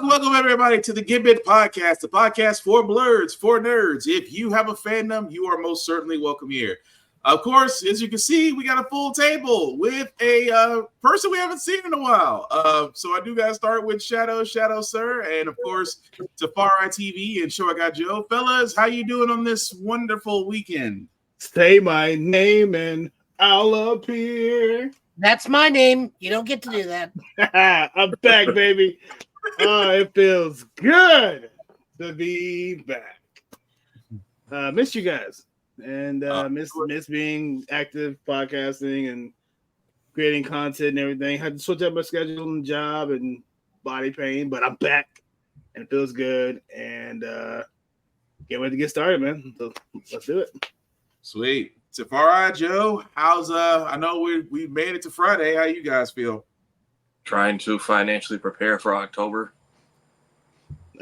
Welcome everybody to the Gambit Podcast, the podcast for blurs, for nerds. If you have a fandom, you are most certainly welcome here. Of course, as you can see, we got a full table with a person we haven't seen in a while. So I do got to start with Shado, sir, and of course, Tafari TV and Show I Got Joe. Fellas, how you doing on this wonderful weekend? Say my name and I'll appear. That's my name. You don't get to do that. I'm back, baby. Oh, it feels good to be back. Miss you guys. And miss being active podcasting and creating content and everything. Had to switch up my schedule and job and body pain, but I'm back and it feels good. And can't wait to get started, man. So let's do it. Sweet. Tafari, Joe, how's I know we made it to Friday. How you guys feel? Trying to financially prepare for October.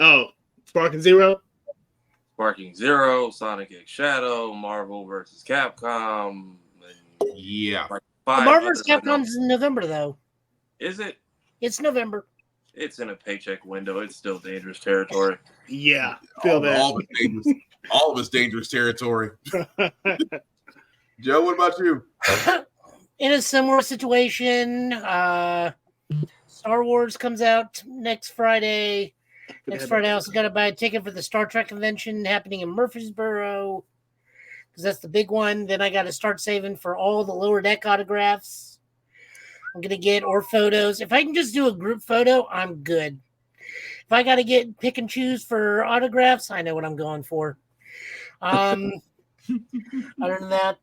Oh, Sparking Zero? Sparking Zero, Sonic X Shadow, Marvel vs. Capcom. Yeah. Marvel vs. Capcom's in November, though. Is it? It's November. It's in a paycheck window. It's still dangerous territory. Yeah, feel that. All of it's dangerous territory. Joe, what about you? In a similar situation, Star Wars comes out next Friday. Next Friday, I also got to buy a ticket for the Star Trek convention happening in Murfreesboro because that's the big one. Then I got to start saving for all the Lower Deck autographs I'm going to get or photos. If I can just do a group photo, I'm good. If I got to pick and choose for autographs, I know what I'm going for. Other than that,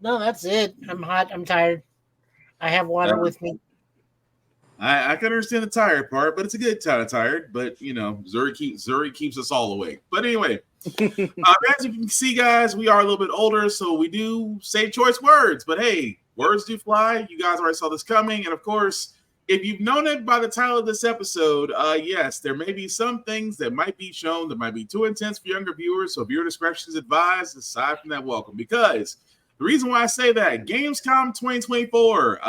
no, that's it. I'm hot. I'm tired. I have water with me. I can understand the tired part, but it's a good kind of tired. But you know, Zuri keeps us all awake. But anyway, as you can see, guys, we are a little bit older, so we do say choice words. But hey, words do fly. You guys already saw this coming, and of course, if you've known it by the title of this episode, yes, there may be some things that might be shown that might be too intense for younger viewers. So viewer discretion is advised. Aside from that, welcome. Because the reason why I say that, Gamescom 2024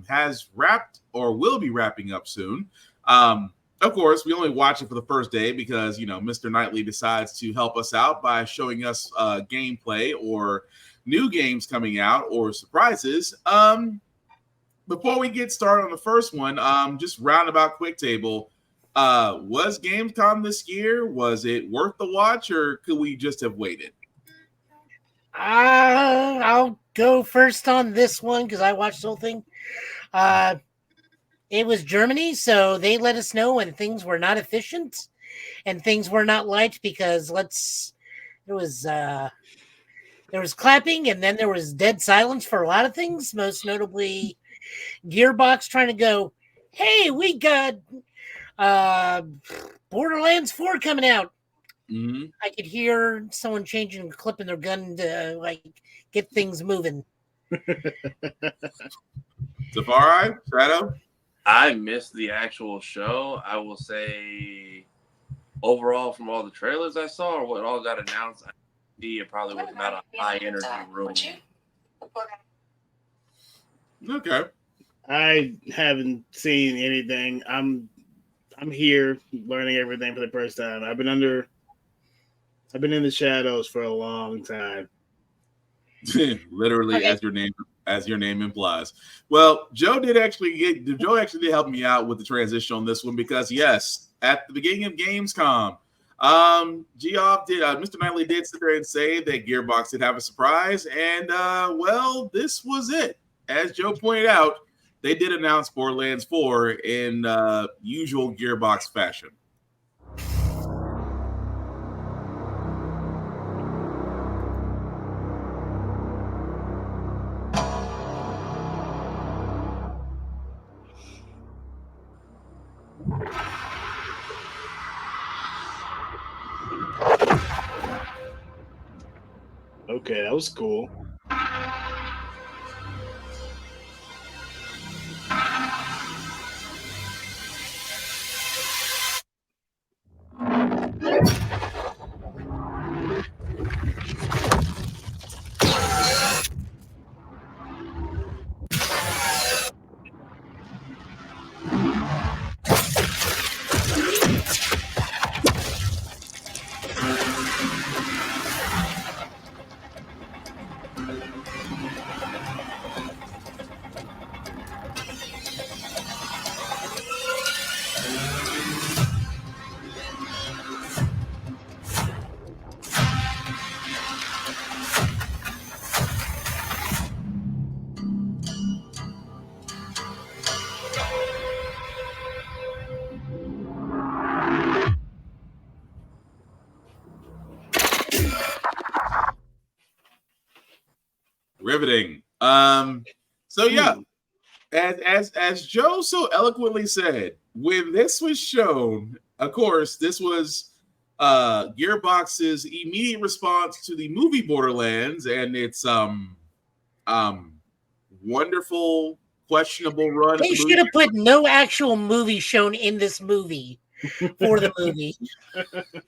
has wrapped or will be wrapping up soon. Of course, we only watch it for the first day because, you know, Mr. Knightley decides to help us out by showing us gameplay or new games coming out or surprises. Before we get started on the first one, just roundabout quick table. Was Gamescom this year? Was it worth the watch, or could we just have waited? I'll go first on this one because I watched the whole thing. It was Germany, so they let us know when things were not efficient and things were not liked because there was clapping and then there was dead silence for a lot of things, most notably Gearbox trying to go, hey, we got Borderlands 4 coming out. Mm-hmm. I could hear someone changing, clipping their gun to get things moving. Tafari, Shado? I missed the actual show. I will say, overall, from all the trailers I saw or what all got announced, it probably was not a high energy room. Okay. I haven't seen anything. I'm here learning everything for the first time. I've been in the shadows for a long time. Literally, okay. as your name implies. Well, Joe actually did help me out with the transition on this one because yes, at the beginning of Gamescom, Mr. Knightley did sit there and say that Gearbox did have a surprise, and well, this was it. As Joe pointed out, they did announce Borderlands 4 in usual Gearbox fashion. Okay, that was cool. Riveting. So yeah, as Joe so eloquently said, when this was shown, of course, this was Gearbox's immediate response to the movie Borderlands and its wonderful, questionable run. They should have put no actual movie shown in this movie for the movie.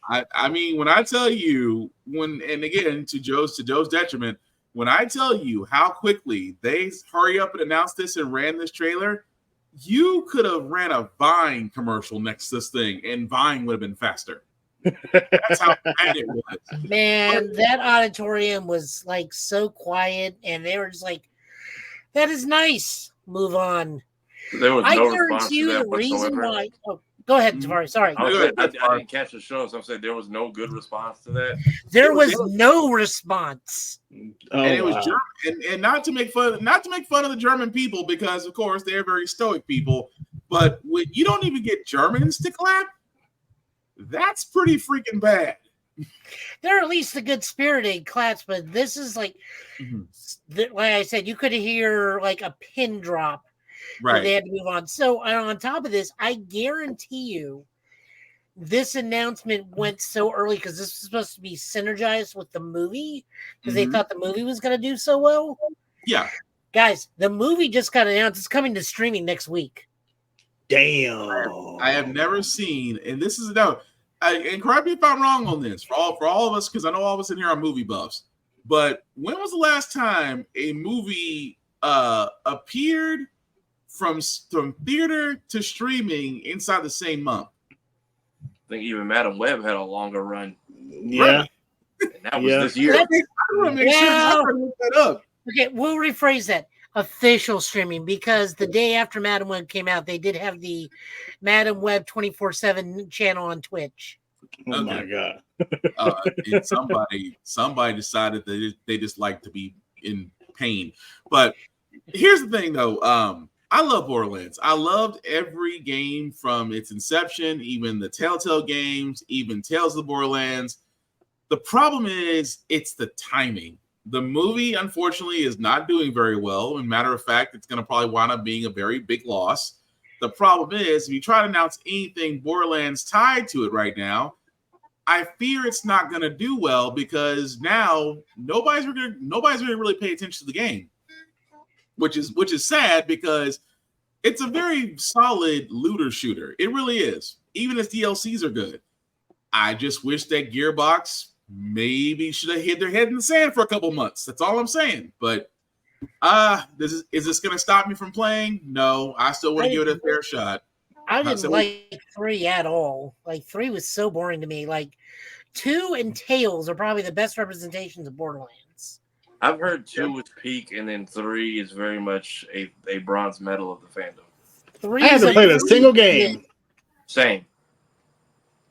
I mean, when I tell you, and again, to Joe's detriment, when I tell you how quickly they hurry up and announced this and ran this trailer, you could have ran a Vine commercial next to this thing, and Vine would have been faster. That's how bad it was. Man, that auditorium was like so quiet, and they were just like, "That is nice. Move on." There was I no guarantee response to you that the reason whatsoever. why. Oh, go ahead, Tavares. Sorry. I didn't catch the show, so I'm saying there was no good response to that. There was no response. And it was German, and not to make fun of the German people, because of course they're very stoic people. But when you don't even get Germans to clap, that's pretty freaking bad. They're at least the good spirited claps, but this is like, like I said, you could hear like a pin drop. Right. They had to move on. So on top of this, I guarantee you, this announcement went so early because this was supposed to be synergized with the movie because they thought the movie was going to do so well. Yeah. Guys, the movie just got announced. It's coming to streaming next week. Damn. I have never seen, and this is and correct me if I'm wrong on this, for all of us, because I know all of us in here are movie buffs. But when was the last time a movie appeared from theater to streaming inside the same month? I think even Madam Web had a longer run. Yeah. And that was this year. I want to make sure I look that up. Okay, we'll rephrase that. Official streaming, because the day after Madam Web came out, they did have the Madam Web 24/7 channel on Twitch. Oh my god! And somebody decided that they just like to be in pain. But here's the thing, though. I love Borderlands. I loved every game from its inception, even the Telltale games, even Tales of the Borderlands. The problem is it's the timing. The movie, unfortunately, is not doing very well. As a matter of fact, it's going to probably wind up being a very big loss. The problem is, if you try to announce anything Borderlands tied to it right now, I fear it's not going to do well, because now nobody's going to really pay attention to the game, which is sad, because it's a very solid looter shooter. It really is. Even its DLCs are good. I just wish that Gearbox maybe should have hid their head in the sand for a couple months. That's all I'm saying. But is this going to stop me from playing? No, I still want to give it a fair shot. I didn't like 3 at all. Like 3 was so boring to me. Like 2 and Tales are probably the best representations of Borderlands. I've heard 2 was peak, and then 3 is very much a bronze medal of the fandom. I haven't played a single game. Same.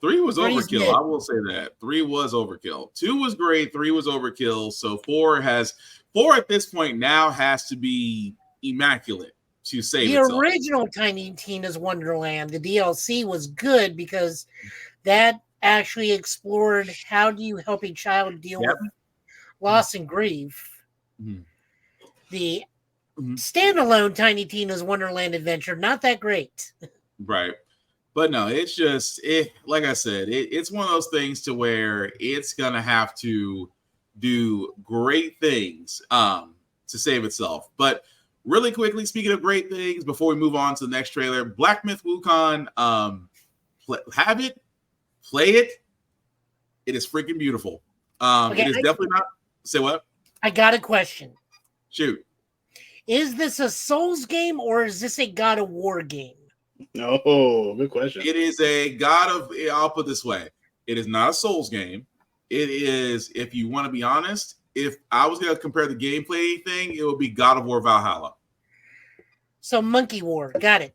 3 was overkill. I will say that 3 was overkill. 2 was great. 3 was overkill. So 4 at this point now has to be immaculate to save the itself. Original Tiny Tina's Wonderland, the DLC, was good because that actually explored how do you help a child deal with loss and grief. The standalone Tiny Tina's Wonderland adventure, not that great. Right. But no, it's just like I said, it's one of those things to where it's gonna have to do great things to save itself. But really quickly, speaking of great things, before we move on to the next trailer, Black Myth Wukong, have it, play it. It is freaking beautiful. It is definitely not. Say what? I got a question. Shoot. Is this a Souls game or is this a God of War game? Oh, good question. It is I'll put it this way. It is not a Souls game. It is, if you want to be honest, if I was going to compare the gameplay thing, it would be God of War Valhalla. So Monkey War. Got it.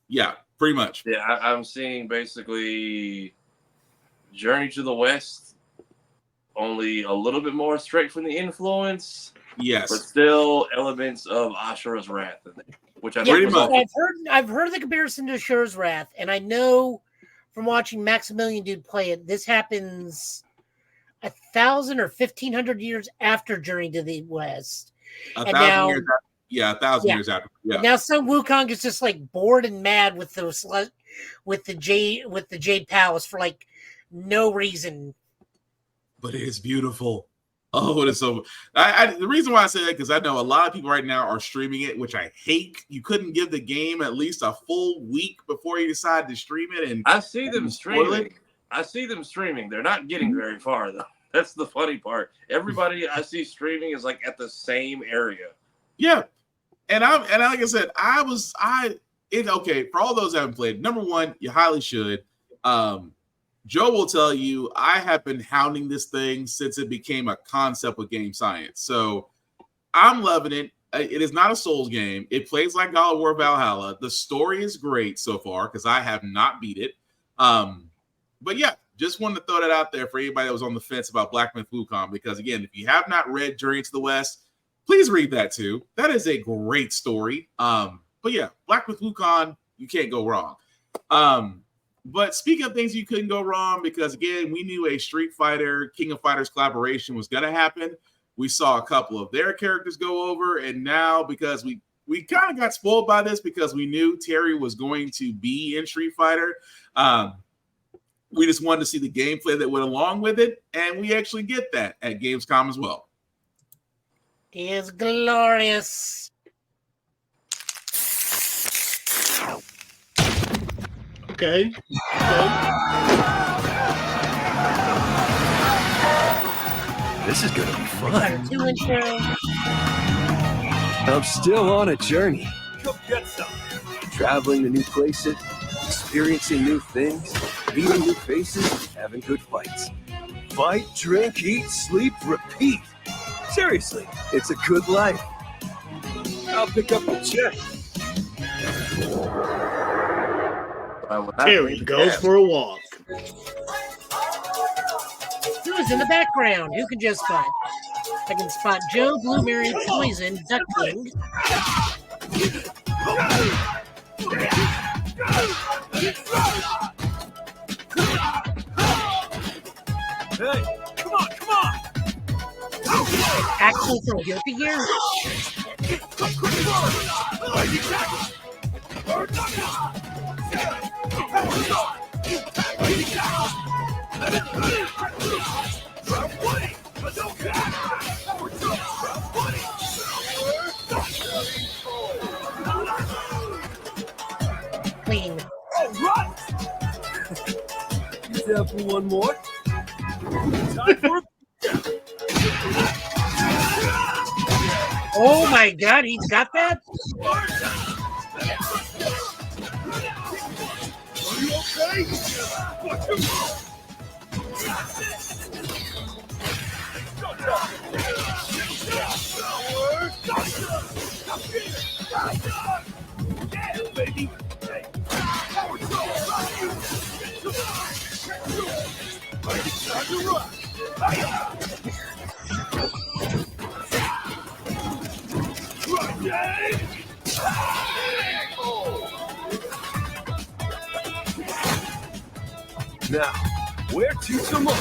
Yeah, pretty much. Yeah, I'm seeing basically Journey to the West, only a little bit more straight from the influence. Yes. But still elements of Ashura's Wrath, which I pretty think much. I've heard the comparison to Ashura's Wrath, and I know from watching Maximilian Dude play it, this happens 1,000 or 1,500 years after Journey to the West. A And thousand now, years after. Yeah, 1,000 years after. Yeah. now Son Wukong is just like bored and mad with the Jade Palace for like no reason. But it is beautiful. Oh, it is so. The reason why I say that because I know a lot of people right now are streaming it, which I hate. You couldn't give the game at least a full week before you decide to stream it, and I see them streaming. They're not getting very far though. That's the funny part. Everybody I see streaming is like at the same area. Yeah, and like I said, okay. For all those that haven't played, number one, you highly should. Joe will tell you I have been hounding this thing since it became a concept with Game Science. So I'm loving it. It is not a Souls game. It plays like God of War Valhalla. The story is great so far because I have not beat it. But yeah, just wanted to throw that out there for anybody that was on the fence about Black Myth Wukong. Because again, if you have not read Journey to the West, please read that too. That is a great story. But yeah, Black Myth Wukong, you can't go wrong. But speaking of things you couldn't go wrong, because again, we knew a Street Fighter King of Fighters collaboration was going to happen. We saw a couple of their characters go over, and now because we kind of got spoiled by this because we knew Terry was going to be in Street Fighter. We just wanted to see the gameplay that went along with it, and we actually get that at Gamescom as well. It's glorious. Okay. This is gonna be fun. 2 intro. I'm still on a journey. Go get some. Traveling to new places, experiencing new things, meeting new faces, having good fights. Fight, drink, eat, sleep, repeat. Seriously, it's a good life. I'll pick up the check. Terry goes for a walk. Who's in the background? Who can just spot? I can spot Joe, Blueberry, Poison, Duck King. Hey, come on! Axel from Guilty Gear. Clean. You down for one more? Time for Oh my god, he's got that? Are you okay? Yeah, baby. Hey. now. Where to tomorrow?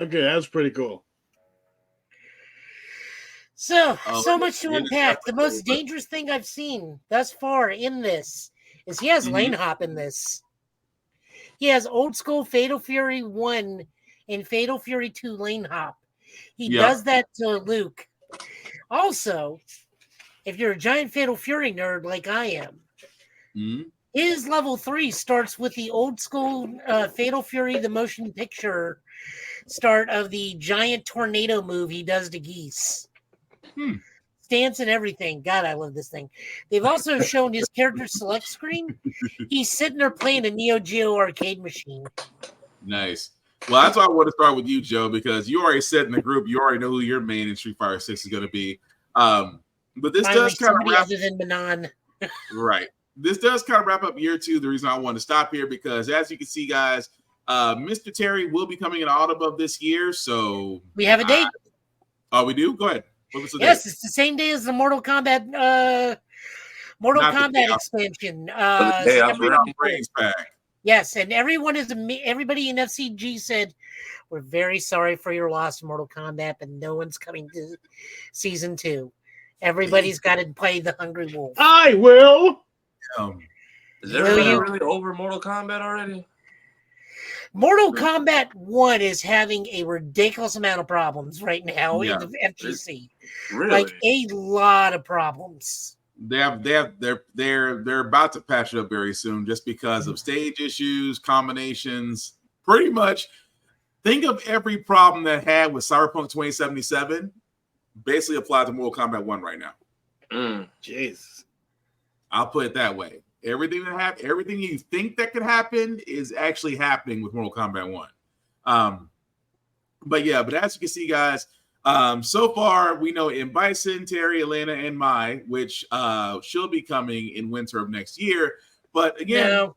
Okay, that's pretty cool. So much to unpack. The most dangerous thing I've seen thus far in this is he has lane hop in this. He has old school Fatal Fury 1 and Fatal Fury 2 lane hop. He does that to Luke. Also, if you're a giant Fatal Fury nerd like I am, his level 3 starts with the old school Fatal Fury, the motion picture start of the giant tornado move he does to geese. Stance and everything. God, I love this thing. They've also shown his character select screen. He's sitting there playing a Neo Geo arcade machine. Nice. Well, that's why I want to start with you, Joe, because you already said in the group, you already know who your main in Street Fighter 6 is going to be. But this does kind of wrap other than Manon. Right. This does kind of wrap up year 2. The reason I want to stop here because, as you can see, guys, Mr. Terry will be coming in autumn of this year. So we have a date. Oh, we do. Go ahead. Yes, it's the same day as the Mortal Kombat expansion. September 24th. Pack. Yes, and everybody in FCG said, "We're very sorry for your loss in Mortal Kombat, but no one's coming to season 2. Everybody's got to play the Hungry Wolf." I will. Is everybody you- really over Mortal Kombat already? Mortal Kombat 1 is having a ridiculous amount of problems right now in the FGC. Really? Like a lot of problems. They're about to patch it up very soon just because of stage issues, combinations. Pretty much, think of every problem that had with Cyberpunk 2077 basically applied to Mortal Kombat 1 right now. Jesus. I'll put it that way. Everything you think that could happen is actually happening with Mortal Kombat 1. But as you can see, guys, so far we know in Bison, Terry, Elena, and Mai, which she'll be coming in winter of next year. But again, no.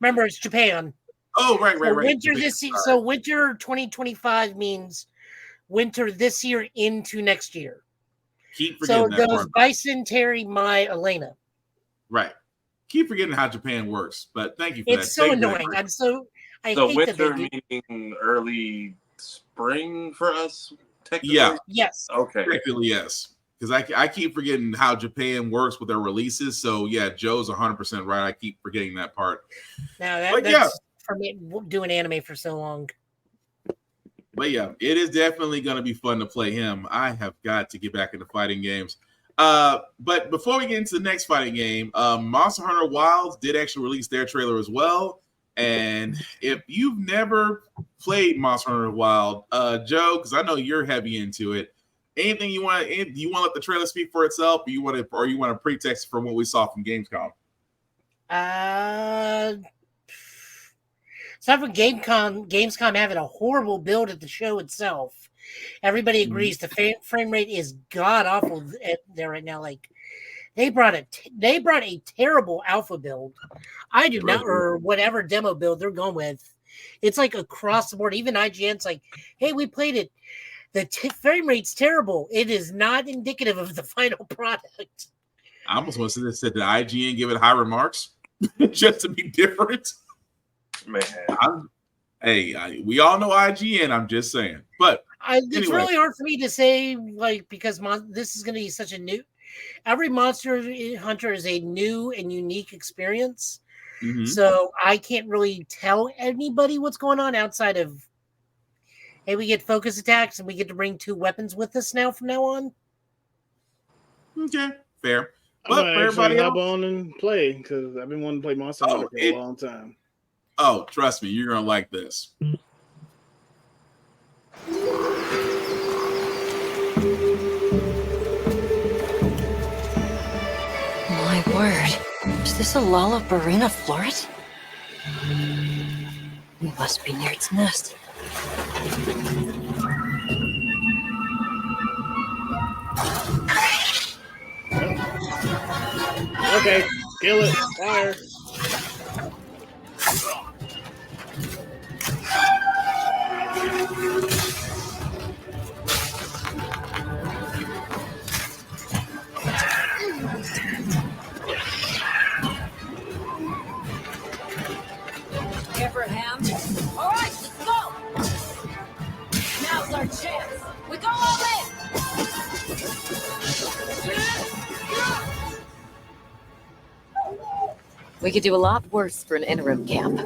Remember, it's Japan. Oh, right. Winter this year. So winter 2025 means winter this year into next year. Keep forgetting that those part. Bison, Terry, Mai, Elena. Right. Keep forgetting how Japan works, but thank you for that. It's so annoying. I hate winter that meaning early spring for us, technically? Yeah. Yes. Okay. Technically, yes. Because I keep forgetting how Japan works with their releases. So, yeah, Joe's 100% right. I keep forgetting that part. Now, that's for me doing anime for so long. But, yeah, it is definitely going to be fun to play him. I have got to get back into fighting games. But before we get into the next fighting game, Monster Hunter Wilds did actually release their trailer as well. And if you've never played Monster Hunter Wild, Joe, because I know you're heavy into it, anything you want to let the trailer speak for itself, or you want to pretext from what we saw from Gamescom? Aside from Gamescom having a horrible build at the show itself. Everybody agrees the frame rate is god awful there right now. Like they brought a terrible alpha build. I do not, or whatever demo build they're going with. It's like across the board. Even IGN's like, "Hey, we played it. The frame rate's terrible. It is not indicative of the final product." I almost want to say, did IGN give it high remarks just to be different? Man, we all know IGN. I'm just saying, but. It's really hard for me to say, like, because this is going to be such a new. Every Monster Hunter is a new and unique experience, so I can't really tell anybody what's going on outside of, hey, we get focus attacks and we get to bring 2 weapons with us now from now on. Okay, fair. But for everybody hop on and play because I've been wanting to play Monster Hunter for a long time. Oh, trust me, you're gonna like this. My word. Is this a Lollabarina floret? We must be near its nest. Okay, kill it. Fire. Abraham. All right, let's go. Now's our chance. We go all in. We could do a lot worse for an interim camp.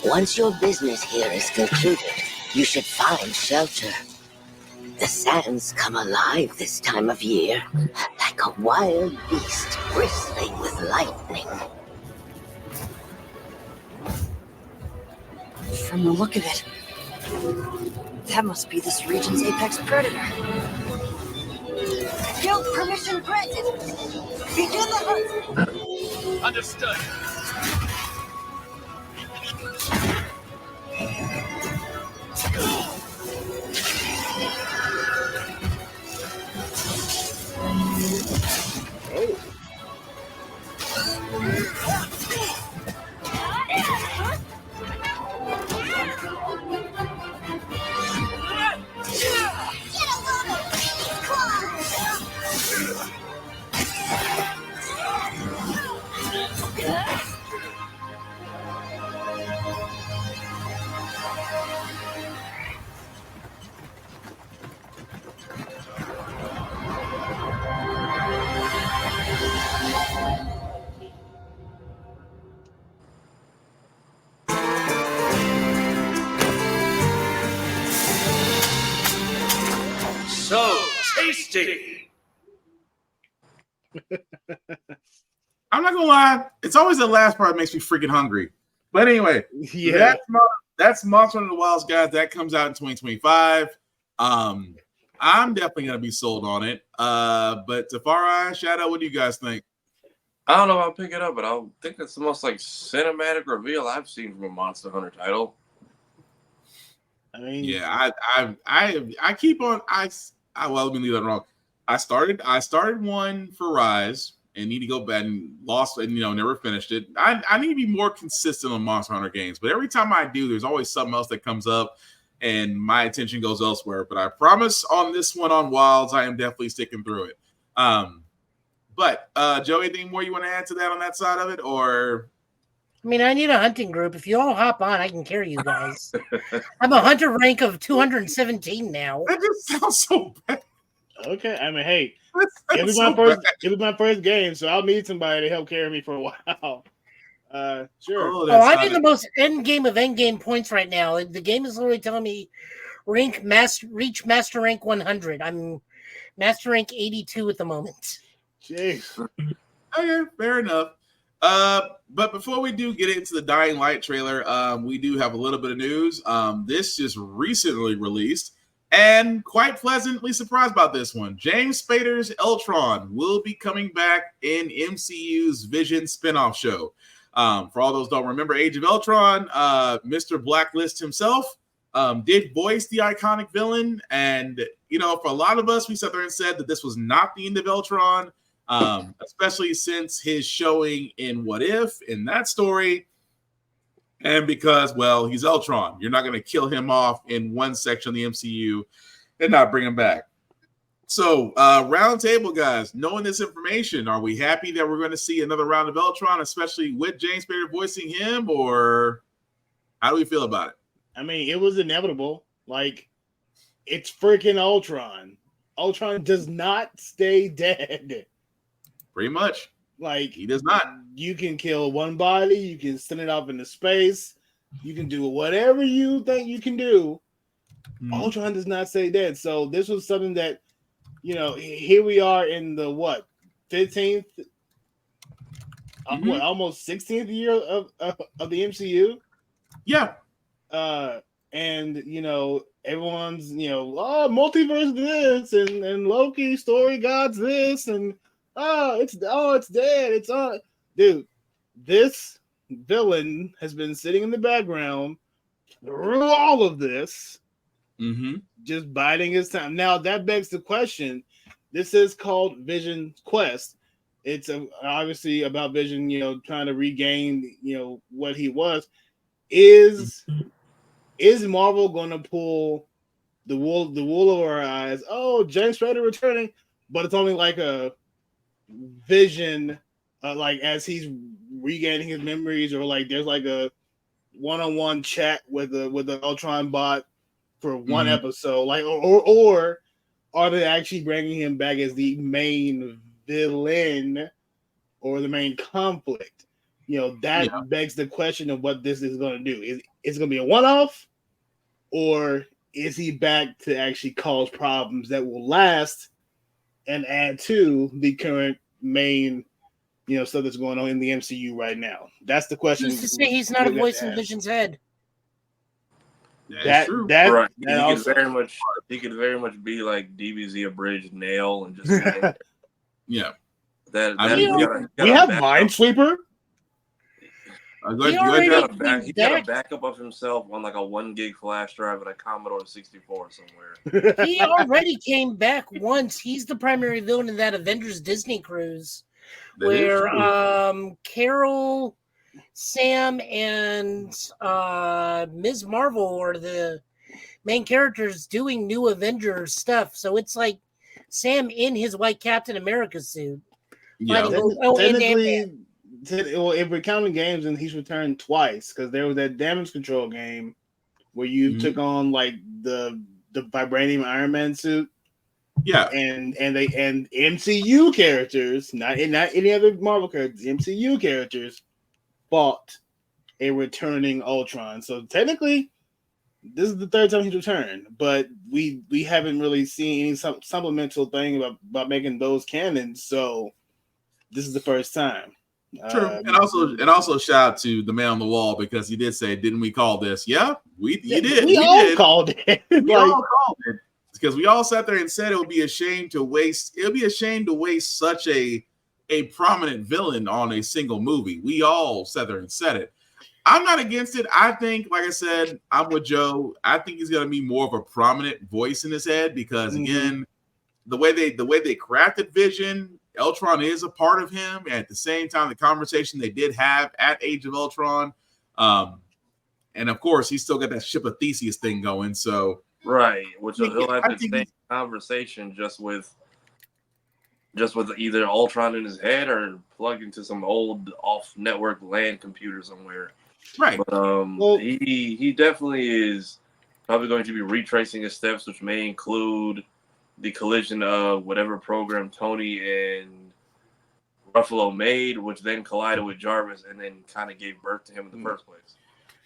Once your business here is concluded, you should find shelter. The sands come alive this time of year, like a wild beast bristling with lightning. From the look of it, that must be this region's apex predator. Guild permission granted. Begin the hunt. Understood. tasty. I'm not gonna lie, it's always the last part that makes me freaking hungry. But anyway, Yeah. that's Monster Hunter Wilds, guys. That comes out in 2025. I'm definitely gonna be sold on it. But Tafari, Shadow, what do you guys think? I don't know if I'll pick it up, but I think it's the most like cinematic reveal I've seen from a Monster Hunter title. I mean, Yeah, I keep on well, let me leave that wrong. I started one for Rise and need to go back and lost and never finished it. I need to be more consistent on Monster Hunter games, but every time I do, there's always something else that comes up and my attention goes elsewhere. But I promise on this one on Wilds, I am definitely sticking through it. But Joe, anything more you want to add to that on that side of it, or? I mean, I need a hunting group. If you all hop on, I can carry you guys. I'm a hunter rank of 217 now. That just sounds so bad. okay. I mean, hey, It was my first game, so I'll need somebody to help carry me for a while. Sure. Oh, I'm in the most end game of end game points right now. The game is literally telling me reach master rank 100. I'm master rank 82 at the moment. Jeez. Okay, fair enough. But before we do get into the Dying Light trailer, we do have a little bit of news. This just recently released, and quite pleasantly surprised about this one. James Spader's Ultron will be coming back in MCU's Vision spinoff show. For all those who don't remember Age of Ultron, Mr. Blacklist himself did voice the iconic villain, and for a lot of us, we sat there and said that this was not the end of Ultron. Especially since his showing in What If in that story, and because, well, he's Ultron. You're not going to kill him off in one section of the MCU and not bring him back. So, round table, guys, knowing this information, are we happy that we're going to see another round of Ultron, especially with James Spader voicing him, or how do we feel about it? I mean, it was inevitable. Like, it's freaking Ultron. Ultron does not stay dead. Pretty much. Like, he does not. You can kill one body, you can send it off into space, you can do whatever you think you can do. Ultron does not stay dead. So this was something that, here we are in the 15th, almost 16th year of the MCU. Yeah. And everyone's multiverse this and Loki story gods this and it's dead. It's on. Dude, this villain has been sitting in the background through all of this, just biding his time. Now that begs the question. This is called Vision Quest. It's obviously about Vision, trying to regain, what he was. Is Marvel going to pull the wool over our eyes? Oh, James Spader returning, but it's only like a Vision, like as he's regaining his memories, or like there's like a one-on-one chat with the Ultron bot for one episode, like or are they actually bringing him back as the main villain or the main conflict? That begs the question of what this is going to do. Is it going to be a one-off, or is he back to actually cause problems that will last and add to the current main, stuff that's going on in the MCU right now? That's the question. Who's to say he's not a voice in Vision's head? That's true. Right. He could very much be like DBZ abridged Nail and just yeah. We have Minesweeper. He got a backup of himself on like a 1 gig flash drive at a Commodore 64 somewhere. He already came back once. He's the primary villain in that Avengers Disney cruise, where Carol, Sam, and Ms. Marvel are the main characters doing new Avengers stuff. So it's like Sam in his white Captain America suit. Yeah, if we're counting games, and he's returned twice, because there was that damage control game where you took on like the vibranium Iron Man suit. Yeah, and MCU characters, not any other Marvel characters, MCU characters fought a returning Ultron. So technically, this is the third time he's returned, but we haven't really seen any supplemental thing about making those canon. So this is the first time. True, and also shout out to the man on the wall because he did say, "Didn't we call this?" Yeah, you did. We all did. called it. We all called it because we all sat there and said it would be a shame to waste. It would be a shame to waste such a prominent villain on a single movie. We all sat there and said it. I'm not against it. I think, like I said, I'm with Joe. I think he's going to be more of a prominent voice in his head because, again, the way they crafted Vision, Ultron is a part of him. At the same time, the conversation they did have at Age of Ultron, and of course, he's still got that Ship of Theseus thing going. So, right, which he'll have the same conversation just with either Ultron in his head or plugged into some old off-network LAN computer somewhere. Right. But he definitely is probably going to be retracing his steps, which may include the collision of whatever program Tony and Ruffalo made, which then collided with Jarvis and then kind of gave birth to him in the first place.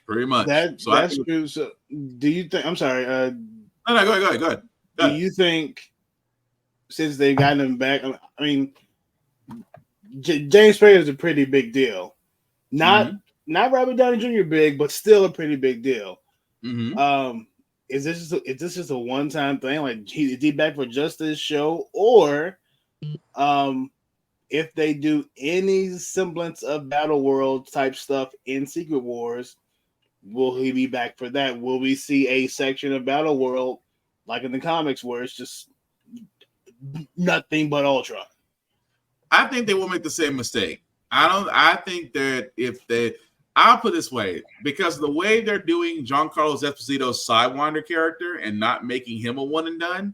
Pretty much. That's true. So, do you think? I'm sorry. No, go ahead. Do you think since they've gotten him back? I mean, James Spader is a pretty big deal. Not Robert Downey Jr. big, but still a pretty big deal. Is this just a one-time thing? Like, is he back for just this show, or if they do any semblance of Battle World type stuff in Secret Wars, will he be back for that? Will we see a section of Battle World like in the comics where it's just nothing but Ultron? I think they will make the same mistake. I think that I'll put it this way, because the way they're doing Giancarlo Esposito's Sidewinder character and not making him a one and done,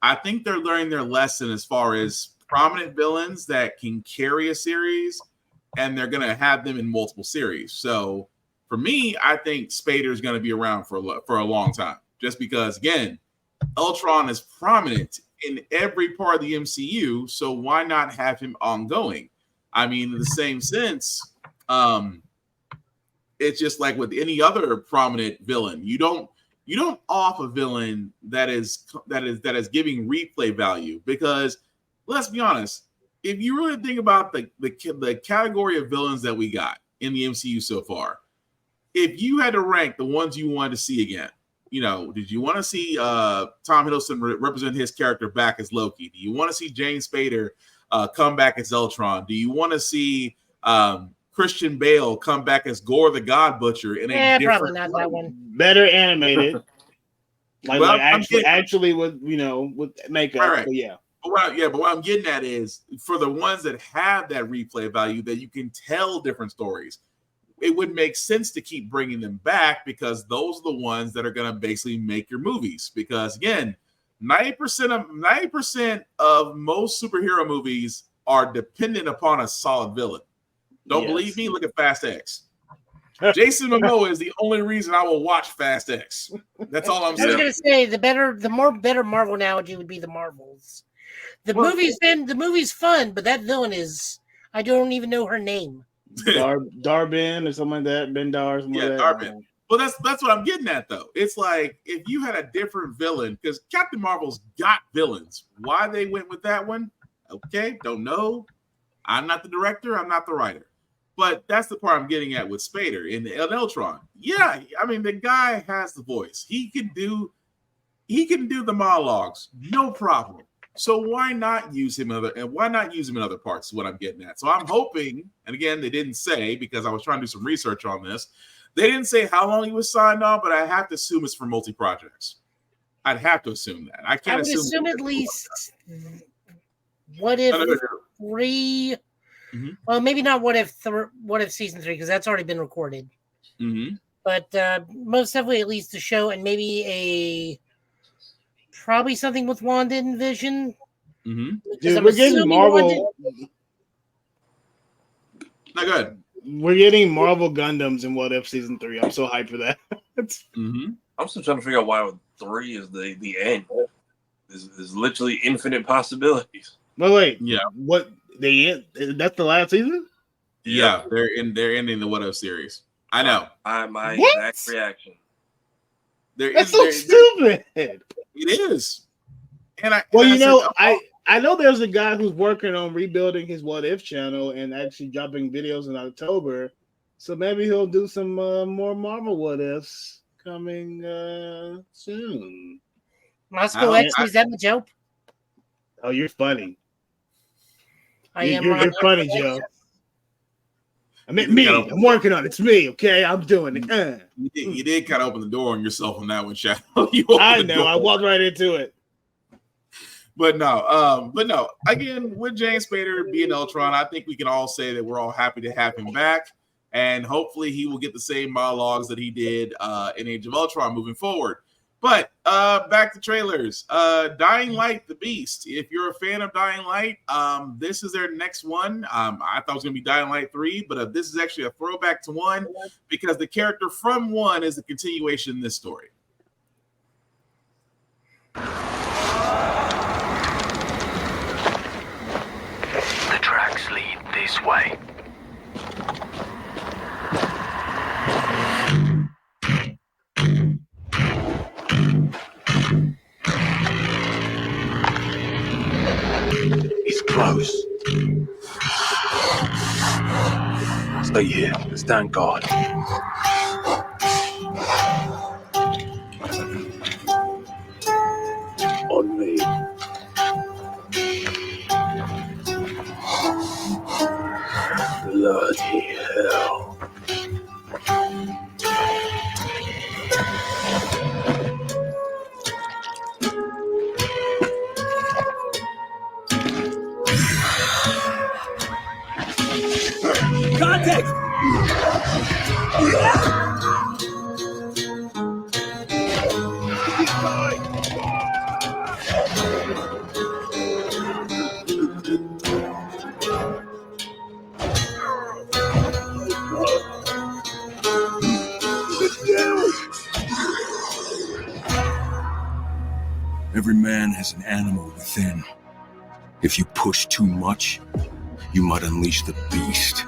I think they're learning their lesson as far as prominent villains that can carry a series, and they're going to have them in multiple series. So for me, I think Spader is going to be around for a long time, just because, again, Ultron is prominent in every part of the MCU, so why not have him ongoing? I mean, in the same sense, it's just like with any other prominent villain. You don't off a villain that is giving replay value, because let's be honest, if you really think about the category of villains that we got in the MCU so far, if you had to rank the ones you wanted to see again, did you want to see Tom Hiddleston represent his character back as Loki? Do you want to see James Spader come back as Ultron? Do you want to see Christian Bale come back as Gore the God Butcher in a different probably not that one. Better animated, actually with makeup. Right. So yeah. But what I'm getting at is, for the ones that have that replay value, that you can tell different stories, it would make sense to keep bringing them back, because those are the ones that are going to basically make your movies. Because again, 90% of most superhero movies are dependent upon a solid villain. Don't believe me? Look at Fast X. Jason Momoa is the only reason I will watch Fast X. That's all I'm saying. I was going to say the more better Marvel analogy would be the Marvels. The movie's fun, but that villain is, I don't even know her name. Darbin or something like that. Bendar. Darbin. Well, that's what I'm getting at, though. It's like, if you had a different villain, because Captain Marvel's got villains. Why they went with that one? Okay, don't know. I'm not the director. I'm not the writer. But that's the part I'm getting at with Spader in Ultron. Yeah, I mean, the guy has the voice. He can do the monologues, no problem. So why not use him in other parts? Is what I'm getting at. So I'm hoping, and again, they didn't say, because I was trying to do some research on this. They didn't say how long he was signed on, but I have to assume it's for multi-projects. I'd have to assume that. I would assume at least. What if 3? Mm-hmm. Well, maybe not. What if season 3, because that's already been recorded. Mm-hmm. But most definitely at least the show, and maybe probably something with Wanda and Vision. Mm-hmm. Dude, we're getting Marvel. Not good. We're getting Marvel Gundams in What If season 3. I'm so hyped for that. Mm-hmm. I'm still trying to figure out why 3 is the end. There's literally infinite possibilities. No, wait. Yeah. What they end? That's the last season? Yeah, they're ending the What If series. I know. My exact reaction. That's so stupid. It is. And I know there's a guy who's working on rebuilding his What If channel and actually dropping videos in October. So maybe he'll do some more Marvel What Ifs coming soon. Moscow X, is that the joke? Oh, you're funny. You're funny, Joe. I meant me. I'm working on it. It's me, okay? I'm doing it. You did kind of open the door on yourself on that one, Shado. I know. I walked right into it. But no. Again, with James Spader being Ultron, I think we can all say that we're all happy to have him back, and hopefully he will get the same monologues that he did in Age of Ultron moving forward. But back to trailers. Dying Light, The Beast. If you're a fan of Dying Light, this is their next one. I thought it was going to be Dying Light 3, but this is actually a throwback to 1 because the character from 1 is the continuation in this story. The tracks lead this way. He's close. Stay here. Stand guard. On me. Bloody hell. Contact! Every man has an animal within. If you push too much, you might unleash the beast.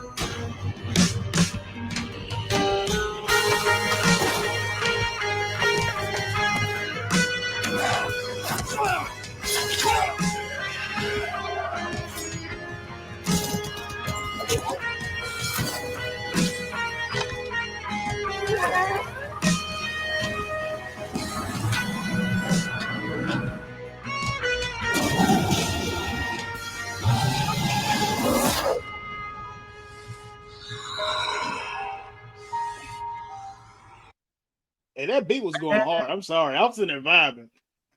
Hey, that beat was going hard. I'm sorry. I was in there vibing.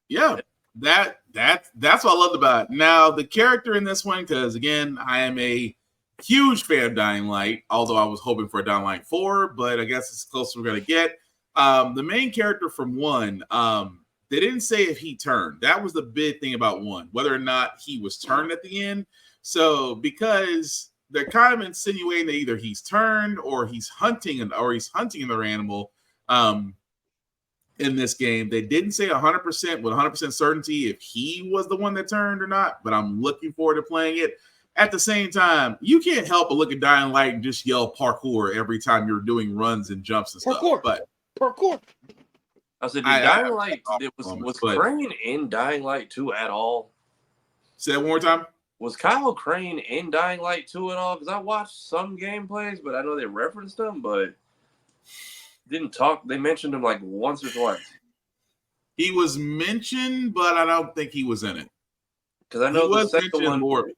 Yeah, that's what I loved about it. Now, the character in this one, because again, I am a huge fan of Dying Light, although I was hoping for a Dying Light 4, but I guess it's close we're going to get. The main character from 1, they didn't say if he turned. That was the big thing about 1, whether or not he was turned at the end. So, because they're kind of insinuating that either he's turned or he's hunting another animal. In this game, they didn't say 100% with 100% certainty if he was the one that turned or not, but I'm looking forward to playing it. At the same time, you can't help but look at Dying Light and just yell parkour every time you're doing runs and jumps and stuff. But Parkour. I said, Dying Light, was Crane in Dying Light 2 at all? Say that one more time. Was Kyle Crane in Dying Light 2 at all? Because I watched some gameplays, but I know they referenced him, but didn't talk. They mentioned him like once or twice. He was mentioned, but I don't think he was in it. Because I know the second one.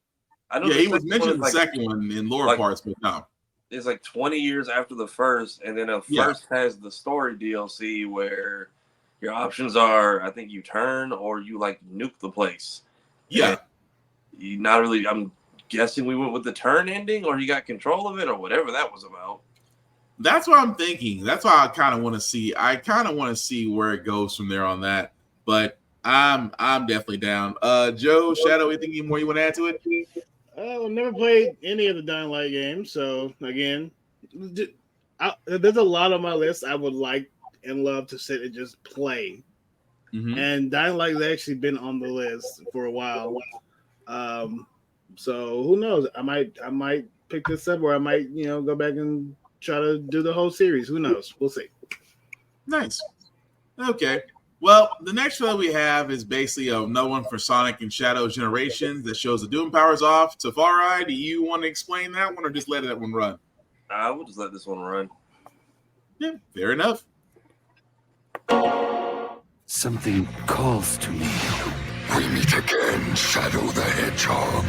He was mentioned in the second one in lower parts, but no. It's like 20 years after the first, and then the first has the story DLC where your options are, I think you turn or you like nuke the place. Yeah. And you not really. I'm guessing we went with the turn ending, or he got control of it, or whatever that was about. That's what I'm thinking. That's why I kind of want to see. I kind of want to see where it goes from there on that. But I'm definitely down. Joe, Shado, anything more you want to add to it? I've never played any of the Dying Light games, so again, there's a lot on my list I would like and love to sit and just play. Mm-hmm. And Dying Light has actually been on the list for a while. So who knows? I might pick this up, or I might go back and try to do the whole series. Who knows? We'll see. Nice. Okay. Well, the next trailer we have is basically another one for Sonic and Shadow Generations that shows the Doom powers off. Tafari, do you want to explain that one or just let that one run? I will just let this one run. Yeah, fair enough. Something calls to me. We meet again, Shadow the Hedgehog.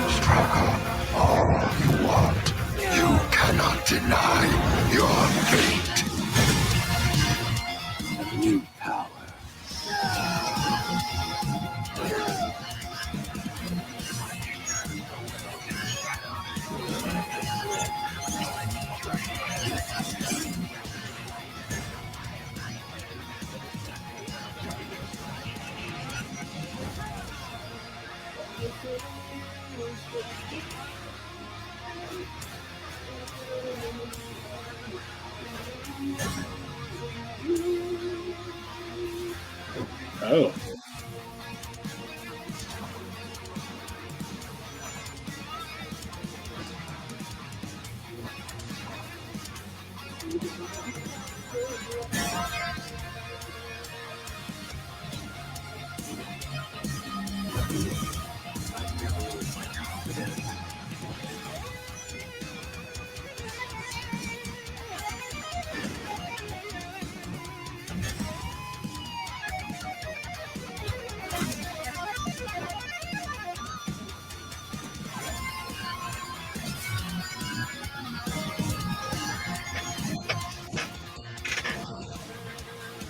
Struggle all you want. You cannot deny your fate. A new power. Oh.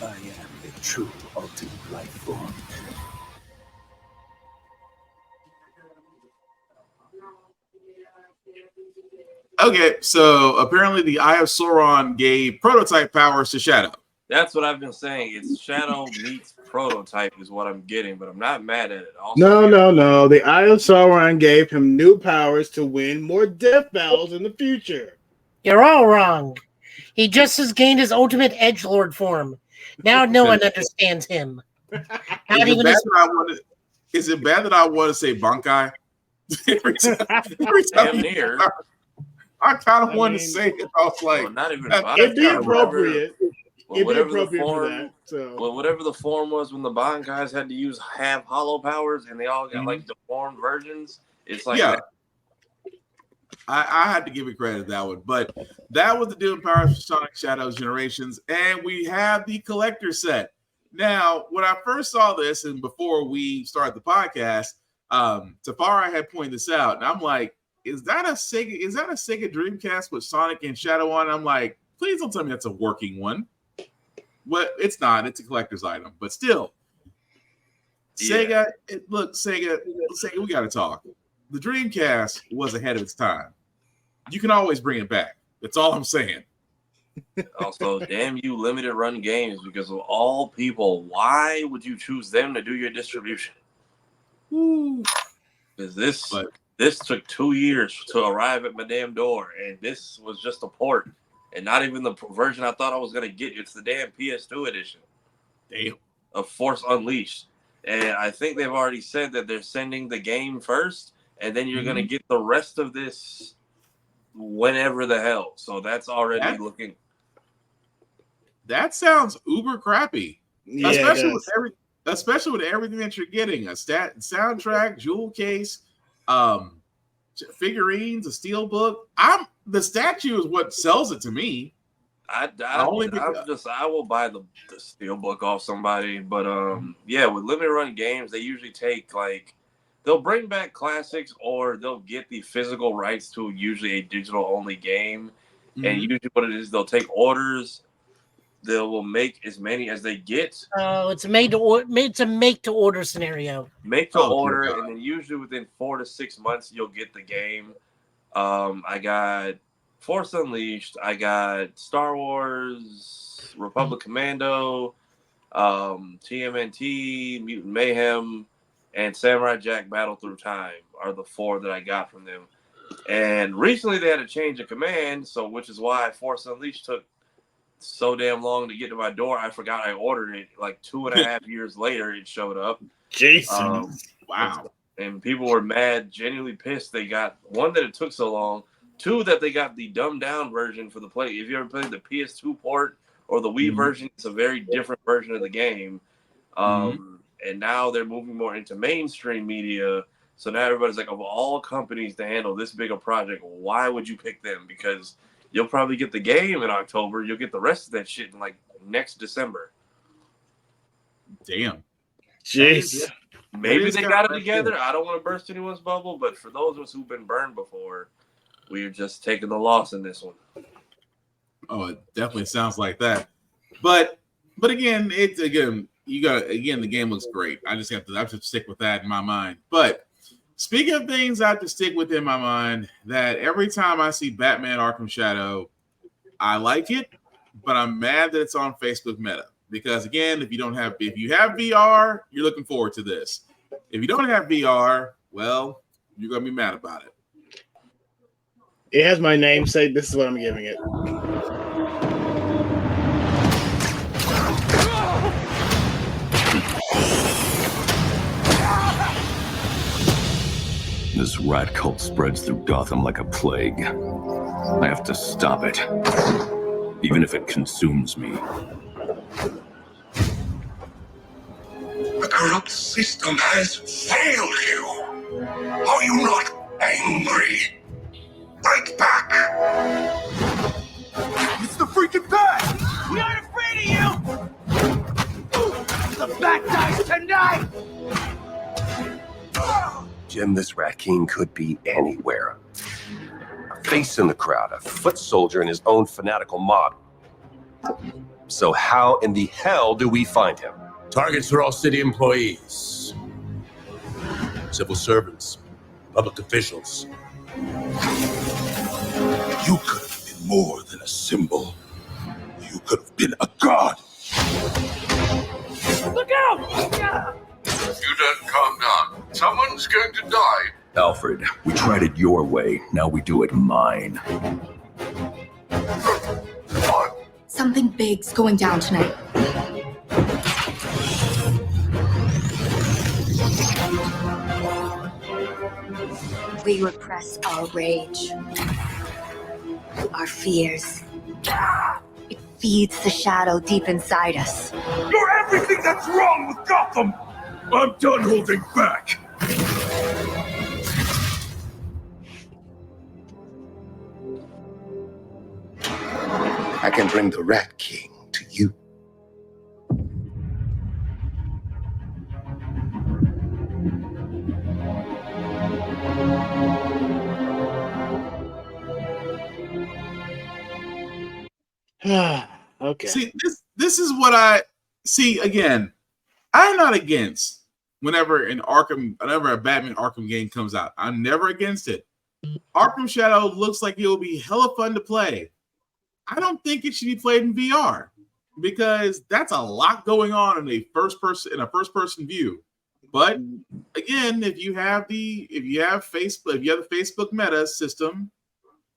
I am the true ultimate life form. Okay, so apparently the Eye of Sauron gave prototype powers to Shadow. That's what I've been saying. It's Shadow meets prototype is what I'm getting, but I'm not mad at it. Also, No. The Eye of Sauron gave him new powers to win more death battles in the future. You're all wrong. He just has gained his ultimate edgelord form. Now no one understands him. Not even his... Is it bad that I want to say Bankai? every time near. I kind of wanted to say it. I was like, not even. It'd be appropriate. It'd be Whatever the appropriate form, for that. So. well, whatever the form was when the Bond guys had to have hollow powers and they all got like deformed versions. It's like that. I had to give it credit to that one, but that was the Doom powers for Sonic Shadows Generations, and we have the collector set. Now, when I first saw this, and before we started the podcast, Tafari had pointed this out, and I'm like, is that a Sega Dreamcast with Sonic and Shadow on? I'm like, please don't tell me that's a working one. Well, it's not. It's a collector's item, but still, Sega. Sega, we got to talk. The Dreamcast was ahead of its time. You can always bring it back. That's all I'm saying. Also, damn you, limited run games, because of all people, why would you choose them to do your distribution? Because this took 2 years to arrive at my damn door, and this was just a port. And not even the version I thought I was going to get. It's the damn PS2 edition. Damn. Of Force Unleashed. And I think they've already said that they're sending the game first, and then you're going to get the rest of this whenever the hell. So that's already looking. That sounds uber crappy. Yeah, especially with everything that you're getting. A soundtrack, jewel case, figurines, a steel book. The statue is what sells it to me. I will buy the steelbook off somebody, but with limited run games, they usually take they'll bring back classics or they'll get the physical rights to usually a digital only game, and usually what it is, they'll take orders. They will make as many as they get. Oh, it's a make to order scenario. Make to order, and then usually within 4 to 6 months you'll get the game. I got Force Unleashed. I got Star Wars, Republic Commando, TMNT, Mutant Mayhem, and Samurai Jack Battle Through Time are the 4 that I got from them. And recently they had a change of command, which is why Force Unleashed took so damn long to get to my door. I forgot I ordered it 2.5 years later. It showed up. Jason, wow. And people were mad, genuinely pissed. They got one that it took so long. 2 that they got the dumbed down version for the play. If you ever played the PS2 port or the Wii version, it's a very different version of the game. And now they're moving more into mainstream media. So now everybody's like, of all companies to handle this big a project, why would you pick them? Because you'll probably get the game in October. You'll get the rest of that shit in like next December. Damn. Jeez. Maybe they got it together. I don't want to burst anyone's bubble, but for those of us who've been burned before, we're just taking the loss in this one. Oh, it definitely sounds like that. But again, the game looks great. I have to stick with that in my mind. But speaking of things I have to stick with in my mind, that every time I see Batman Arkham Shadow, I like it, but I'm mad that it's on Facebook Meta. Because again, if you have VR, you're looking forward to this. If you don't have VR, well, you're gonna be mad about it. It has my namesake. This is what I'm giving it. This rat cult spreads through Gotham like a plague. I have to stop it, even if it consumes me. The corrupt system has failed you. Are you not angry? Fight back! It's the freaking bat! We aren't afraid of you! The bat dies tonight! Jim, this Rat King could be anywhere. A face in the crowd, a foot soldier in his own fanatical mob. So how in the hell do we find him? Targets are all city employees, civil servants, public officials. You could have been more than a symbol. You could have been a god. Look out! You done calm down. Someone's going to die. Alfred, we tried it your way. Now we do it mine. Something big's going down tonight. We repress our rage, our fears. It feeds the shadow deep inside us. You're everything that's wrong with Gotham! I'm done holding back! I can bring the Rat King to you. Okay. See, this is what I see again. I'm not against whenever a Batman Arkham game comes out. I'm never against it. Arkham Shadow looks like it will be hella fun to play. I don't think it should be played in VR because that's a lot going on in a first person view. But again, if you have the Facebook Meta system,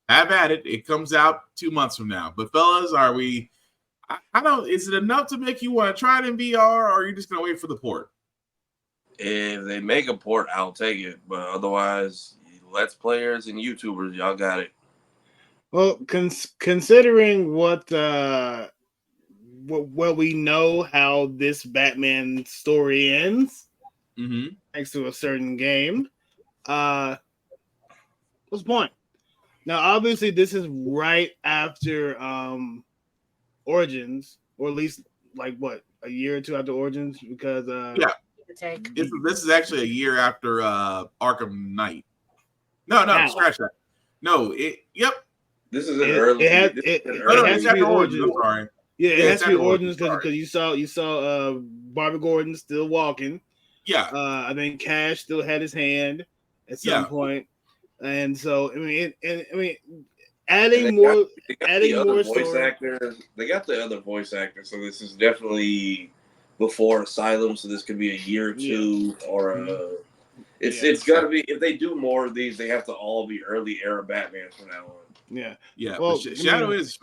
have at it. It comes out 2 months from now. But fellas, is it enough to make you want to try it in VR, or are you just gonna wait for the port? If they make a port, I'll take it. But otherwise, Let's Players and YouTubers, y'all got it. Well, considering what we know how this Batman story ends, thanks to a certain game, what's the point? Now, obviously, this is right after Origins, or at least like a year or two after Origins, because this is actually a year after Arkham Knight. No, scratch that. No, This is an early. It has to be Origins. I'm sorry. Yeah, it has to be Origins because you saw Barbara Gordon still walking. Yeah. I think Cash still had his hand at some point, and so adding more voice actors. They got the other voice actors, so this is definitely before Asylum. So this could be a year or two, or it's got to be. If they do more of these, they have to all be early era Batman from now on. Yeah. Well, Shadow is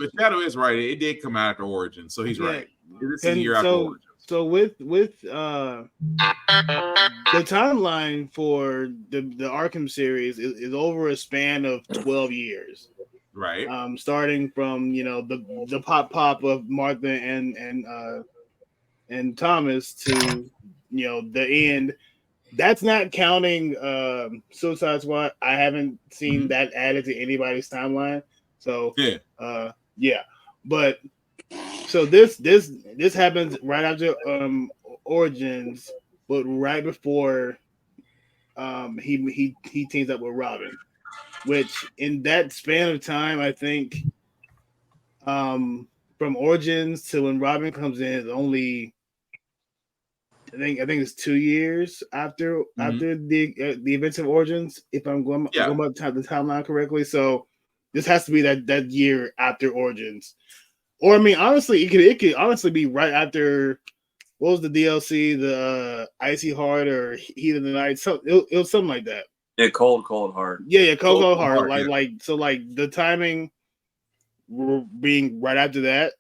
right. It did come out after Origin, so he's right. This is a year after Origin. So with the timeline for the Arkham series is over a span of 12 years. Right. Starting from the pop of Martha and Thomas to the end. That's not counting Suicide Squad. I haven't seen that added to anybody's timeline. So yeah. But so this happens right after Origins, but right before he teams up with Robin, which in that span of time, I think from Origins to when Robin comes in is only I think it's 2 years after the events of Origins, if I'm going about the timeline correctly. So this has to be that year after Origins, or I mean, honestly, it could honestly be right after. What was the DLC? The Icy Heart or Heat of the Night? So it was something like that. Yeah, Cold Heart. Yeah, Cold Heart. Like the timing being right after that.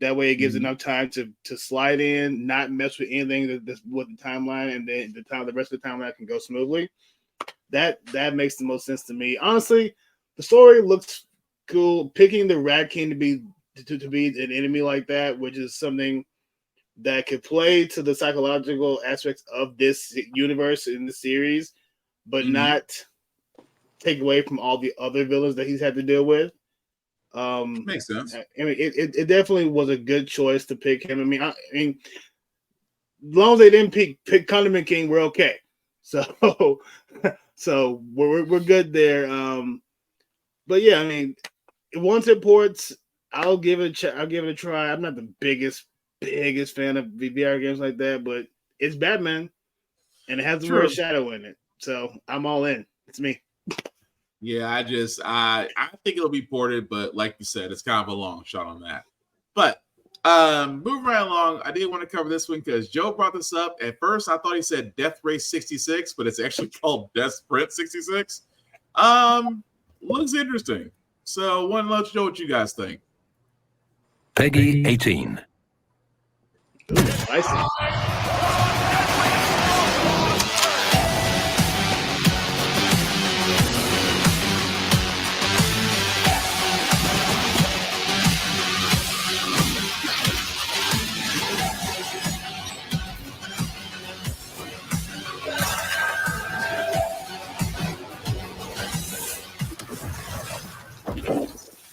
That way, it gives enough time to slide in, not mess with anything with the timeline, and then the rest of the timeline can go smoothly. That makes the most sense to me. Honestly, the story looks cool. Picking the Rat King to be an enemy like that, which is something that could play to the psychological aspects of this universe in the series, but not take away from all the other villains that he's had to deal with. Makes sense. I mean, it definitely was a good choice to pick him. I mean, as long as they didn't pick Condiment King, we're okay. So we're good there. But yeah, I mean, once it ports, I'll give it a try. I'm not the biggest fan of VR games like that, but it's Batman, and it has the word Shadow in it, so I'm all in. It's me. Yeah, I think it'll be ported, but like you said, it's kind of a long shot on that. But moving right along, I did want to cover this one because Joe brought this up. At first, I thought he said Death Race 66, but it's actually called Death Sprint 66. Looks interesting. So, want to let you know what you guys think. Peggy 18. Ooh, spicy.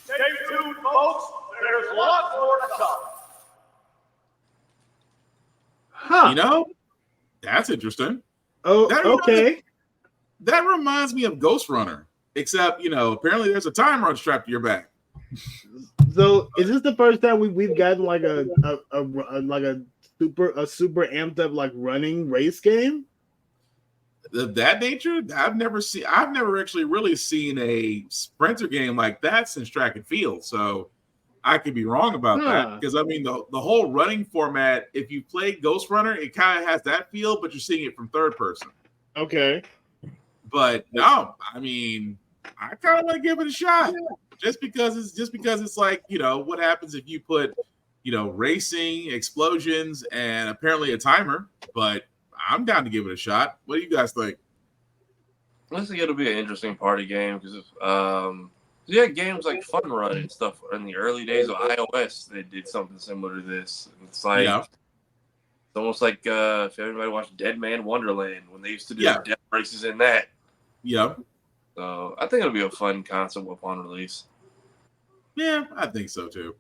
Stay tuned, folks. There's a lot more to come. Huh. You know, that's interesting. Oh, okay. That reminds me of Ghost Runner, except, apparently there's a timer strapped to your back. So is this the first time we've gotten like a super amped up like running race game? Of that nature, I've never actually really seen a sprinter game like that since track and field. So I could be wrong about that, because I mean the whole running format, if you play Ghost Runner, it kind of has that feel, but you're seeing it from third person. Okay. But no, I mean, I kind of want to give it a shot, just because it's like, what happens if you put, racing, explosions, and apparently a timer. But I'm down to give it a shot. What do you guys think? I think it'll be an interesting party game because games like Fun Run and stuff in the early days of iOS, they did something similar to this. It's like it's almost like if everybody watched Dead Man Wonderland when they used to do death races in that. Yeah. So I think it'll be a fun concept upon release. Yeah, I think so too.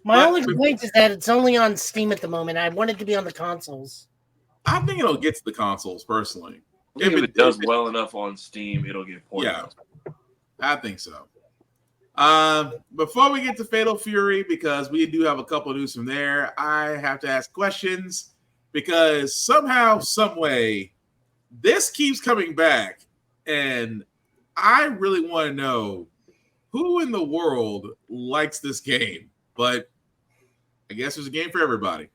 My only complaint is that it's only on Steam at the moment. I want it to be on the consoles. I think it'll get to the consoles personally. If it does well enough on Steam, it'll get ported. Yeah, I think so. Before we get to Fatal Fury, because we do have a couple of news from there, I have to ask questions because somehow, some way, this keeps coming back, and I really want to know who in the world likes this game. But I guess there's a game for everybody.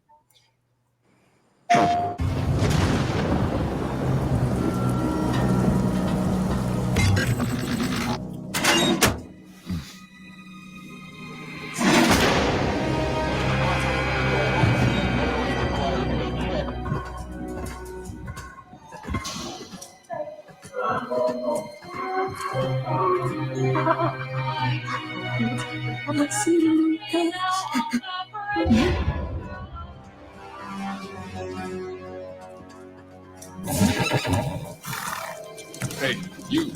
Hey, you.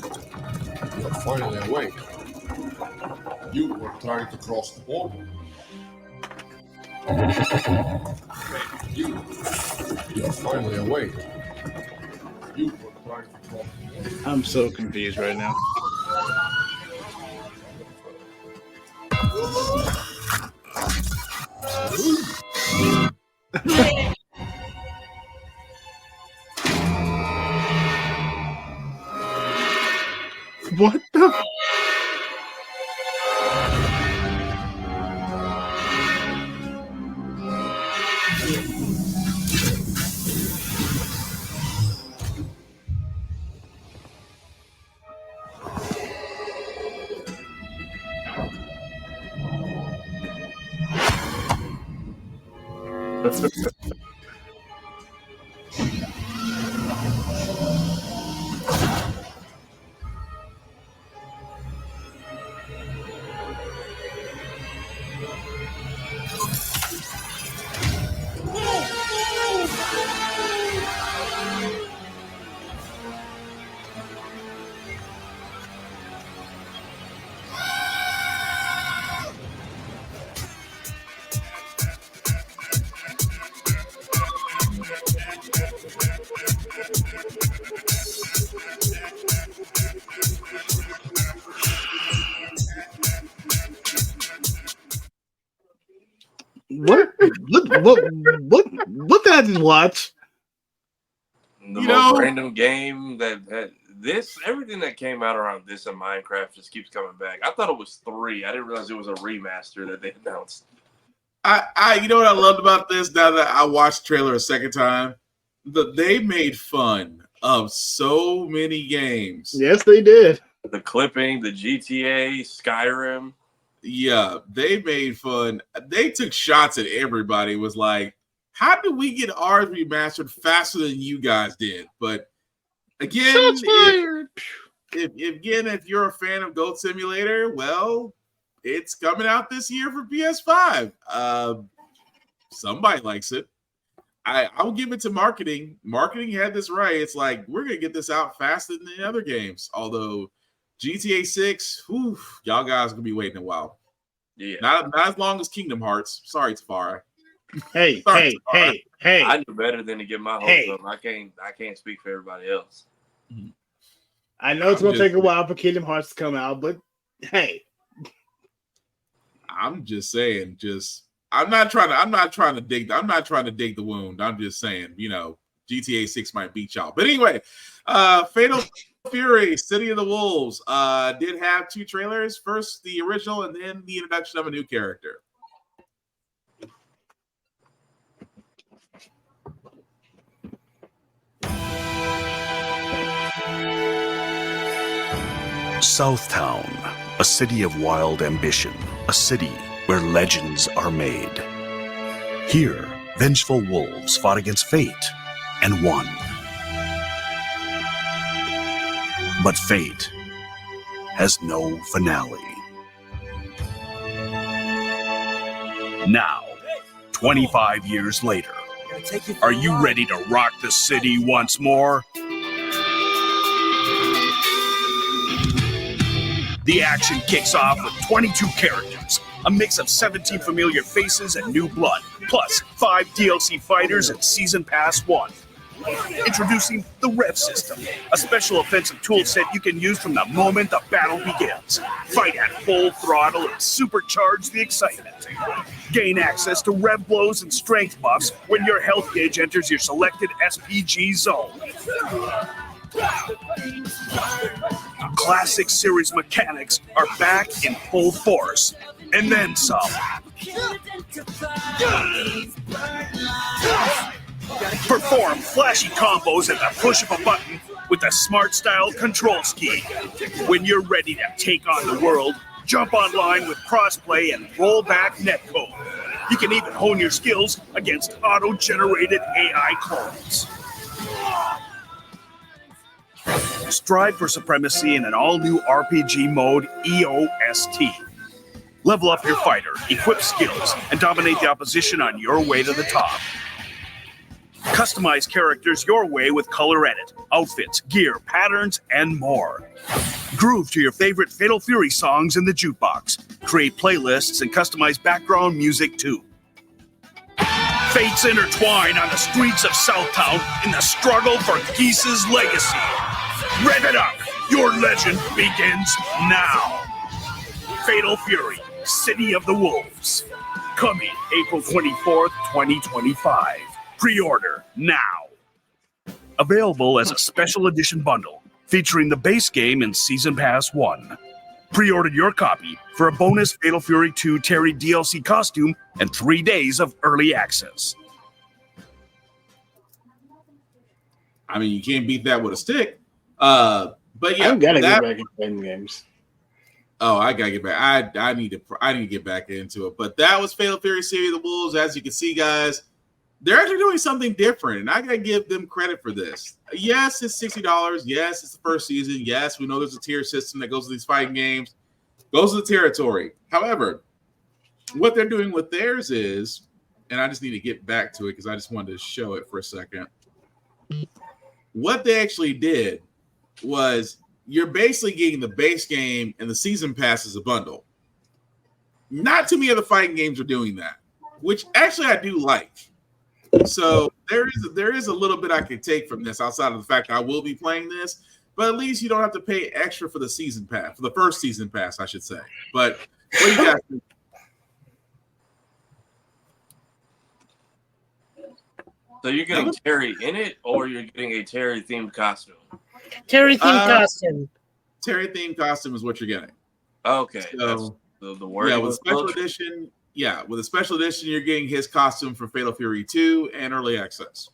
You're finally awake. You were trying to cross the border. Hey, you. You're finally awake. You were trying to cross the border. I'm so confused right now. What the? What did I just watch? The most random game that this everything that came out around this and Minecraft just keeps coming back. I thought it was 3. I didn't realize it was a remaster that they announced. You know what I loved about this? Now that I watched the trailer a second time, they made fun of so many games. Yes, they did. The clipping, the GTA, Skyrim. Yeah, they made fun. They took shots at everybody. It was like, how did we get ours remastered faster than you guys did? But again, if you're a fan of Goat Simulator, well, it's coming out this year for PS5. Somebody likes it. I will give it to marketing. Marketing had this right. It's like, we're going to get this out faster than the other games. Although GTA 6, y'all guys are going to be waiting a while. Yeah. Not as long as Kingdom Hearts. Sorry, Tafara. Hey. I knew better than to get my hopes up. I can't speak for everybody else. I know it's going to take a while for Kingdom Hearts to come out, but hey. I'm just saying, I'm not trying to dig the wound. I'm just saying, GTA 6 might beat y'all. But anyway, Fatal Fury, City of the Wolves, did have 2 trailers. First, the original, and then the introduction of a new character. Southtown, a city of wild ambition, a city where legends are made. Here, vengeful wolves fought against fate and won. But fate has no finale. Now, 25 years later, are you ready to rock the city once more? The action kicks off with 22 characters, a mix of 17 familiar faces and new blood, plus 5 DLC fighters and Season Pass 1. Introducing the Rev System, a special offensive toolset you can use from the moment the battle begins. Fight at full throttle and supercharge the excitement. Gain access to Rev blows and strength buffs when your health gauge enters your selected SPG zone. Classic series mechanics are back in full force, and then some. Perform flashy combos at the push of a button with the Smart Style control scheme. When you're ready to take on the world, jump online with crossplay and rollback netcode. You can even hone your skills against auto-generated AI clones. Strive for supremacy in an all-new RPG mode, EOST. Level up your fighter, equip skills, and dominate the opposition on your way to the top. Customize characters your way with color edit, outfits, gear, patterns, and more. Groove to your favorite Fatal Fury songs in the jukebox. Create playlists and customize background music too. Fates intertwine on the streets of Southtown in the struggle for Geese's legacy. Rev it up! Your legend begins now. Fatal Fury, City of the Wolves. Coming April 24th, 2025. Pre-order now. Available as a special edition bundle featuring the base game and Season Pass 1. Pre-order your copy for a bonus Fatal Fury 2 Terry DLC costume and 3 days of early access. I mean, you can't beat that with a stick. But yeah, I've got to get back into playing games. Oh, I gotta get back. I need to get back into it. But that was Fatal Fury City of the Wolves. As you can see, guys, they're actually doing something different, and I gotta give them credit for this. Yes, it's $60. Yes, it's the first season. Yes, we know there's a tier system that goes to these fighting games, goes to the territory. However, what they're doing with theirs is, and I just need to get back to it because I just wanted to show it for a second. What they actually did was you're basically getting the base game and the season pass as a bundle. Not too many other fighting games are doing that, which actually I do like. So there is a little bit I can take from this outside of the fact that I will be playing this, but at least you don't have to pay extra for the season pass, for the first season pass, I should say. But what do you guys think? So you're getting Terry in it, or you're getting a Terry themed costume? Terry themed costume. Terry themed costume is what you're getting. Okay. So that's the word. Yeah, with special edition. Yeah, with a special edition, you're getting his costume for Fatal Fury 2 and early access.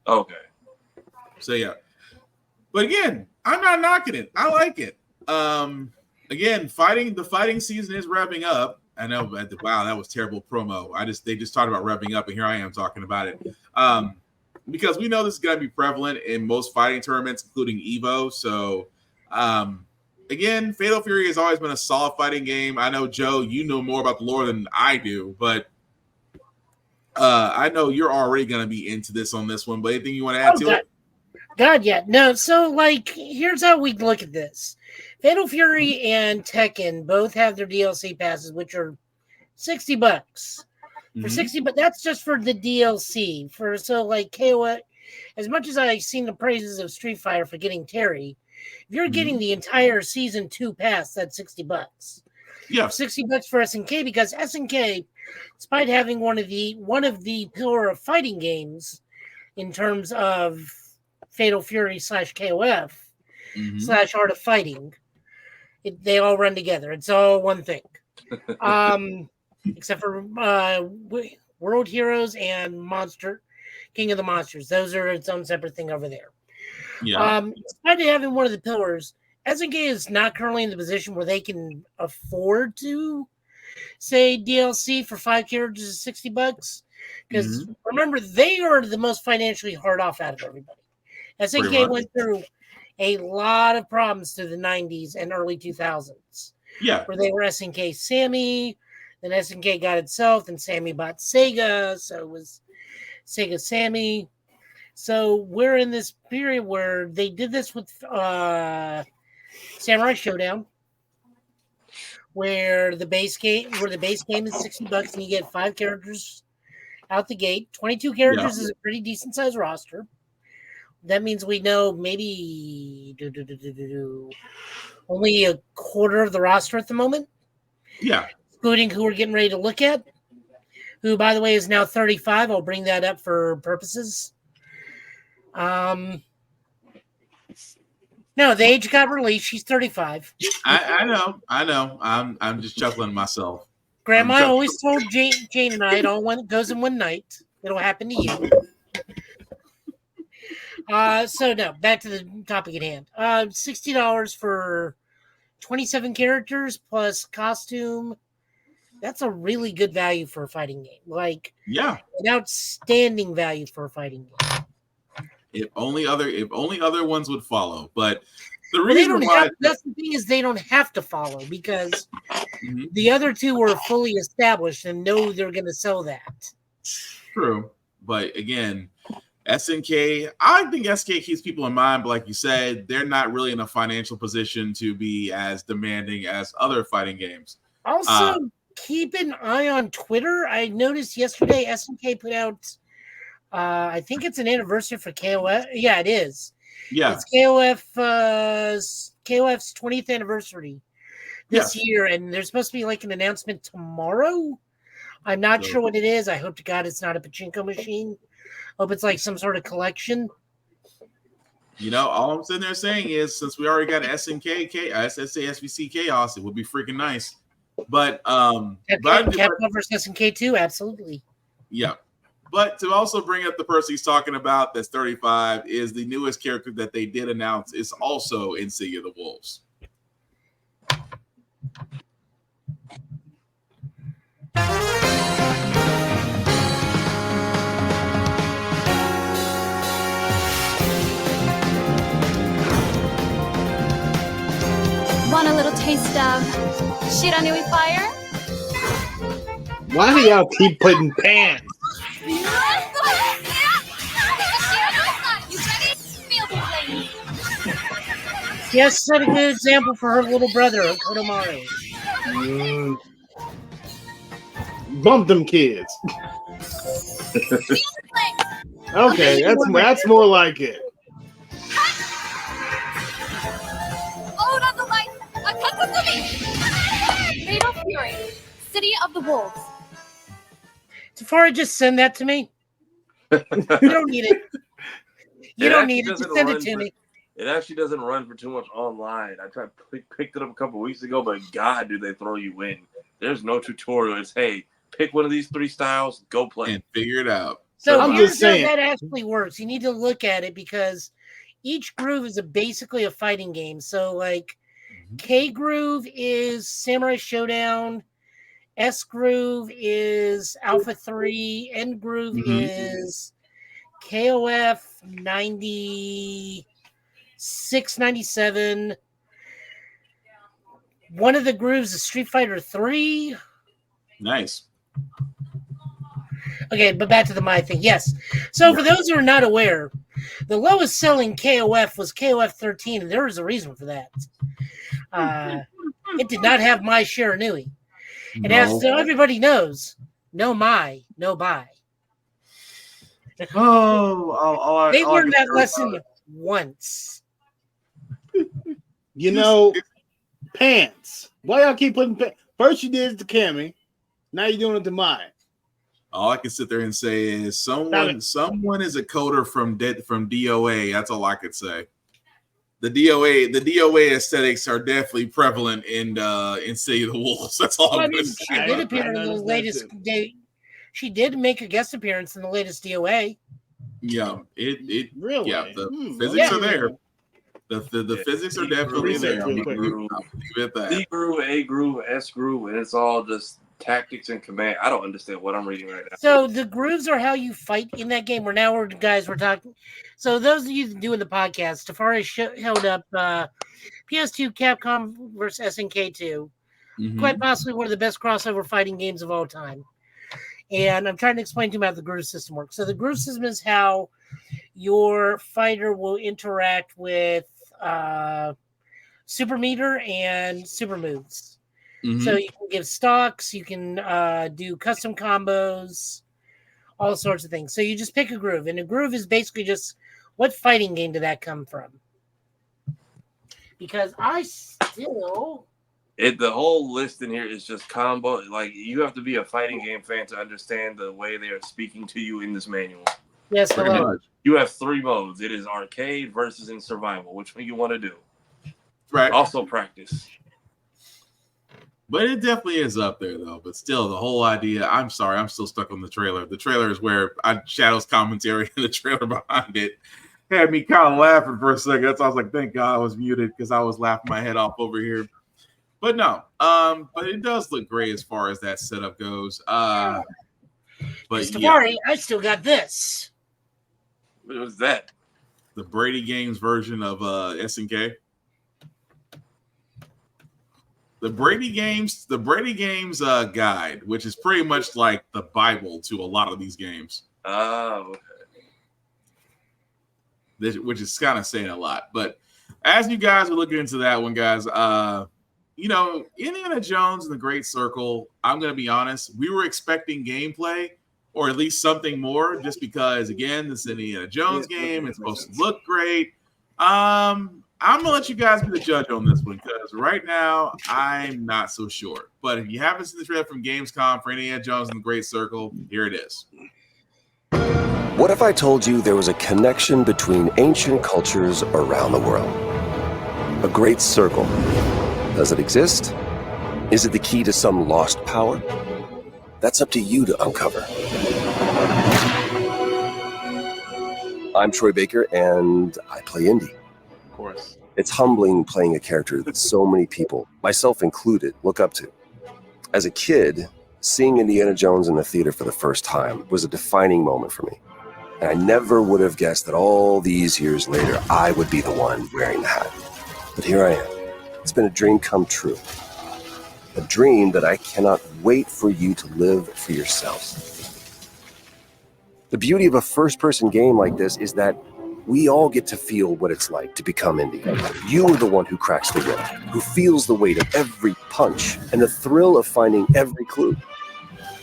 Okay. So yeah. But again, I'm not knocking it. I like it. Again, the fighting season is revving up. I know, wow, that was terrible promo. They just talked about revving up, and here I am talking about it. Because we know this is going to be prevalent in most fighting tournaments, including Evo. So, again, Fatal Fury has always been a solid fighting game. I know, Joe, you know more about the lore than I do, but I know you're already going to be into this on this one. But anything you want to add to it? God, yeah. No, so, here's how we look at this. Fatal Fury and Tekken both have their DLC passes, which are $60. For 60, but that's just for the DLC. KOF, as much as I've seen the praises of Street Fighter for getting Terry, if you're getting the entire season 2 pass, that's $60. Yeah, $60 for SNK, because SNK, despite having one of the pillar of fighting games in terms of Fatal Fury / KOF / Art of Fighting, they all run together. It's all one thing. Except for World Heroes and King of the Monsters. Those are its own separate thing over there. Yeah. Despite having one of the pillars, SNK is not currently in the position where they can afford to say DLC for 5 characters is $60. Because remember, they are the most financially hard off out of everybody. SNK went through a lot of problems through the 90s and early 2000s. Yeah. Where they were SNK Sammy, then SNK got itself, and Sammy bought Sega, so it was Sega Sammy. So we're in this period where they did this with Samurai Showdown, where the base game is $60 and you get 5 characters out the gate. 22 characters is a pretty decent sized roster. That means we know maybe only a quarter of the roster at the moment. Yeah. Including who we're getting ready to look at, who, by the way, is now 35. I'll bring that up for purposes. No, the age got released. She's 35. I know. I'm just chuckling myself. Grandma always told Jane and I it all goes in one night. It'll happen to you. So no, back to the topic at hand. $60 for 27 characters plus costume. That's a really good value for a fighting game. An outstanding value for a fighting game. If only other ones would follow. But The Well, they reason don't why have, that's the thing is they don't have to follow because the other two were fully established and know they're going to sell that. True, but again, SNK, I think SK keeps people in mind, but like you said, they're not really in a financial position to be as demanding as other fighting games. Also, keep an eye on Twitter. I noticed yesterday SNK put out, I think it's an anniversary for KOF. Yeah, it is. Yeah. It's KOF's 20th anniversary this year, and there's supposed to be like an announcement tomorrow. I'm not sure what it is. I hope to God it's not a pachinko machine. Hope it's like some sort of collection. You know, all I'm sitting there saying is since we already got SNK, SSA, SVC Chaos, it would be freaking nice. But Capcom versus SNK too, absolutely. Yeah. But to also bring up the person he's talking about that's 35 is the newest character that they did announce is also in City of the Wolves. Want a little taste of Shiranui fire? Why do y'all keep putting pants? Yes, set a good example for her little brother, Kodomaru. Bump them kids. Okay, that's more like it. Fatal Fury, City of the Wolves. Tafari, just send that to me. You don't need it. You don't need it. Just send it to me. It actually doesn't run for too much online. I picked it up a couple weeks ago, but God, do they throw you in? There's no tutorial. It's hey, pick one of these 3 styles, go play and figure it out. So I'm just saying that actually works. You need to look at it because each groove is basically a fighting game. So like K groove is Samurai Showdown, S groove is Alpha 3, N groove is KOF 96, 97. One of the grooves is Street Fighter 3. Nice. Okay, but back to the my thing. Yes. So for those who are not aware, the lowest selling KOF was KOF 13, and there was a reason for that. It did not have my Shiranui. And as everybody knows, no my, no buy. They learned that lesson once. You know, pants. Why y'all keep putting pants? First you did it to Cammy, now you're doing it to mine. All I can sit there and say is someone is a coder from DOA. That's all I could say. The DOA aesthetics are definitely prevalent in City of the Wolves. That's all I'm going to say. She did appear in the latest day. She did make a guest appearance in the latest DOA. Yeah, it really. Yeah, the physics are there. The physics are definitely there. C groove, A groove, S groove, and it's all just tactics and command. I don't understand what I'm reading right now. So the grooves are how you fight in that game. We're talking. So those of you doing the podcast, Tafari held up PS2 Capcom versus SNK 2. Quite possibly one of the best crossover fighting games of all time. And I'm trying to explain to him how the groove system works. So the groove system is how your fighter will interact with super meter and super moves. So you can give stocks, you can do custom combos, all sorts of things. So you just pick a groove, and a groove is basically just what fighting game did that come from? Because I still the whole list in here is just combo. Like you have to be a fighting game fan to understand the way they are speaking to you in this manual. Yes, hello. You have 3 modes. It is arcade versus in survival. Which one you want to do? Right. Also practice. But it definitely is up there, though. But still, the whole idea, I'm sorry, I'm still stuck on the trailer. The trailer is where Shadow's commentary and the trailer behind it had me kind of laughing for a second. That's why I was like, thank God I was muted because I was laughing my head off over here. But no, but it does look great as far as that setup goes. But Tafari, I still got this. What was that? The Brady Games version of SNK. The Brady Games guide, which is pretty much like the Bible to a lot of these games. Oh, okay. Which is kind of saying a lot. But as you guys are looking into that one, guys, Indiana Jones and the Great Circle, I'm going to be honest, we were expecting gameplay or at least something more just because, again, this is an Indiana Jones game. It's supposed to look great. I'm going to let you guys be the judge on this one because right now I'm not so sure. But if you haven't seen the trailer from Gamescom for Indiana Jones and the Great Circle, here it is. What if I told you there was a connection between ancient cultures around the world? A great circle. Does it exist? Is it the key to some lost power? That's up to you to uncover. I'm Troy Baker, and I play Indy. Of course. It's humbling playing a character that so many people, myself included, look up to. As a kid, seeing Indiana Jones in the theater for the first time was a defining moment for me. And I never would have guessed that all these years later, I would be the one wearing the hat. But here I am. It's been a dream come true. A dream that I cannot wait for you to live for yourselves. The beauty of a first-person game like this is that we all get to feel what it's like to become Indy. You are the one who cracks the whip, who feels the weight of every punch and the thrill of finding every clue.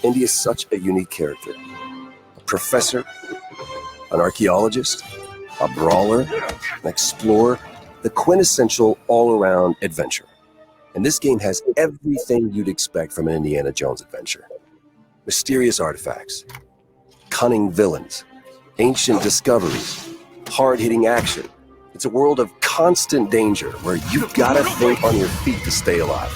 Indy is such a unique character. A professor, an archaeologist, a brawler, an explorer, the quintessential all-around adventure. And this game has everything you'd expect from an Indiana Jones adventure. Mysterious artifacts, cunning villains, ancient discoveries, hard-hitting action. It's a world of constant danger where you've got to think on your feet to stay alive.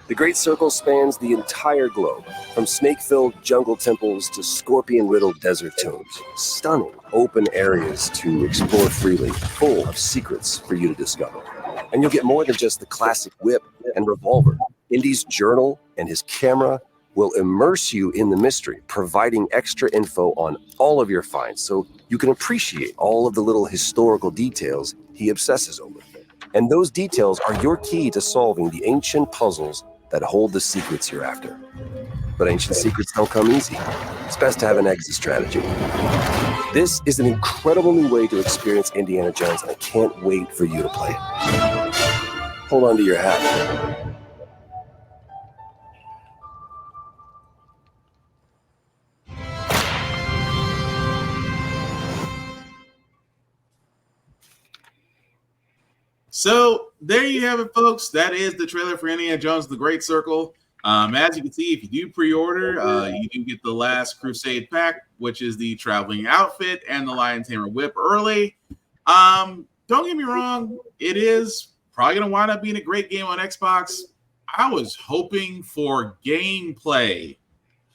The Great Circle spans the entire globe, from snake-filled jungle temples to scorpion-riddled desert tombs. Stunning open areas to explore freely, full of secrets for you to discover. And you'll get more than just the classic whip and revolver. Indy's journal and his camera will immerse you in the mystery, providing extra info on all of your finds so you can appreciate all of the little historical details he obsesses over. And those details are your key to solving the ancient puzzles that hold the secrets you're after. But ancient secrets don't come easy. It's best to have an exit strategy. This is an incredible new way to experience Indiana Jones, and I can't wait for you to play it. Hold on to your hat. So there you have it, folks. That is the trailer for Indiana Jones: The Great Circle. As you can see, if you do pre-order, you do get the Last Crusade pack, which is the traveling outfit and the Lion Tamer whip early. Don't get me wrong, it is probably going to wind up being a great game on Xbox. I was hoping for gameplay.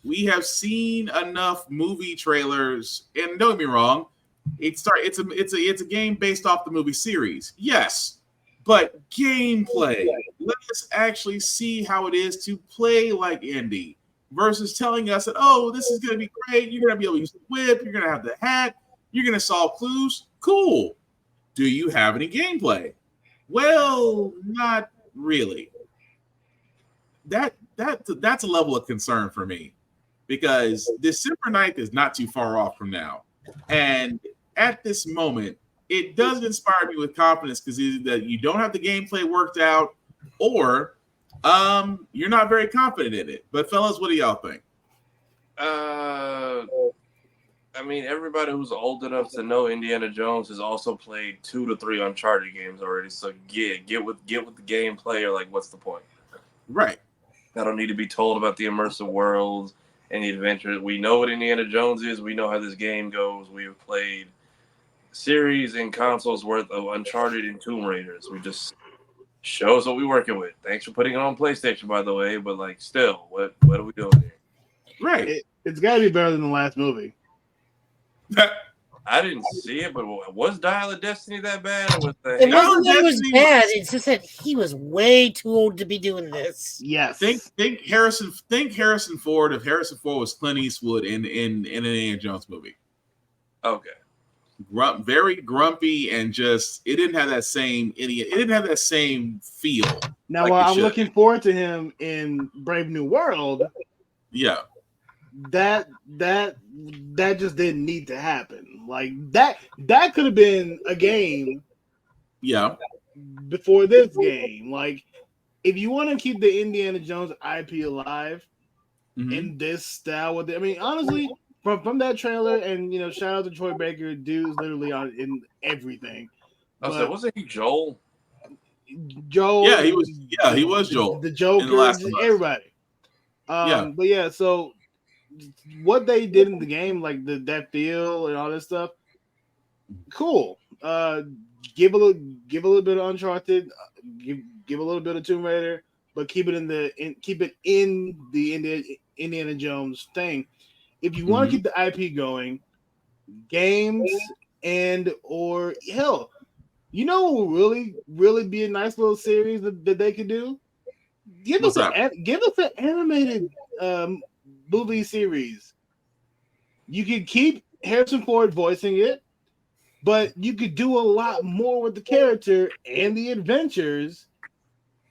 We have seen enough movie trailers, and don't get me wrong, it's a game based off the movie series. Yes. But gameplay, let us actually see how it is to play like Indy versus telling us that, oh, this is going to be great. You're going to be able to use the whip. You're going to have the hat. You're going to solve clues. Cool. Do you have any gameplay? Well, not really. That's a level of concern for me because December 9th is not too far off from now. And at this moment, it doesn't inspire me with confidence because either that you don't have the gameplay worked out or you're not very confident in it. But fellas, what do y'all think? I mean, everybody who's old enough to know Indiana Jones has also played 2 to 3 Uncharted games already. So get with the gameplay, or like, what's the point? Right. I don't need to be told about the immersive worlds and the adventure. We know what Indiana Jones is. We know how this game goes. We have played series and consoles worth of Uncharted and Tomb Raiders. We just shows what we're working with. Thanks for putting it on PlayStation, by the way. But like, still, what are we doing here? Right. It's got to be better than the last movie. I didn't see it, but was Dial of Destiny that bad? Or was it wasn't that it was bad. It's just that he was way too old to be doing this. Yes. Think Harrison Ford. If Harrison Ford was Clint Eastwood in an Indiana Jones movie. Okay. very grumpy, and just it didn't have that same idiot. It didn't have that same feel. Now, like while it I'm should. looking forward to him in Brave New World, Yeah, that just didn't need to happen. Like that could have been a game. Yeah. Before this game, like if you want to keep the Indiana Jones IP alive in this style, with it, I mean, honestly, from that trailer, and shout out to Troy Baker, dude's literally on in everything. So wasn't he Joel? Joel, Yeah, he was. Yeah, he was Joel. The Joker, in The Last of Us. everybody. Yeah. But yeah, so what they did in the game, like that feel and all this stuff, cool. Give a little bit of Uncharted, give a little bit of Tomb Raider, but keep it in the Indiana Jones thing. If you want to keep the IP going, games and or hell, what would really be a nice little series that they could do? Give us an animated movie series. You could keep Harrison Ford voicing it, but you could do a lot more with the character and the adventures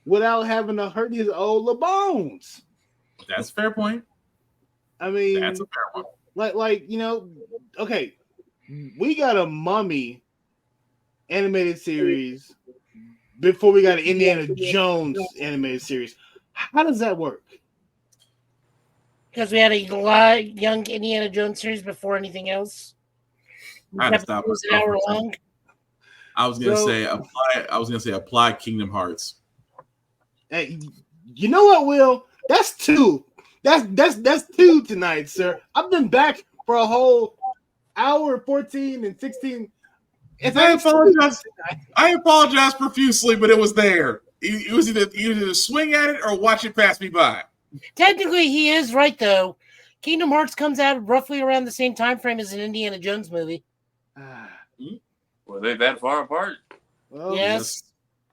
without having to hurt his old bones. That's a fair point. I mean, that's a fair one. Okay, we got a Mummy animated series before we got an Indiana Jones animated series. How does that work? Because we had a young Indiana Jones series before anything else. I had to stop. It was an hour long. I was gonna say apply Kingdom Hearts. Hey, you know what, Will? That's two. That's two tonight, sir. I've been back for a whole hour, 14 and 16. I apologize profusely, but it was there. It was either swing at it or watch it pass me by. Technically, he is right though. Kingdom Hearts comes out roughly around the same time frame as an Indiana Jones movie. Were they that far apart? Well, yes.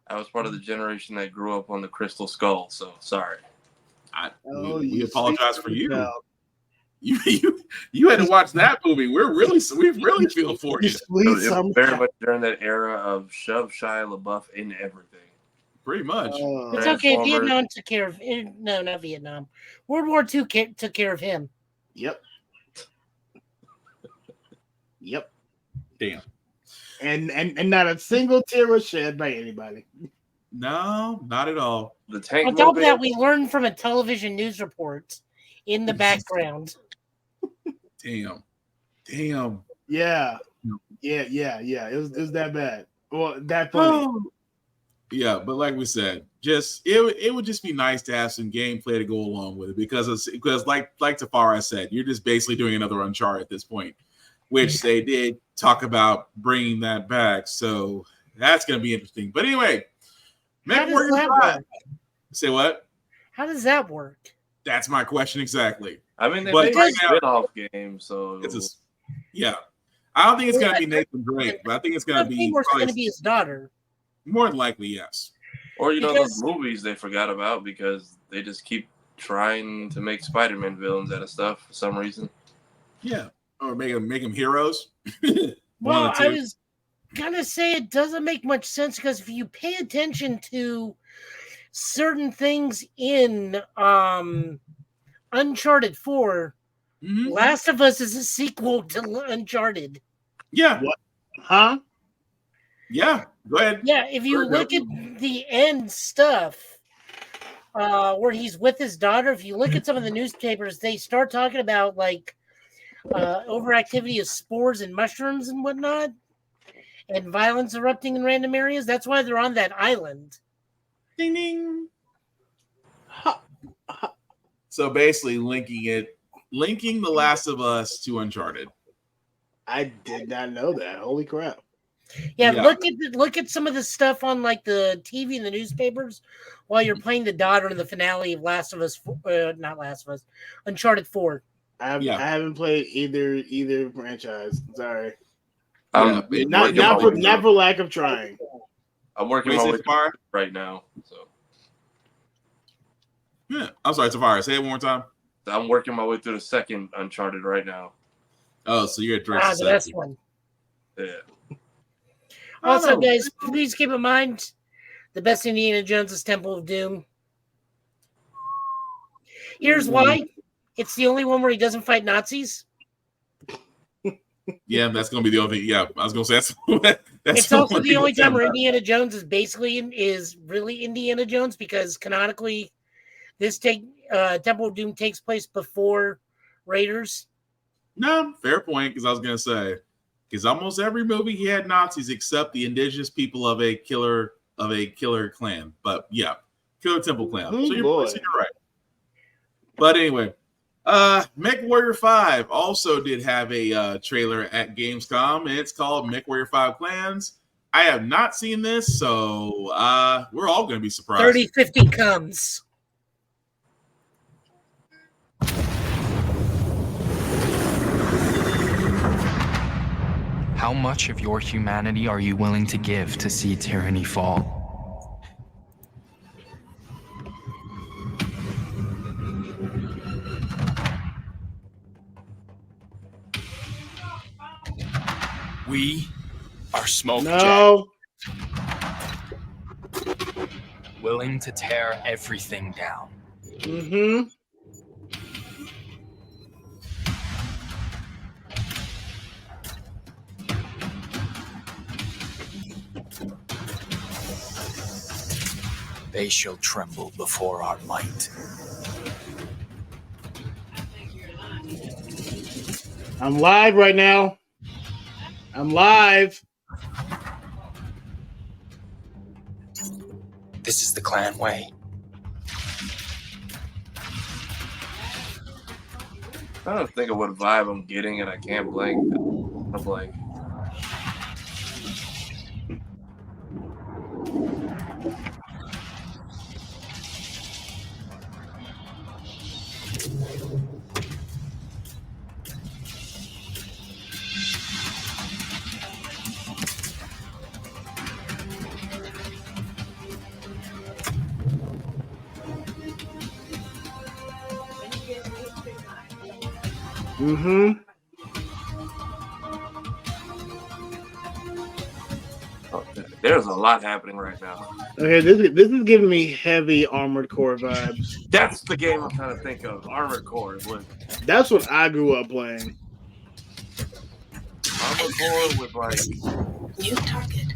I was part of the generation that grew up on the Crystal Skull, so sorry. We apologize for you. You had to watch that movie. We really feel for you. It was very much during that era of shove Shia LaBeouf in everything. Pretty much. It's okay. Vietnam took care of it. No, not Vietnam. World War II took care of him. Yep. Yep. Damn. And not a single tear was shed by anybody. No, not at all. The tank. On top of that, we learned from a television news report in the background. Damn. Yeah. It was that bad. Well, that funny. Yeah, but like we said, it would just be nice to have some gameplay to go along with it because like Tafara said, you're just basically doing another Uncharted at this point, which they did talk about bringing that back. So that's going to be interesting. But anyway, say what? How does that work? That's my question exactly. I mean, they made a spin-off game, so I don't think it's going to be Nathan Drake, but I think it's going to be his daughter. More than likely, yes. Or those movies they forgot about because they just keep trying to make Spider-Man villains out of stuff for some reason. Yeah, or make them heroes. Well, I was gonna say it doesn't make much sense because if you pay attention to certain things in Uncharted 4, Last of Us is a sequel to Uncharted. Yeah. What? Huh? Yeah. Go ahead. Yeah, if you look at the end stuff, where he's with his daughter, if you look at some of the newspapers, they start talking about like overactivity of spores and mushrooms and whatnot, and violence erupting in random areas. That's why they're on that island. Ding ding. So basically, linking The Last of Us to Uncharted. I did not know that. Holy crap! Yeah, look at some of the stuff on like the TV and the newspapers while you're playing the daughter in the finale of Uncharted 4. I haven't played either franchise. Sorry. Not for lack of trying. I'm working my way through right now. So. Yeah, I'm sorry, Tafara. Say it one more time. I'm working my way through the second Uncharted right now. Oh, so you're at the best one. Yeah. Also, guys, please keep in mind the best Indiana Jones is Temple of Doom. Here's why. It's the only one where he doesn't fight Nazis. Yeah, that's gonna be the only thing. Yeah, I was gonna say that's It's also the only time where Indiana Jones is basically really Indiana Jones, because canonically, this Temple of Doom takes place before Raiders. No, fair point. Because I was gonna say, because almost every movie he had Nazis except the indigenous people of a killer clan. But yeah, Killer Temple Clan. So you're right. But anyway, MechWarrior 5 also did have a trailer at Gamescom, and it's called MechWarrior 5 Clans. I have not seen this, so we're all going to be surprised. 3050 comes. How much of your humanity are you willing to give to see tyranny fall? We are Smoke No. Jack. Willing to tear everything down. Mm-hmm. They shall tremble before our might. I'm live right now. I'm live. This is the clan way. I don't think of what vibe I'm getting, and I can't blank. I'm blank. Mm-hmm. There's a lot happening right now. Okay, this is giving me heavy Armored Core vibes. That's the game I'm trying to think of. Armored Core. Look. That's what I grew up playing. Armored Core with like new target.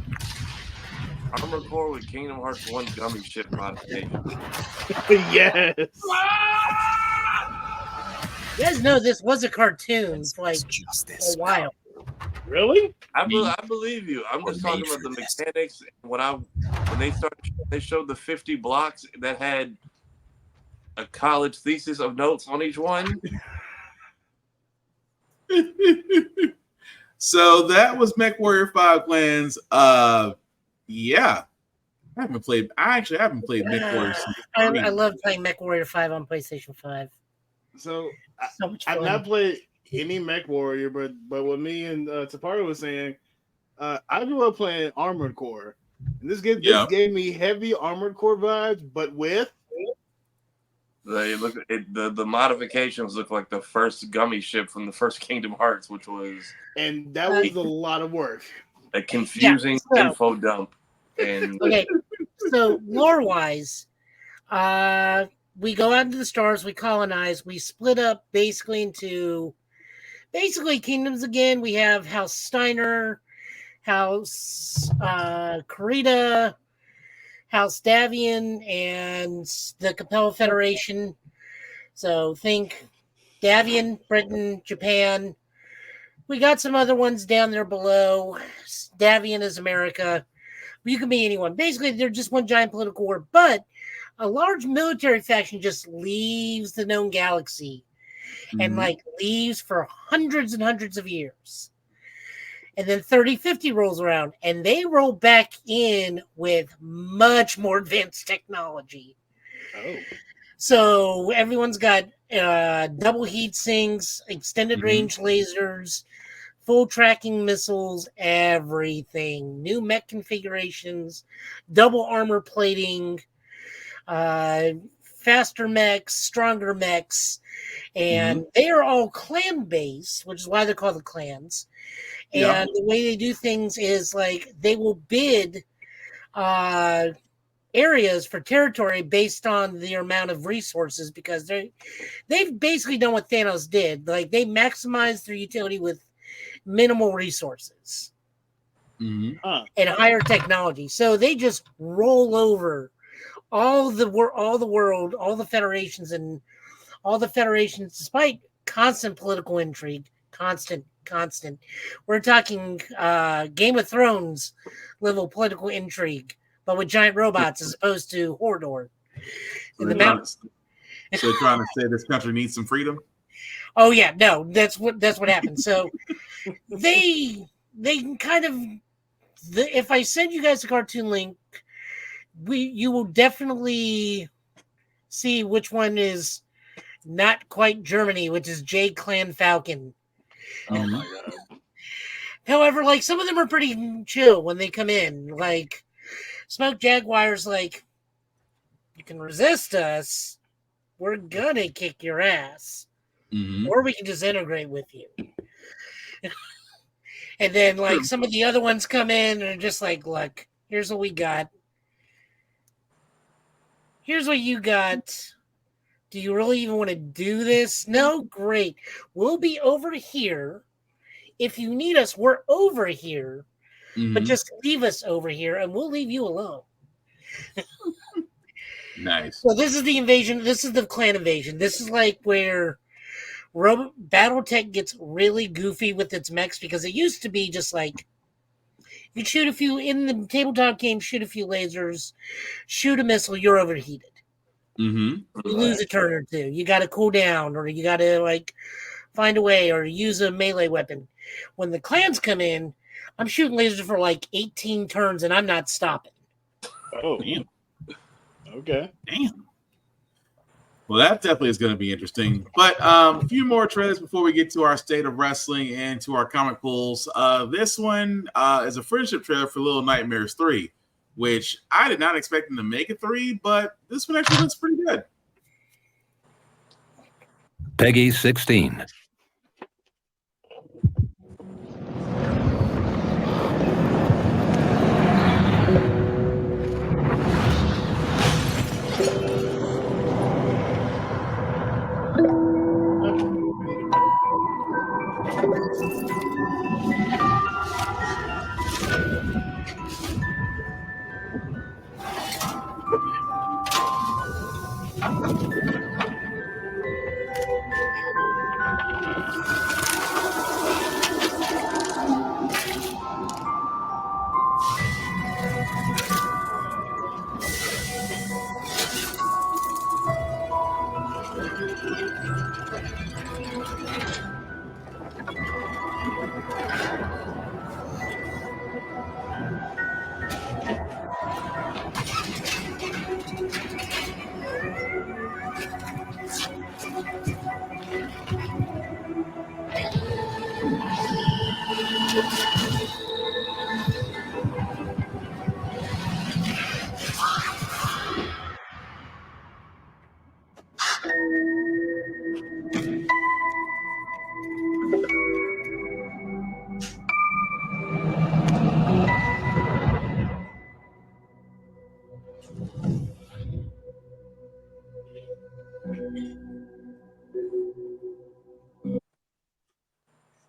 Armored Core with Kingdom Hearts 1 gummy ship modification. Yes. You guys know this was a cartoon for like a while. Really? I believe you. I'm just talking about the mechanics. When they showed the 50 blocks that had a college thesis of notes on each one. So that was MechWarrior 5 Clans. Yeah. I haven't played MechWarrior. I love playing MechWarrior 5 on PlayStation 5. So much I've fun. not played any MechWarrior, but what me and Taparu was saying, I grew up playing Armored Core, and this gave me heavy Armored Core vibes, but with the modifications look like the first gummy ship from the first Kingdom Hearts, which was that was a lot of work. A confusing info dump. And okay, so lore wise, we go out into the stars, we colonize, we split up into kingdoms again. We have House Steiner, House Kurita, House Davian, and the Capella Federation. So think Davian, Britain, Japan. We got some other ones down there below. Davian is America. You can be anyone. Basically, they're just one giant political war, but a large military faction just leaves the known galaxy and leaves for hundreds and hundreds of years. And then 3050 rolls around and they roll back in with much more advanced technology. Oh. So everyone's got double heat sinks, extended range lasers, full tracking missiles, everything. New mech configurations, double armor plating, faster mechs, stronger mechs, and they are all clan based, which is why they're called the clans. Yeah. And the way they do things is like they will bid areas for territory based on the amount of resources, because they've basically done what Thanos did. Like they maximize their utility with minimal resources and higher technology. So they just roll over all the world, all the federations, despite constant political intrigue, constant. We're talking Game of Thrones level political intrigue, but with giant robots as opposed to Hordor in the mountains. So they're trying to say this country needs some freedom. Oh yeah, no, that's what happened. So they kind of, if I send you guys a cartoon link, you will definitely see which one is not quite Germany, which is J Clan Falcon. Oh my god. However, like some of them are pretty chill when they come in. Like Smoke Jaguar's like, you can resist us, we're gonna kick your ass. Or we can just integrate with you. And then like some of the other ones come in and are just like, look, here's what we got. Here's what you got. Do you really even want to do this? No? Great. We'll be over here. If you need us, we're over here. But just leave us over here and we'll leave you alone. Nice. So this is the invasion. This is the clan invasion. This is like where Battletech gets really goofy with its mechs, because it used to be just like you shoot a few in the tabletop game, shoot a few lasers, shoot a missile, you're overheated. You lose a turn or two. You got to cool down, or you got to like find a way, or use a melee weapon. When the clans come in, I'm shooting lasers for like 18 turns, and I'm not stopping. Oh, damn. Okay. Damn. Well, that definitely is going to be interesting. But a few more trailers before we get to our state of wrestling and to our comic pulls. This one is a friendship trailer for Little Nightmares 3, which I did not expect them to make a 3, but this one actually looks pretty good. Peggy 16.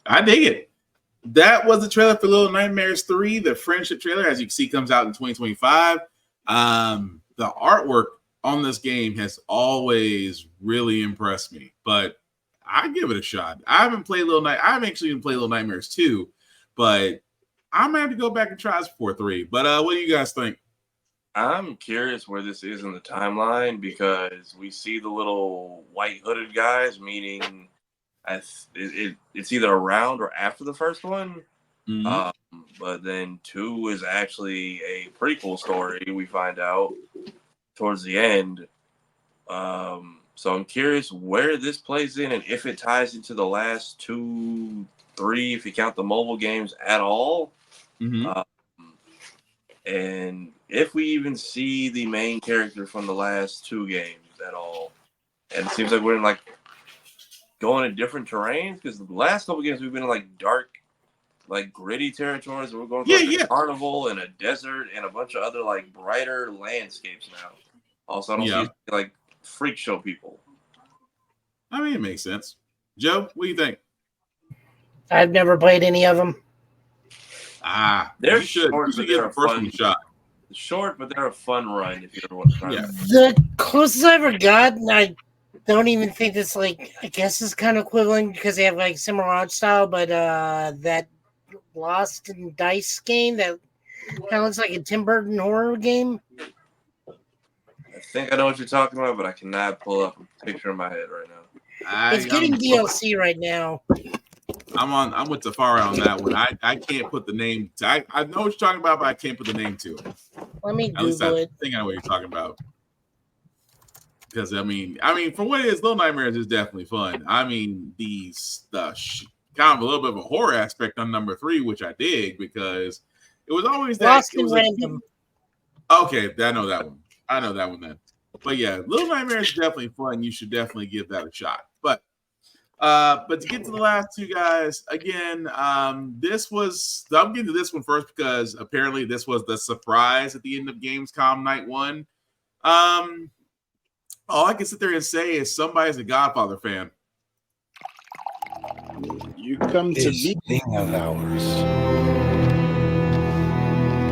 I dig it. That was the trailer for Little Nightmares 3, the friendship trailer. As you can see, comes out in 2025. The artwork on this game has always really impressed me, but I give it a shot. I haven't actually even played Little Nightmares 2, but I'm gonna have to go back and try this before 3. But what do you guys think? I'm curious where this is in the timeline, because we see the little white hooded guys, meaning it's either around or after the first one. But then 2 is actually a prequel story, we find out towards the end. So I'm curious where this plays in, and if it ties into the last 2, 3, if you count the mobile games at all. And if we even see the main character from the last 2 games, at all. And it seems like we're in like going in different terrains because the last couple games we've been in like dark, like gritty territories. We're going for a carnival and a desert and a bunch of other like brighter landscapes now. Also, I don't see like freak show people. I mean, it makes sense. Joe, what do you think? I've never played any of them. They're short, but they're a fun shot. Short, but they're a fun run if you ever want to try them. The closest I ever got, and I don't even think it's like, I guess it's kind of equivalent because they have like similar art style, but that Lost in Dice game that kind of looks like a Tim Burton horror game. I think I know what you're talking about, but I cannot pull up a picture in my head right now. It's getting DLC right now. I'm with Tafari on that one. I can't put the name to, I know what you're talking about, but I can't put the name to it. Let me At least Google I it. think I know what you're talking about. Because I mean, for what it is, Little Nightmares is definitely fun. I mean, kind of a little bit of a horror aspect on number 3, which I dig because it was always that. Lost It in was Random. Okay, I know that one. I know that one then. But yeah, Little Nightmares is definitely fun. You should definitely give that a shot. But to get to the last two guys, again, I'm getting to this one first because apparently this was the surprise at the end of Gamescom night 1. All I can sit there and say is somebody's a Godfather fan. You come to This me. thing of ours.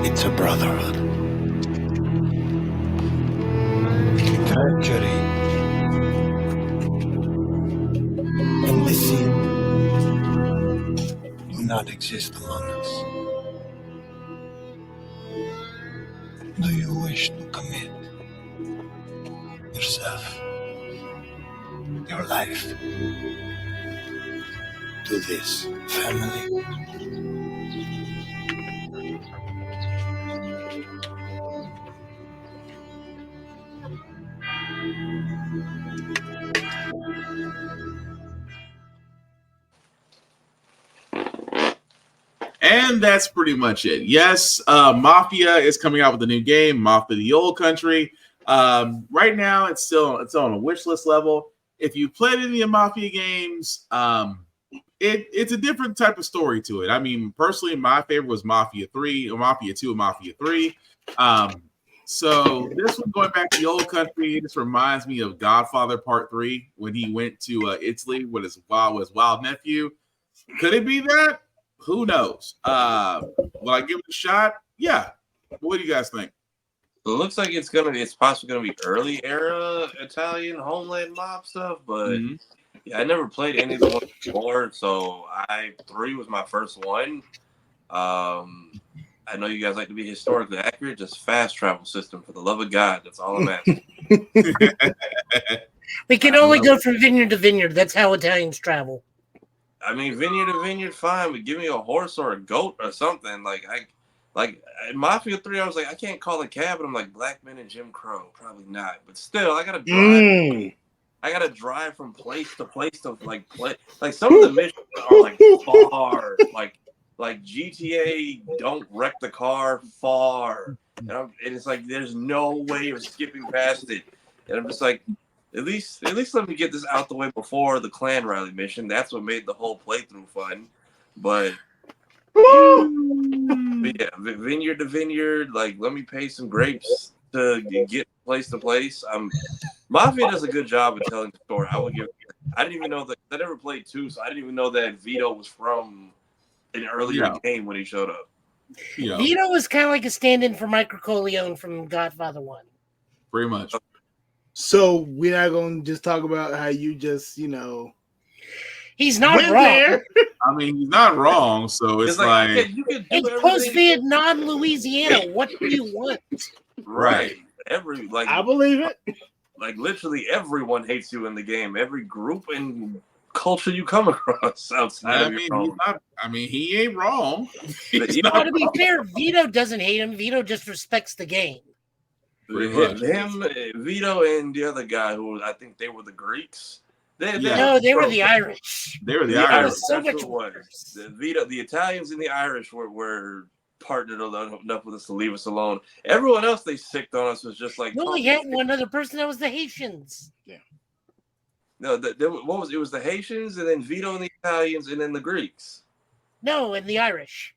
It's a brotherhood. Treachery and deceit do not exist among us. Do you wish to commit yourself, your life, to this family? And that's pretty much it. Yes, Mafia is coming out with a new game, Mafia: The Old Country. Right now, it's still on a wish list level. If you played any of Mafia games, it's a different type of story to it. I mean, personally, my favorite was Mafia 3, or Mafia 2, and Mafia 3. So this one going back to the old country, this reminds me of Godfather Part 3 when he went to Italy with his wild nephew. Could it be that? Who knows? Will I give it a shot? Yeah. What do you guys think? It looks like it's possibly gonna be early era Italian homeland mob stuff, but yeah, I never played any of the ones before, so 3 was my first one. I know you guys like to be historically accurate, just fast travel system for the love of God. That's all I'm asking. We can only go from vineyard to vineyard. That's how Italians travel. I mean, vineyard to vineyard, fine, but give me a horse or a goat or something. Like in Mafia 3, I was like, I can't call a cab, and I'm like, Black Men and Jim Crow, probably not. But still, I gotta drive. I gotta drive from place to place to play. Like some of the missions are like far, like GTA, don't wreck the car far, and it's like there's no way of skipping past it. And I'm just like, at least let me get this out the way before the clan rally mission. That's what made the whole playthrough fun. But yeah, vineyard to vineyard, like let me pay some grapes to get place to place. Mafia does a good job of telling the story. I didn't even know that. I never played 2, so I didn't even know that Vito was from an earlier game when he showed up. Yeah. Vito was kind of like a stand-in for Michael Corleone from Godfather 1. Pretty much. So we're not going to just talk about how you just, He's not wrong. There. I mean, he's not wrong. So it's like it's post-Vietnam, Louisiana. What do you want? Right. I believe it. Like literally everyone hates you in the game. Every group and culture you come across outside of your own. He ain't wrong. To be fair, Vito doesn't hate him. Vito just respects the game. Him, Vito, and the other guy who I think they were the Greeks. They were the Irish. They were the Irish. So much worse. The Italians and the Irish were partnered enough with us to leave us alone. Everyone else they sicked on us was just like. We only had one other person. That was the Haitians. Yeah. No, what was it? Was the Haitians, and then Vito and the Italians, and then the Greeks. No, and the Irish.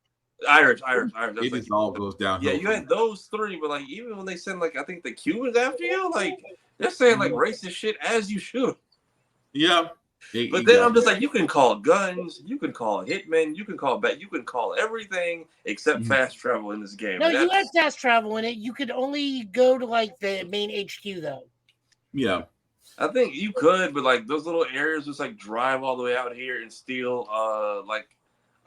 Irish. It just all goes down. Yeah, you had those three, but like even when they send like I think the Cubans after you, like they're saying like racist shit as you should. Yeah. But then I'm just like, you can call guns, you can call hitmen, you can call everything except fast travel in this game. No, you had fast travel in it. You could only go to like the main HQ though. Yeah. I think you could, but like those little areas, just like drive all the way out here and steal like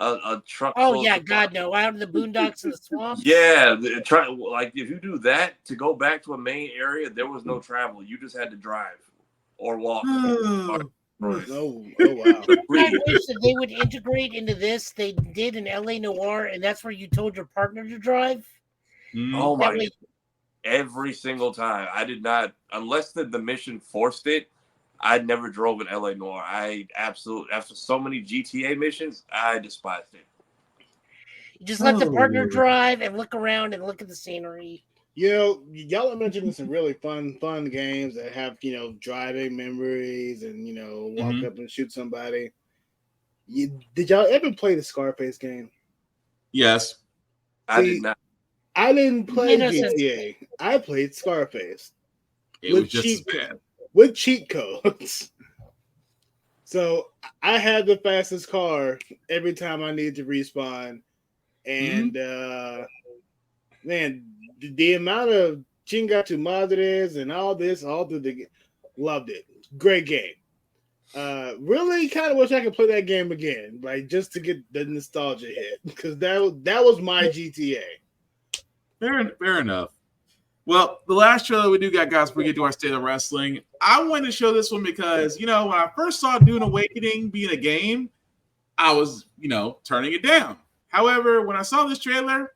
a truck. Oh yeah, God no! Out in the boondocks and the swamps. Yeah, like if you do that to go back to a main area, there was no travel. You just had to drive or walk. Oh wow! I wish that they would integrate into this. They did in LA Noire, and that's where you told your partner to drive. Oh my! Every single time, I did not, unless the mission forced it. I never drove in LA Noire. I absolutely, after so many GTA missions, I despised it. You just let the partner drive and look around and look at the scenery. You know, y'all are mentioning some really fun games that have, driving memories and, walk up and shoot somebody. Did y'all ever play the Scarface game? Yes. I did not. I didn't play GTA. I played Scarface. It was just as bad. With cheat codes. So I had the fastest car every time I needed to respawn. And man, the amount of chinga tu madres and all this, all through the loved it. Great game. Really kind of wish I could play that game again, like just to get the nostalgia hit. Because that was my GTA. Fair enough. Well, the last trailer we do got, guys, before we get to our state of wrestling, I wanted to show this one because, when I first saw Dune Awakening being a game, I was, turning it down. However, when I saw this trailer,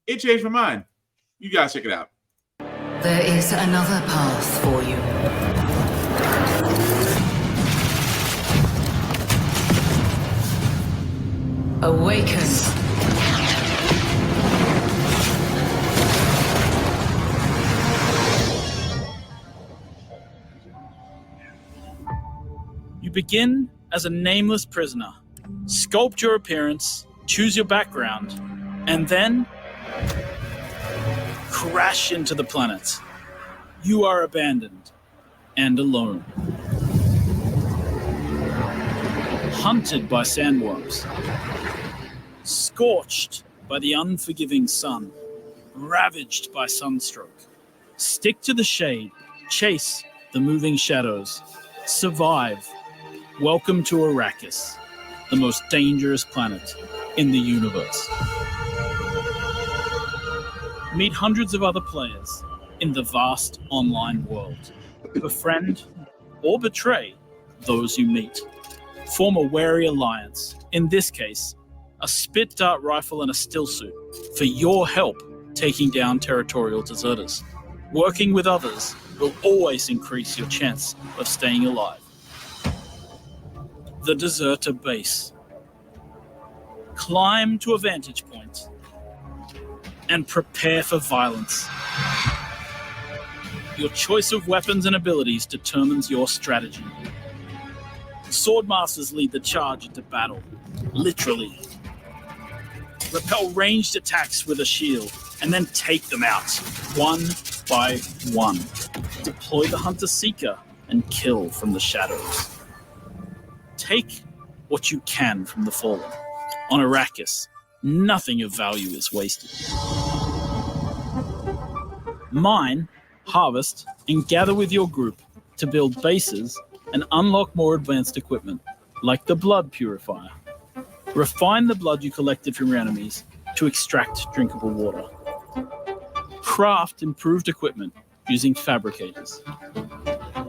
it changed my mind. You guys check it out. There is another path for you. Awaken. You begin as a nameless prisoner. Sculpt your appearance, choose your background, and then crash into the planet. You are abandoned and alone. Hunted by sandworms. Scorched by the unforgiving sun. Ravaged by sunstroke. Stick to the shade. Chase the moving shadows. Survive. Welcome to Arrakis, the most dangerous planet in the universe. Meet hundreds of other players in the vast online world. Befriend or betray those you meet. Form a wary alliance, in this case, a spit dart rifle and a still suit, for your help taking down territorial deserters. Working with others will always increase your chance of staying alive. The Deserter Base. Climb to a vantage point and prepare for violence. Your choice of weapons and abilities determines your strategy. Swordmasters lead the charge into battle, literally. Repel ranged attacks with a shield and then take them out, one by one. Deploy the Hunter-Seeker and kill from the shadows. Take what you can from the Fallen. On Arrakis, nothing of value is wasted. Mine, harvest, and gather with your group to build bases and unlock more advanced equipment, like the Blood Purifier. Refine the blood you collected from your enemies to extract drinkable water. Craft improved equipment using fabricators.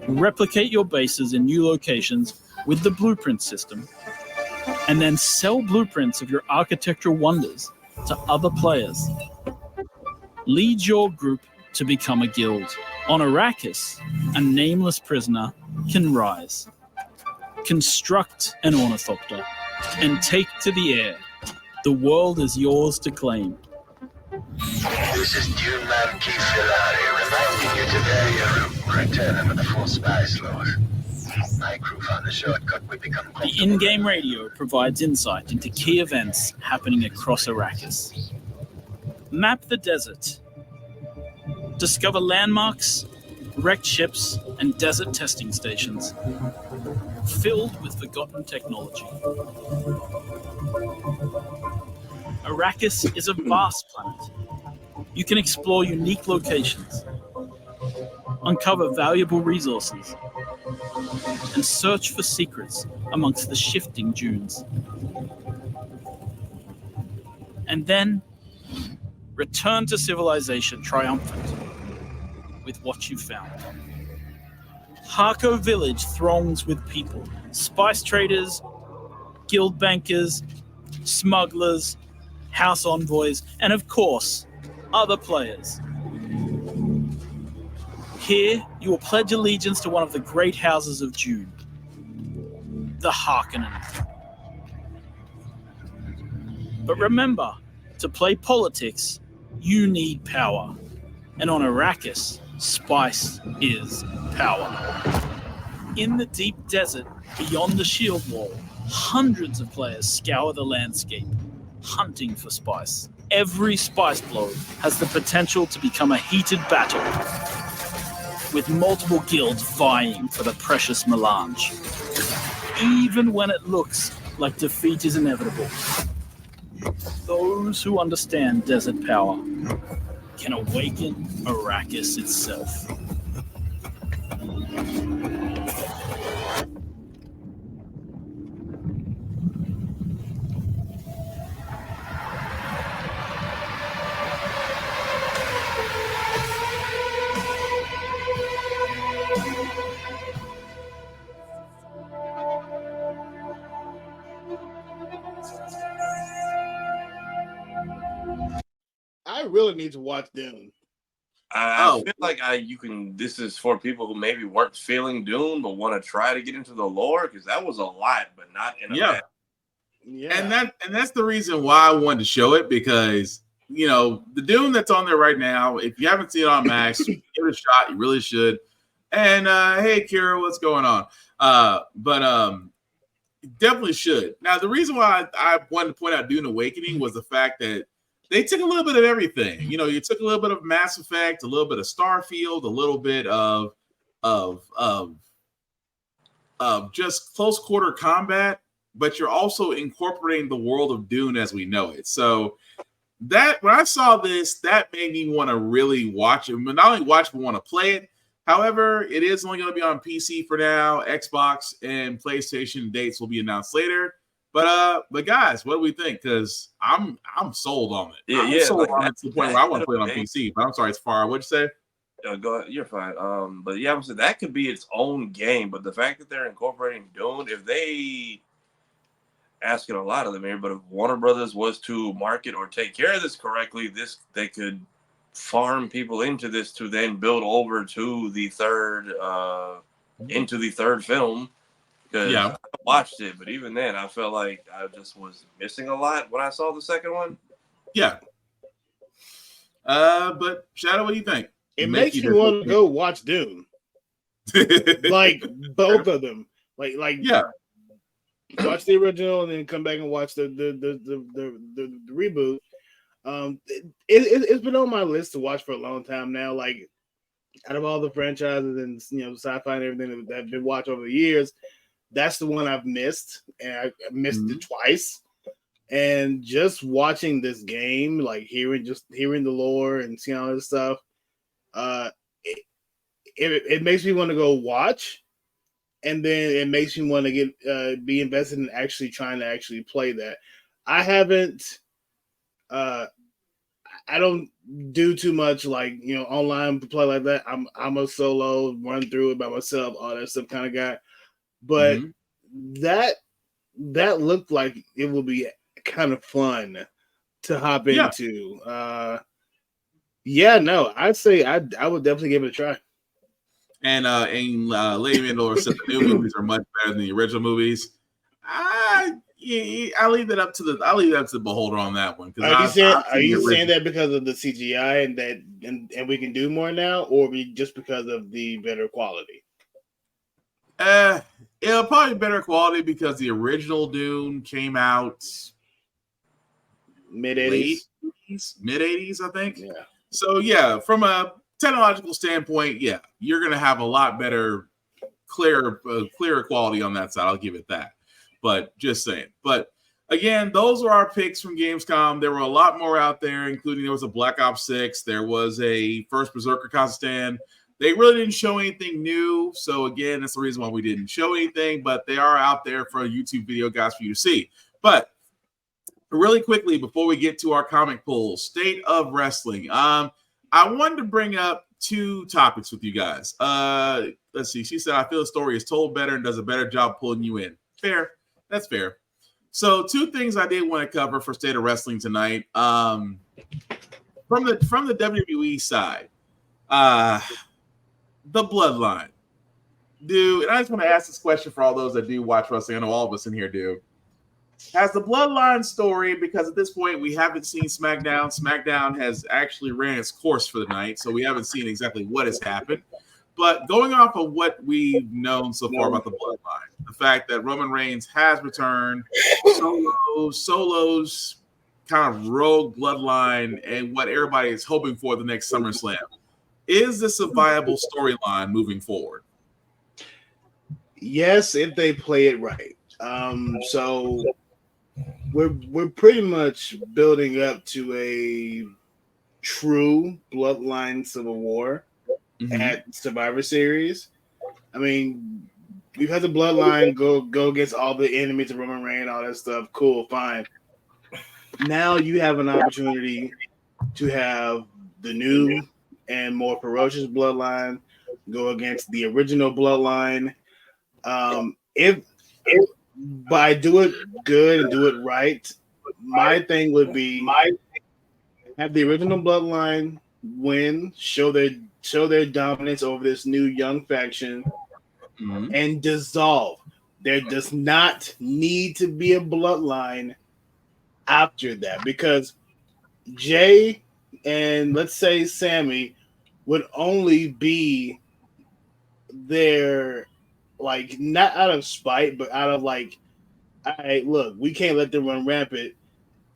Replicate your bases in new locations with the blueprint system, and then sell blueprints of your architectural wonders to other players. Lead your group to become a guild. On Arrakis, a nameless prisoner can rise. Construct an ornithopter and take to the air. The world is yours to claim. This is Duneman Kifilari reminding you to vary your route. Return to the 4 spy slot. My crew found the shortcut we become The in-game radio provides insight into key events happening across Arrakis. Map the desert. Discover landmarks, wrecked ships, and desert testing stations filled with forgotten technology. Arrakis is a vast planet. You can explore unique locations, uncover valuable resources, and search for secrets amongst the shifting dunes. And then, return to civilization triumphant with what you found. Harko Village throngs with people, spice traders, guild bankers, smugglers, house envoys, and of course, other players. Here, you will pledge allegiance to one of the great houses of Dune, the Harkonnen. But remember, to play politics, you need power. And on Arrakis, spice is power. In the deep desert, beyond the shield wall, hundreds of players scour the landscape, hunting for spice. Every spice blow has the potential to become a heated battle, with multiple guilds vying for the precious melange. Even when it looks like defeat is inevitable, those who understand desert power can awaken Arrakis itself. I really need to watch Dune. I feel like you can. This is for people who maybe weren't feeling Dune but want to try to get into the lore, because that was a lot, but not in a bad. Yeah, and that's the reason why I wanted to show it, because the Dune that's on there right now, if you haven't seen it on Max, give it a shot. You really should. And hey, Kira, what's going on? But definitely should. Now, the reason why I wanted to point out Dune Awakening was the fact that they took a little bit of everything. You took a little bit of Mass Effect, a little bit of Starfield, a little bit of just close quarter combat, but you're also incorporating the world of Dune as we know it. So that when I saw this, that made me want to really watch it. Not only watch, but want to play it. However, it is only going to be on PC for now. Xbox and PlayStation dates will be announced later. But guys, what do we think? Because I'm sold on it. I'm sold on it to the point where I want to play it on PC. But I'm sorry, it's far. What'd you say? Go ahead. You're fine. But yeah, I'm saying that could be its own game. But the fact that they're incorporating Dune, if they asking a lot of them here, but if Warner Brothers was to market or take care of this correctly, they could farm people into this to then build over to the third into the third film. Because I watched it, but even then, I felt like I just was missing a lot when I saw the second one. Yeah. But Shado, what do you think? It makes you want to go watch Dune. Like both of them. Like watch the original and then come back and watch the reboot. It's been on my list to watch for a long time now. Like out of all the franchises and sci-fi and everything that I've been watching over the years, that's the one I've missed, and I missed it twice. And just watching this game, like hearing the lore and seeing all this stuff, it makes me want to go watch, and then it makes me want to get be invested in actually trying to actually play that. I haven't. I don't do too much like online play like that. I'm a solo run through it by myself, all that stuff kind of guy. But that looked like it will be kind of fun to hop into. I'd say I would definitely give it a try. And Lady Mandalore said the new movies are much better than the original movies. I leave that up to the beholder on that one. Are you saying that because of the CGI and we can do more now, or just because of the better quality? It'll probably be better quality because the original Dune came out mid-80s, I think. Yeah. So yeah, from a technological standpoint, yeah, you're gonna have a lot better, clearer quality on that side. I'll give it that. But just saying. But again, those are our picks from Gamescom. There were a lot more out there, including there was a Black Ops 6. There was a First Berserker Kazakhstan. They really didn't show anything new. So again, that's the reason why we didn't show anything. But they are out there for a YouTube video, guys, for you to see. But really quickly, before we get to our comic pool, State of Wrestling. I wanted to bring up 2 topics with you guys. Let's see. She said, I feel the story is told better and does a better job pulling you in. Fair. That's fair. So 2 things I did want to cover for State of Wrestling tonight. From the WWE side, the Bloodline. Dude, and I just want to ask this question for all those that do watch wrestling. I know all of us in here do. Has the Bloodline story, because at this point we haven't seen SmackDown. SmackDown has actually ran its course for the night, so we haven't seen exactly what has happened. But going off of what we've known so far about the Bloodline, the fact that Roman Reigns has returned, Solo's kind of rogue Bloodline, and what everybody is hoping for the next SummerSlam, is this a viable storyline moving forward? Yes, if they play it right. So we're pretty much building up to a true Bloodline Civil War at Survivor Series. I mean, we've had the Bloodline go against all the enemies of Roman Reigns, all that stuff. Cool, fine. Now you have an opportunity to have the new and more ferocious Bloodline go against the original Bloodline. If by do it good and do it right, my thing would be have the original Bloodline win, show their dominance over this new young faction, and dissolve. There does not need to be a Bloodline after that, because Jay and let's say Sammy would only be there, like, not out of spite, but out of like, all right, look, we can't let them run rampant,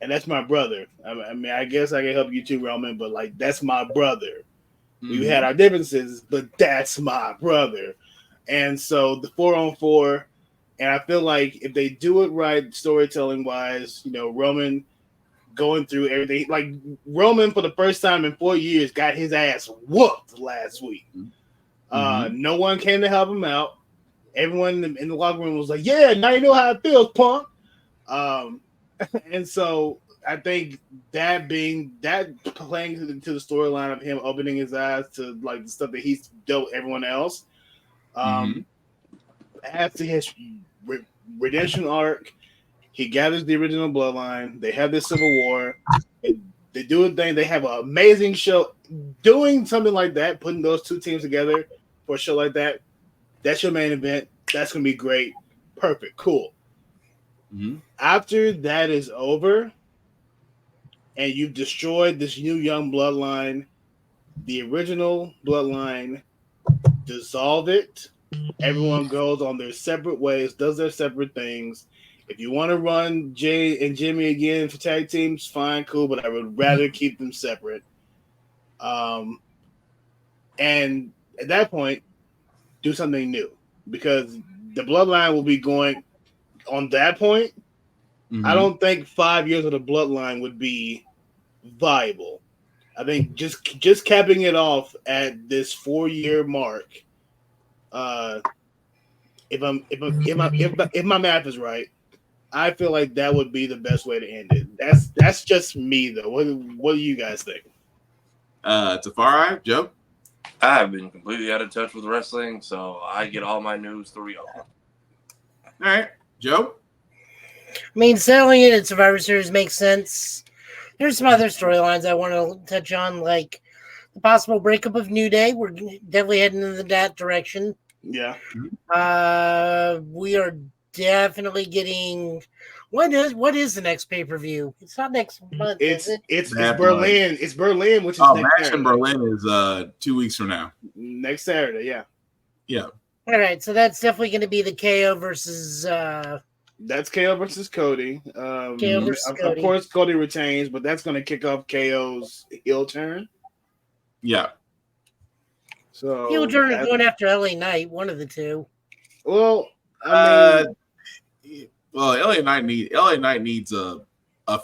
and that's my brother. I mean, I guess I can help you too, Roman, but like, that's my brother. We had our differences, but that's my brother. And so the 4-on-4, and I feel like if they do it right, storytelling wise, you know, Roman going through everything, like Roman for the first time in 4 years got his ass whooped last week. No one came to help him out. Everyone in the locker room was like, yeah, now you know how it feels, punk. And so I think that playing to the storyline of him opening his eyes to like the stuff that he's dealt with everyone else, after his redemption arc, he gathers the original Bloodline. They have this Civil War. They do a thing. They have an amazing show. Doing something like that, putting those 2 teams together for a show like that, that's your main event. That's going to be great. Perfect. Cool. After that is over, and you've destroyed this new young Bloodline, the original Bloodline, dissolve it. Everyone goes on their separate ways, does their separate things. If you want to run Jay and Jimmy again for tag teams, fine, cool, but I would rather keep them separate. And at that point, do something new, because the Bloodline will be going on that point. I don't think 5 years of the Bloodline would be viable. I think just capping it off at this 4-year mark. If my math is right, I feel like that would be the best way to end it. That's just me though. What do you guys think? Tafari, Joe? I have been completely out of touch with wrestling, so I get all my news through y'all. All right, Joe? I mean, settling it in Survivor Series makes sense. There's some other storylines I want to touch on, like the possible breakup of New Day. We're definitely heading in that direction. Yeah. We are definitely getting What is the next pay-per-view? It's not next month, is it? It's Bad Berlin. It's Berlin, which is next Match Saturday. in Berlin is 2 weeks from now. Next Saturday, yeah. Yeah. All right, so that's definitely going to be the KO versus. That's KO versus Cody. KO versus of Cody. course, Cody retains, but that's going to kick off KO's heel turn. Yeah. So heel turn is going after LA Knight, one of the two. Well, I mean, LA Knight needs a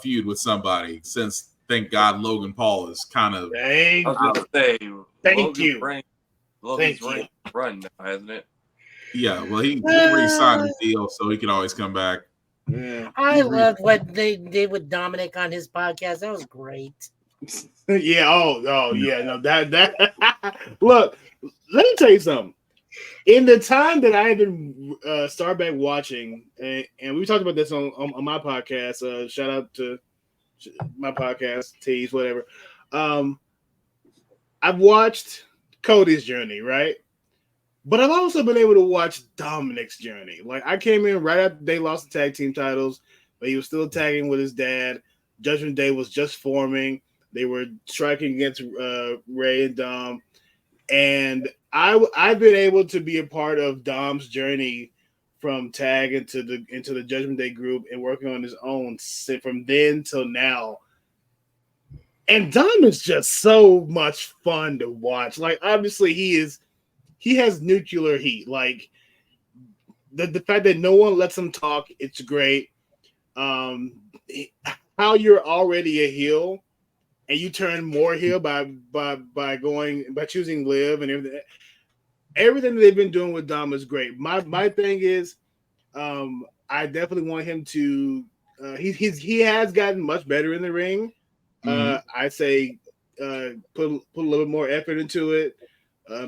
feud with somebody since thank God Logan Paul is kind of. Thank you. Logan's run now, hasn't it? Yeah, well, he re-signed his deal, so he can always come back. Yeah, I loved what they did with Dominic on his podcast. That was great. Yeah. Oh, yeah. No, that. Look, let me tell you something. In the time that I have been start back watching, and we talked about this on my podcast. Shout out to my podcast, Tease, whatever. I've watched Cody's journey, right? But I've also been able to watch Dominic's journey. Like, I came in right after they lost the tag team titles, but he was still tagging with his dad. Judgment Day was just forming. They were striking against Ray and Dom. And I've been able to be a part of Dom's journey from tag into the Judgment Day group and working on his own from then till now. And Dom is just so much fun to watch. Like, obviously he has nuclear heat. Like, the fact that no one lets him talk, it's great. How you're already a heel and you turn more heel by choosing Liv and everything. Everything that they've been doing with Dom is great. My thing is, I definitely want him to. He has gotten much better in the ring. I say put a little bit more effort into it.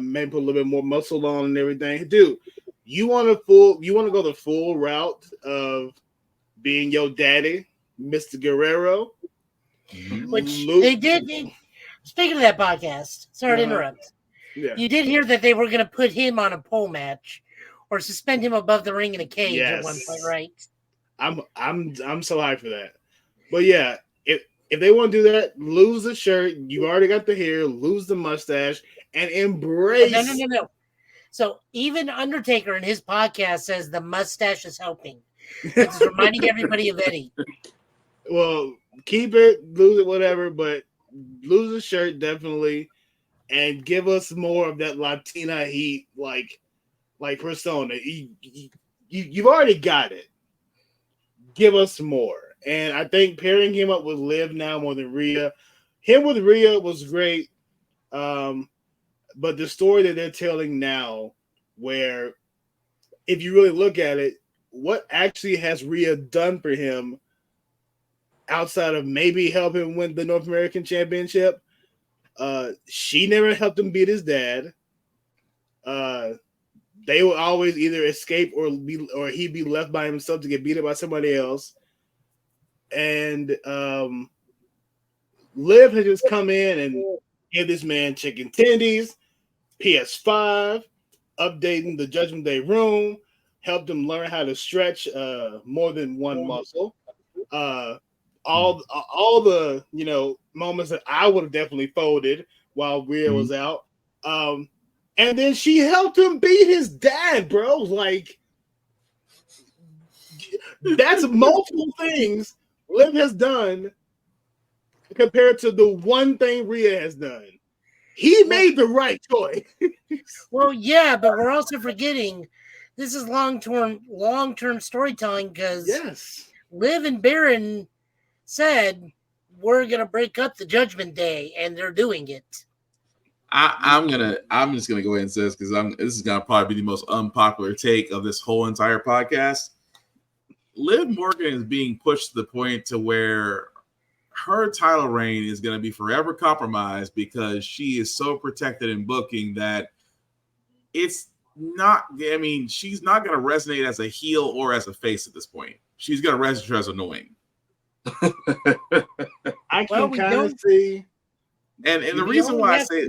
Maybe put a little bit more muscle on and everything. Dude, you want to go the full route of being your daddy, Mr. Guerrero, which they did. Speaking of that podcast, sorry to interrupt. Yeah. You did hear that they were going to put him on a pole match or suspend him above the ring in a cage at one point, right? I'm so hyped for that. But yeah, if they want to do that, lose the shirt. You already got the hair. Lose the mustache and embrace. No. So even Undertaker in his podcast says the mustache is helping. It's reminding everybody of Eddie. Well, keep it, lose it, whatever, but lose the shirt definitely, and give us more of that Latina heat, like persona. You've already got it. Give us more. And I think pairing him up with Liv now more than Rhea, him with Rhea was great. But the story that they're telling now, where if you really look at it, what actually has Rhea done for him outside of maybe help him win the North American Championship? She never helped him beat his dad. They would always either escape or he'd be left by himself to get beat up by somebody else. And Liv has just come in and give this man chicken tendies, PS5, updating the Judgment Day room, helped him learn how to stretch more than one muscle. All the moments that I would have definitely folded while Rhea was out. And then she helped him beat his dad, bro. Like, that's multiple things Liv has done compared to the one thing Rhea has done. He made the right choice. Well, yeah, but we're also forgetting this is long-term storytelling because Liv and Baron said we're gonna break up the Judgment Day, and they're doing it. I'm just gonna go ahead and say this because this is gonna probably be the most unpopular take of this whole entire podcast. Liv Morgan is being pushed to the point to where her title reign is going to be forever compromised because she is so protected in booking that it's not. I mean, she's not going to resonate as a heel or as a face at this point. She's going to resonate as annoying. I can kind of see. And the reason why I say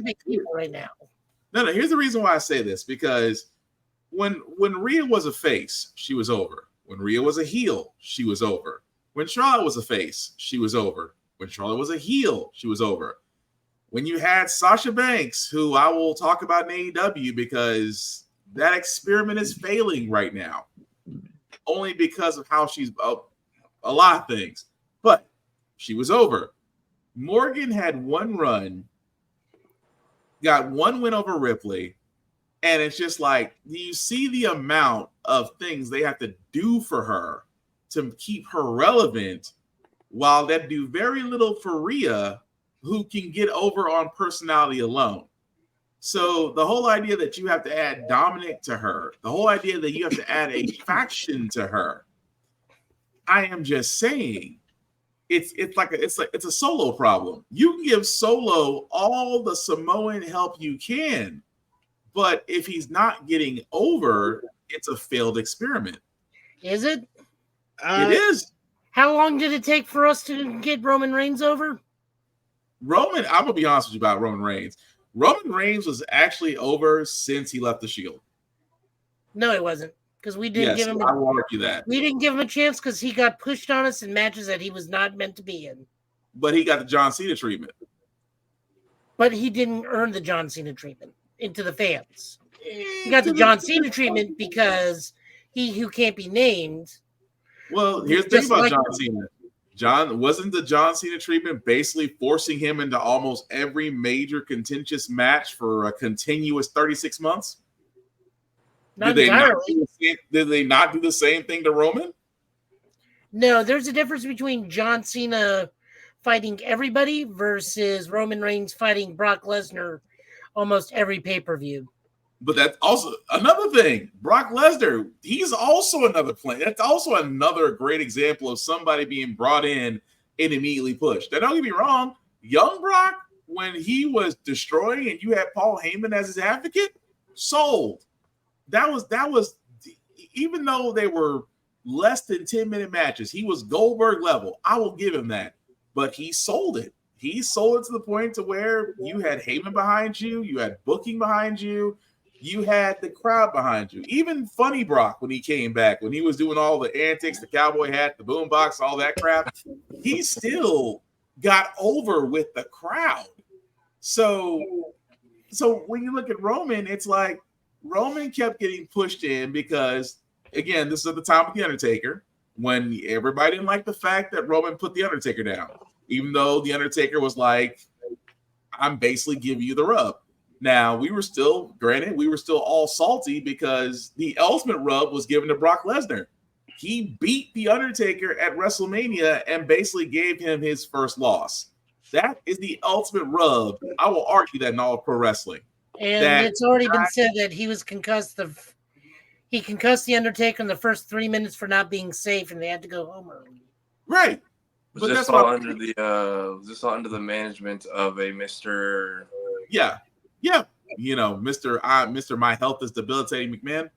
right now. No, here's the reason why I say this, because when Rhea was a face, she was over. When Rhea was a heel, she was over. When Charlotte was a face, she was over. When Charlotte was a heel, she was over. When you had Sasha Banks, who I will talk about in AEW because that experiment is failing right now, only because of how she's a lot of things, but she was over. Morgan had one run, got one win over Ripley, and it's just like, do you see the amount of things they have to do for her to keep her relevant, while they do very little for Rhea, who can get over on personality alone? So the whole idea that you have to add Dominic to her, the whole idea that you have to add a faction to her, I am just saying, it's a Solo problem. You can give Solo all the Samoan help you can, but if he's not getting over, it's a failed experiment. Is it? It is. How long did it take for us to get Roman Reigns over? I'm gonna be honest with you about Roman Reigns. Roman Reigns was actually over since he left the Shield. No, it wasn't, because we didn't give him. I will argue that we didn't give him a chance because he got pushed on us in matches that he was not meant to be in. But he got the John Cena treatment. But he didn't earn the John Cena treatment into the fans. He got the John Cena treatment because he who can't be named. Well, here's the thing about John Cena. Wasn't the John Cena treatment basically forcing him into almost every major contentious match for a continuous 36 months? Did they not do the same thing to Roman? No, there's a difference between John Cena fighting everybody versus Roman Reigns fighting Brock Lesnar almost every pay-per-view. But that's also another thing. Brock Lesnar, he's also another plan. That's also another great example of somebody being brought in and immediately pushed. Now, don't get me wrong. Young Brock, when he was destroying and you had Paul Heyman as his advocate, sold. That was even though they were less than 10-minute matches, he was Goldberg level. I will give him that. But he sold it. He sold it to the point to where you had Heyman behind you, you had booking behind you, you had the crowd behind you. Even Funny Brock, when he came back, when he was doing all the antics, the cowboy hat, the boombox, all that crap, he still got over with the crowd. So when you look at Roman, it's like Roman kept getting pushed in because, again, this is at the time of The Undertaker, when everybody didn't like the fact that Roman put The Undertaker down, even though The Undertaker was like, I'm basically giving you the rub. Now, we were still all salty because the ultimate rub was given to Brock Lesnar. He beat The Undertaker at WrestleMania and basically gave him his first loss. That is the ultimate rub. I will argue that in all pro wrestling. And it's already been said that he was concussed. He concussed The Undertaker in the first 3 minutes for not being safe, and they had to go home early. Right. Was this all under the management of a Mr. Yeah. You know, Mr. My Health is Debilitating McMahon.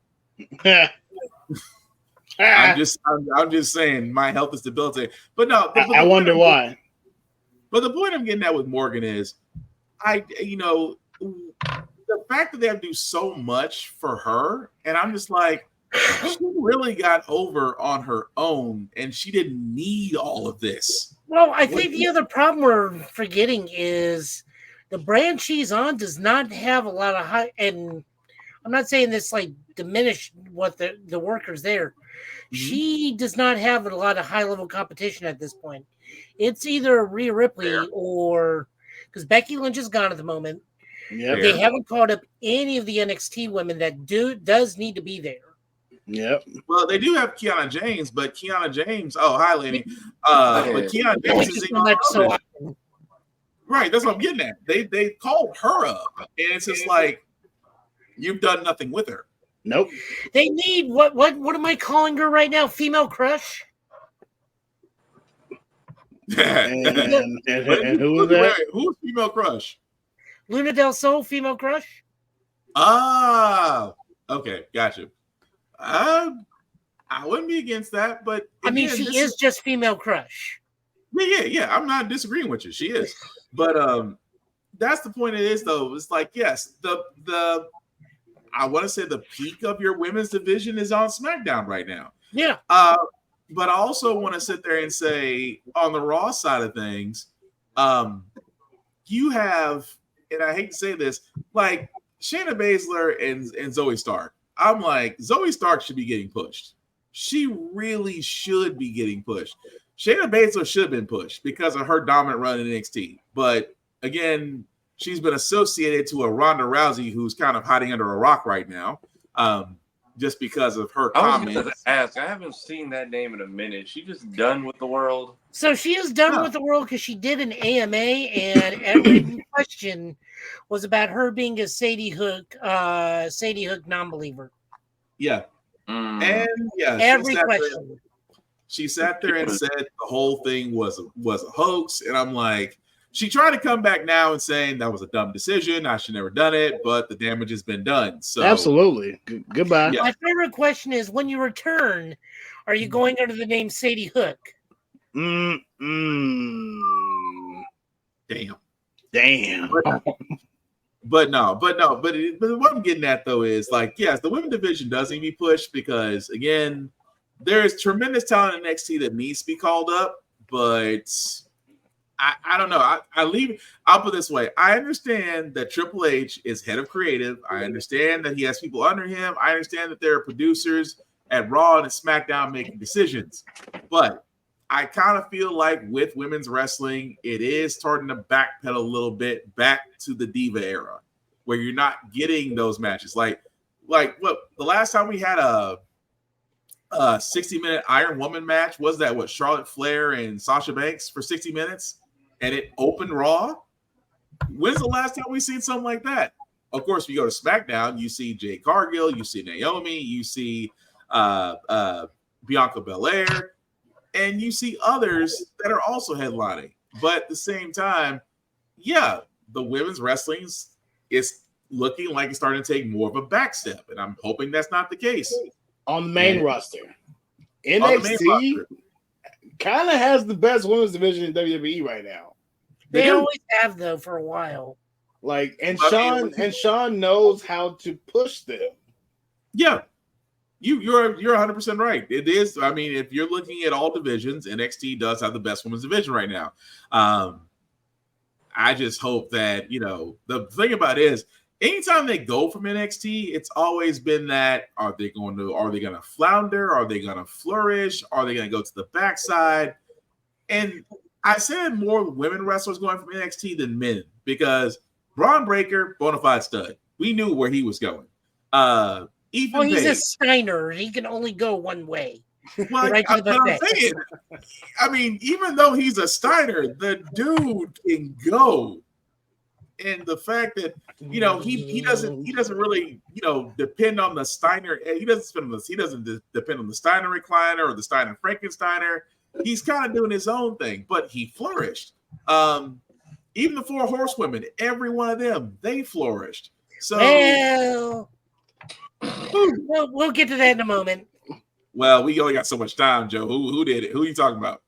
I'm just saying my health is debilitating. But no, I wonder why. But the point I'm getting at with Morgan is the fact that they have to do so much for her, and I'm just like, she really got over on her own, and she didn't need all of this. Well, I think the other problem we're forgetting is the brand she's on does not have a lot of high, and I'm not saying this like diminish what the workers there. Mm-hmm. She does not have a lot of high level competition at this point. It's either Rhea Ripley or because Becky Lynch is gone at the moment. Yep. They haven't called up any of the NXT women that does need to be there. Yep. Well, they do have Kiana James, but Kiana James. Oh, hi, lady. But Kiana James is right. That's what I'm getting at. They called her up, and it's just like you've done nothing with her. Nope. They need what am I calling her right now? Female crush. and who is that? Who's female crush? Luna Del Sol, female crush. Ah, okay, gotcha. I wouldn't be against that, but again, I mean, she is just female crush. Yeah. I'm not disagreeing with you. She is, but that's the point. It is though. It's like yes, the I want to say the peak of your women's division is on SmackDown right now. Yeah. But I also want to sit there and say, on the Raw side of things, you have, and I hate to say this, like Shayna Baszler and Zoe Stark. I'm like, Zoe Stark should be getting pushed. She really should be getting pushed. Shayna Baszler should have been pushed because of her dominant run in NXT. But again, she's been associated to a Ronda Rousey who's kind of hiding under a rock right now, just because of her comments. I was going to ask, I haven't seen that name in a minute. She just done with the world? So she is done with the world because she did an AMA, and every question was about her being a Sadie Hook non-believer. Yeah. And yeah, every question. She sat there and said the whole thing was a hoax, and I'm like, she tried to come back now and saying that was a dumb decision. I should never done it, but the damage has been done. So absolutely, goodbye. My favorite question is, when you return, are you going under the name Sadie Hook? Damn. But what I'm getting at though is like, yes, the women's division does need to be pushed because again, there's tremendous talent in NXT that needs to be called up, but I don't know. I'll put it this way. I understand that Triple H is head of creative. I understand that he has people under him. I understand that there are producers at Raw and at SmackDown making decisions. But I kind of feel like with women's wrestling, it is starting to backpedal a little bit back to the Diva era, where you're not getting those matches. Like what the last time we had a 60-minute Iron Woman match was that what Charlotte Flair and Sasha Banks for 60 minutes, and it opened Raw. When's the last time we've seen something like that? Of course, if you go to SmackDown, you see Jade Cargill, you see Naomi, you see Bianca Belair, and you see others that are also headlining. But at the same time, yeah, the women's wrestling is looking like it's starting to take more of a back step, and I'm hoping that's not the case. On the main roster, NXT kind of has the best women's division in WWE right now. They always have, though, for a while. Like, and Sean knows how to push them. Yeah, you're 100% right. It is. I mean, if you're looking at all divisions, NXT does have the best women's division right now. I just hope that the thing about it is, anytime they go from NXT, it's always been that are they going to flounder? Are they going to flourish? Are they going to go to the backside? And I said more women wrestlers going from NXT than men because Braun Breaker, bona fide stud. We knew where he was going. He's a Steiner. He can only go one way. Well, right to the I'm saying, I mean, even though he's a Steiner, the dude can go. And the fact that he doesn't really depend on the Steiner. He doesn't depend on the Steiner recliner or the Steiner Frankensteiner. He's kind of doing his own thing, but he flourished. Even the 4 horsewomen, every one of them, they flourished. So we'll get to that in a moment. Well, we only got so much time, Joe. Who did it? Who are you talking about?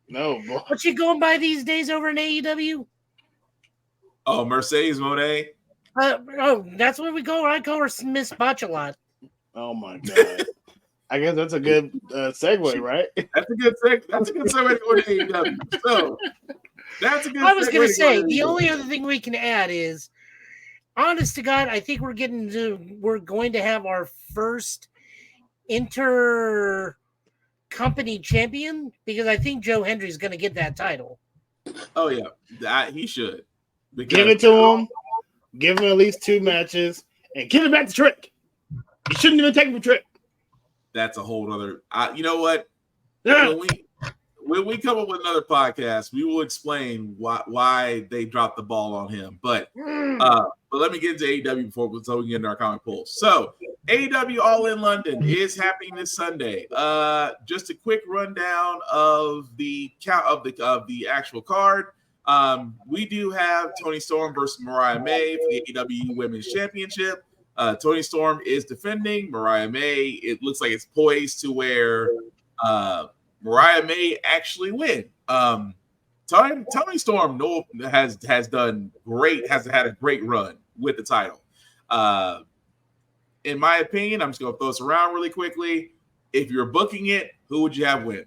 No, boy. What's she going by these days over in AEW? Oh, Mercedes Moné. That's where we go. I call her Miss Botchalot. Oh my god! I guess that's a good segue, right? That's a good segue. That's a good segue to go to AEW. So that's a good. I was going to say the only other thing we can add is, honest to God, I think we're going to have our first company champion because I think Joe Hendry's going to get that title. Oh yeah, he should. Give it to him. Give him at least 2 matches and give it back to Trick. You shouldn't even take him for Trick. That's a whole other. You know what? When we come up with another podcast, we will explain why they dropped the ball on him. But let me get into AEW so we can get into our comic polls. So AEW All In London is happening this Sunday. Just a quick rundown of the actual card. We do have Toni Storm versus Mariah May for the AEW Women's Championship. Toni Storm is defending. Mariah May, it looks like it's poised to where Mariah may actually win. Toni Storm has done great, has had a great run with the title. in my opinion, I'm just gonna throw this around really quickly. If you're booking it, who would you have win?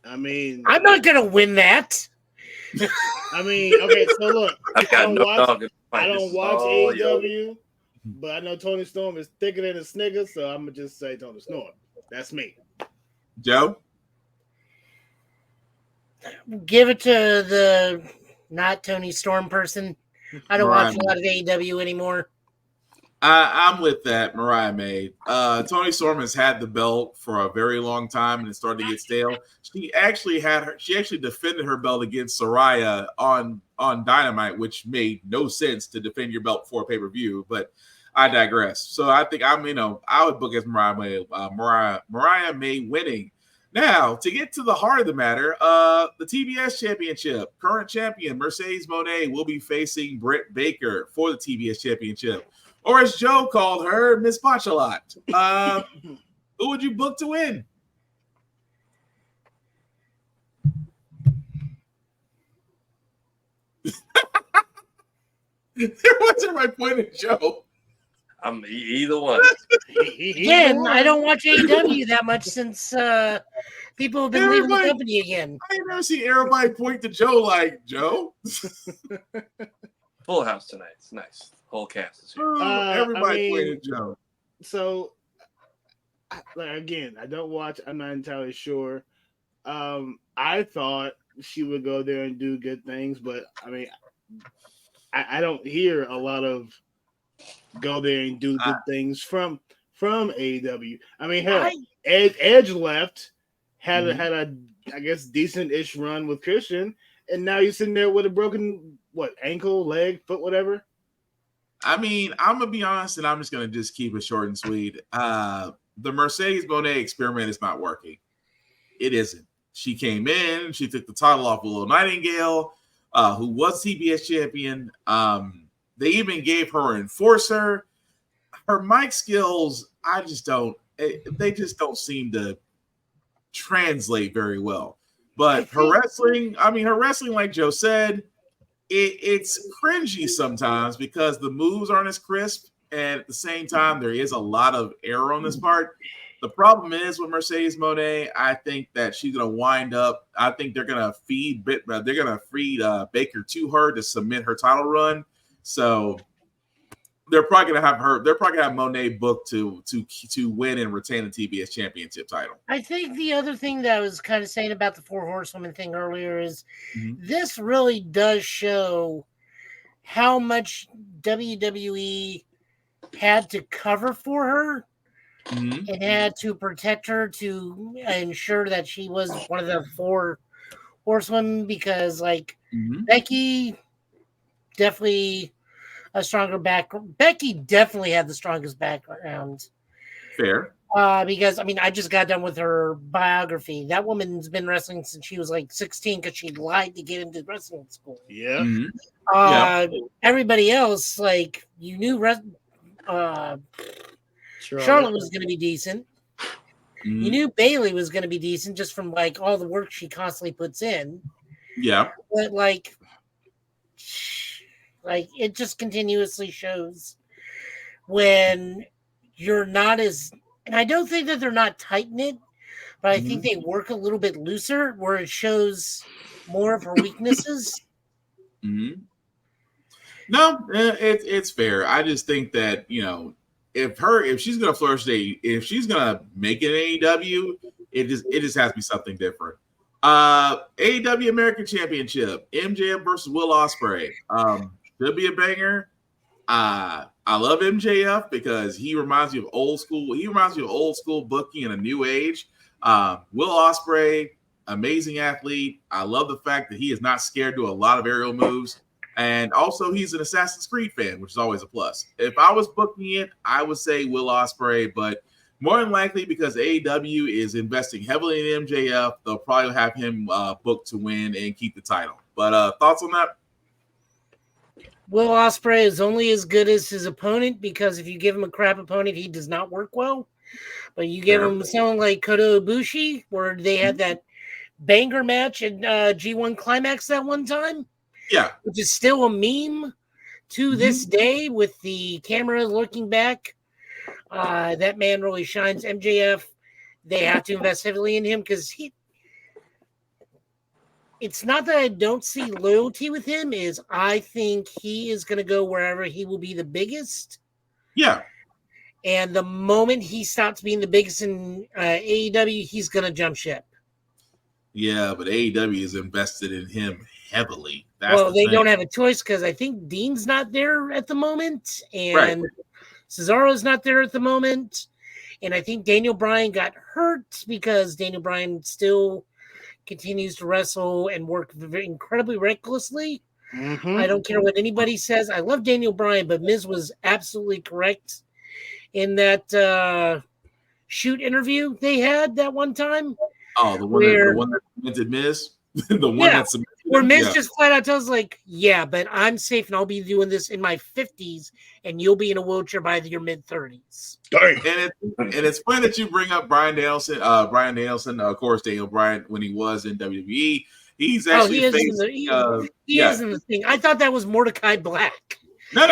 I mean, I'm not gonna win that. I mean, okay, so look, I don't watch Oh, AEW, but I know Tony Storm is thicker than a Snickers, so I'm gonna just say Tony Storm. That's me. Joe? Give it to the not Tony Storm person. I don't watch a lot of AEW anymore. I'm with that, Mariah May. Tony Storm has had the belt for a very long time, and it started to get stale. She actually defended her belt against Saraya on Dynamite, which made no sense to defend your belt for a pay-per-view. But I digress. So I think I would book as Mariah May winning. Now, to get to the heart of the matter, the TBS Championship, current champion Mercedes Moné will be facing Britt Baker for the TBS Championship. Or as Joe called her, Miss Botchalot. Who would you book to win? There wasn't my point of Joe. I'm either one. Again, I don't watch AEW that much since people have been leaving the company again. I ain't never seen everybody point to Joe like, Joe? Full house tonight. It's nice. Whole cast is here. Everybody pointed Joe. So, again, I don't watch. I'm not entirely sure. I thought she would go there and do good things, but I mean, I don't hear a lot of go there and do good things from AEW. I mean, hell, Edge left, had a I guess decent-ish run with Christian, and now you're sitting there with a broken ankle, leg, foot, whatever. I mean, I'm gonna be honest, and I'm just gonna keep it short and sweet. The Mercedes Moné experiment is not working. It isn't. She came in, she took the title off of Willow Nightingale, who was TBS champion. They even gave her an enforcer. Her mic skills, they just don't seem to translate very well. But her wrestling, like Joe said, it's cringy sometimes because the moves aren't as crisp, and at the same time, there is a lot of error on this part. The problem is with Mercedes Moné, I think that she's going to wind up. I think they're going to feed Baker to her to submit her title run. So they're probably going to have her. They're probably going to have Moné booked to win and retain the TBS Championship title. I think the other thing that I was kind of saying about the Four Horsewomen thing earlier is this really does show how much WWE had to cover for her and had to protect her to ensure that she was one of the Four Horsewomen, because Becky definitely a stronger background. Becky definitely had the strongest background. Fair. Because I just got done with her biography. That woman's been wrestling since she was 16 because she lied to get into wrestling school. Yeah. Everybody else, you knew Charlotte was going to be decent. You knew Bailey was going to be decent just from all the work she constantly puts in. Yeah. But it just continuously shows when you're not as, and I don't think that they're not tight knit, but I think they work a little bit looser where it shows more of her weaknesses. No, it's fair. I just think that if she's gonna flourish, if she's gonna make it AEW, it just has to be something different. AEW American Championship, MJF versus Will Ospreay. Should be a banger. I love MJF because he reminds me of old school. He reminds me of old school booking in a new age. Will Ospreay, amazing athlete. I love the fact that he is not scared to do a lot of aerial moves. And also, he's an Assassin's Creed fan, which is always a plus. If I was booking it, I would say Will Ospreay, but more than likely, because AEW is investing heavily in MJF, they'll probably have him booked to win and keep the title. But thoughts on that? Will Ospreay is only as good as his opponent, because if you give him a crap opponent, he does not work well. But you give him someone like Kota Ibushi, where they had that banger match at G1 Climax that one time. Yeah. Which is still a meme to this day, with the camera looking back, that man really shines. MJF, they have to invest heavily in him because it's not that I don't see loyalty with him, is I think he is going to go wherever he will be the biggest. Yeah. And the moment he stops being the biggest in AEW, he's going to jump ship. Yeah, but AEW is invested in him heavily. They don't have a choice because I think Dean's not there at the moment, and Cesaro's not there at the moment. And I think Daniel Bryan got hurt because Daniel Bryan still continues to wrestle and work incredibly recklessly. I don't care what anybody says. I love Daniel Bryan, but Miz was absolutely correct in that shoot interview they had that one time. Oh, the one that cemented Miz? Where Miz just flat out tells but I'm safe and I'll be doing this in my 50s and you'll be in a wheelchair by your mid-30s. And it's funny that you bring up Bryan Danielson. Bryan Danielson, of course, Daniel Bryan, when he was in WWE, he's actually he is in the thing. I thought that was Mordecai Black. No.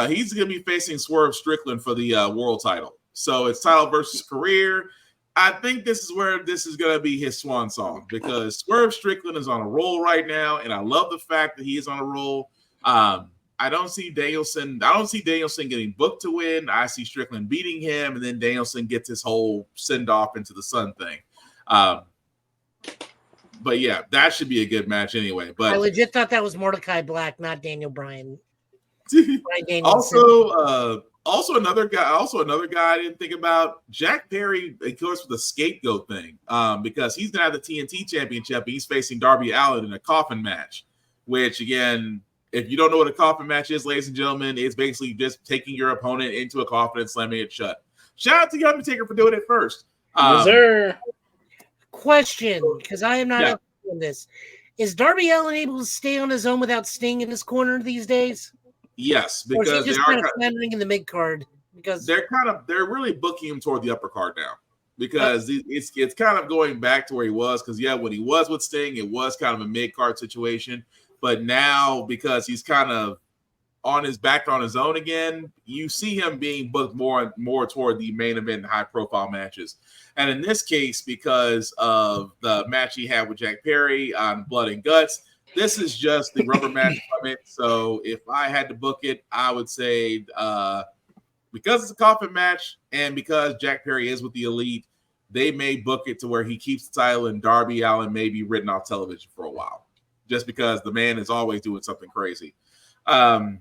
He's going to be facing Swerve Strickland for the world title. So it's title versus career. I think this is where this is going to be his swan song because Swerve Strickland is on a roll right now, and I love the fact that he is on a roll. I don't see Danielson getting booked to win. I see Strickland beating him, and then Danielson gets his whole send off into the sun thing. But yeah, that should be a good match anyway. But I legit thought that was Mordecai Black, not Daniel Bryan. Also another guy I didn't think about, Jack Perry, of course, with the scapegoat thing, because he's gonna have the TNT championship. He's facing Darby Allin in a coffin match, which again, if you don't know what a coffin match is, ladies and gentlemen, it's basically just taking your opponent into a coffin and slamming it shut. Shout out to the Undertaker for doing it first. Question, because I am not doing this. Is Darby Allin able to stay on his own without Sting in his corner these days? Yes, because they just are kind of floundering in the mid card because they're really booking him toward the upper card now because it's kind of going back to where he was because when he was with Sting, it was kind of a mid card situation, but now because he's kind of on his own again, you see him being booked more toward the main event, high profile matches, and in this case because of the match he had with Jack Perry on Blood and Guts. This is just the rubber match from it. So if I had to book it, I would say because it's a coffin match and because Jack Perry is with the Elite, they may book it to where he keeps the title and Darby Allin may be written off television for a while, just because the man is always doing something crazy. Also,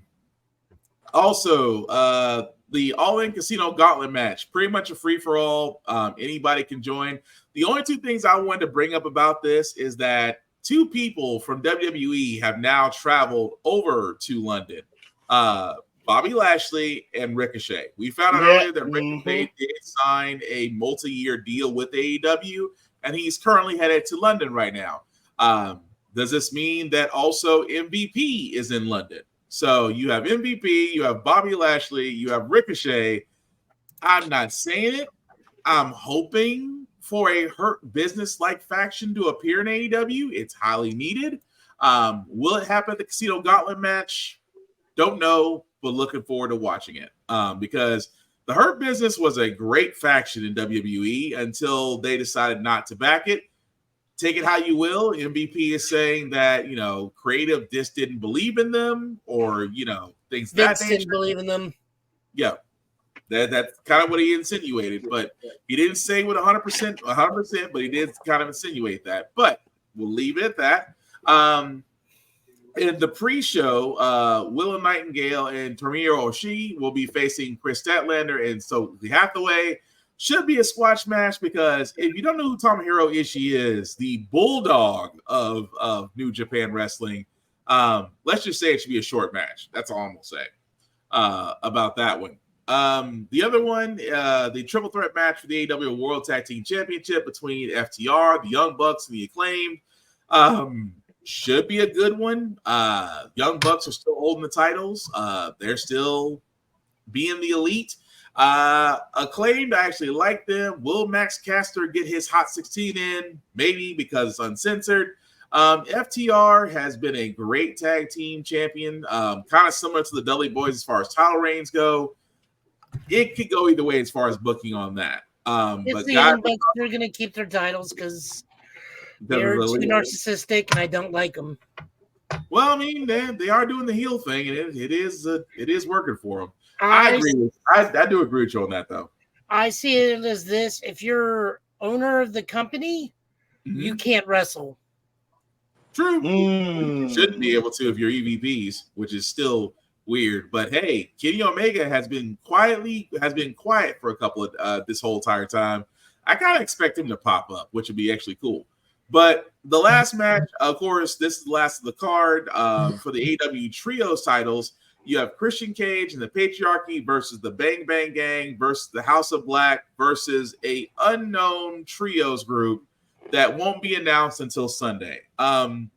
the All-In Casino Gauntlet match, pretty much a free-for-all. Anybody can join. The only two things I wanted to bring up about this is that two people from WWE have now traveled over to London. Bobby Lashley and Ricochet. We found out earlier that Ricochet did sign a multi-year deal with AEW, and he's currently headed to London right now. Does this mean that also MVP is in London? So you have MVP, you have Bobby Lashley, you have Ricochet. I'm not saying it. I'm hoping for a Hurt Business-like faction to appear in AEW. It's highly needed. Will it happen at the Casino Gauntlet match? Don't know, but looking forward to watching it. Because the Hurt Business was a great faction in WWE until they decided not to back it. Take it how you will. MVP is saying that, creative just didn't believe in them or, things that Vince didn't believe in them. Yeah. That's kind of what he insinuated, but he didn't say with 100%, but he did kind of insinuate that. But we'll leave it at that. In the pre-show, Willow Nightingale and Tomohiro Ishii will be facing Chris Statlander and Stokely Hathaway. Should be a squash match because if you don't know who Tomohiro Ishii is, the bulldog of New Japan Wrestling, let's just say it should be a short match. That's all I'm going to say about that one. The other one, the triple threat match for the AEW World Tag Team Championship between FTR, the Young Bucks, and the Acclaimed. Should be a good one. Young Bucks are still holding the titles. They're still being the Elite. Acclaimed, I actually like them. Will Max Caster get his Hot 16 in? Maybe because it's uncensored. FTR has been a great tag team champion, kind of similar to the Dudley Boys as far as title reigns go. It could go either way as far as booking on that. It's But the guys, Young Bucks. They're going to keep their titles because they're too narcissistic, and I don't like them. Well, I mean, they are doing the heel thing, and it is working for them. I agree. I do agree with you on that, though. I see it as this: if you're owner of the company, you can't wrestle. True. You shouldn't be able to if you're EVPs, which is still weird. But hey, Kenny Omega has been quiet for a couple of this whole entire time. I kind of expect him to pop up, which would be actually cool. But the last match, of course, this is the last of the card for the AEW Trios titles. You have Christian Cage and the Patriarchy versus the Bang Bang Gang versus the House of Black versus a unknown Trios group that won't be announced until Sunday. I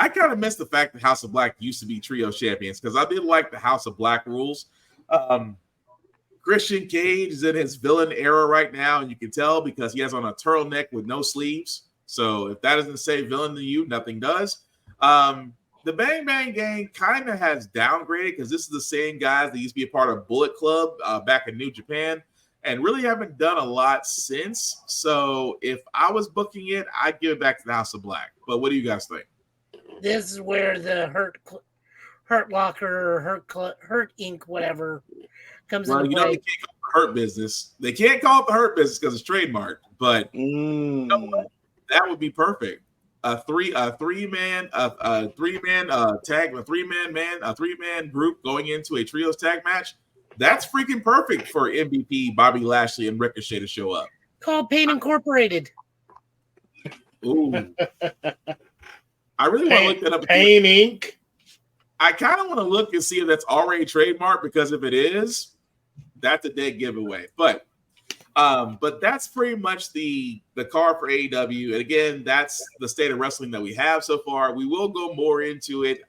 kind of miss the fact that House of Black used to be Trio champions because I did like the House of Black rules. Christian Cage is in his villain era right now, and you can tell because he has on a turtleneck with no sleeves. So if that doesn't say villain to you, nothing does. The Bang Bang Gang kind of has downgraded because this is the same guys that used to be a part of Bullet Club back in New Japan and really haven't done a lot since. So if I was booking it, I'd give it back to the House of Black. But what do you guys think? This is where the Hurt Locker or Hurt Inc. whatever comes into play. They can't call it the Hurt Business. They can't call it the Hurt Business because it's trademarked. But you know what? That would be perfect. A three man group going into a trios tag match. That's freaking perfect for MVP, Bobby Lashley, and Ricochet to show up. Called Pain Incorporated. Ooh. I really want to look that up. Pain Inc. I kind of want to look and see if that's already trademarked because if it is, that's a dead giveaway. But that's pretty much the card for AEW. And again, that's the state of wrestling that we have so far. We will go more into it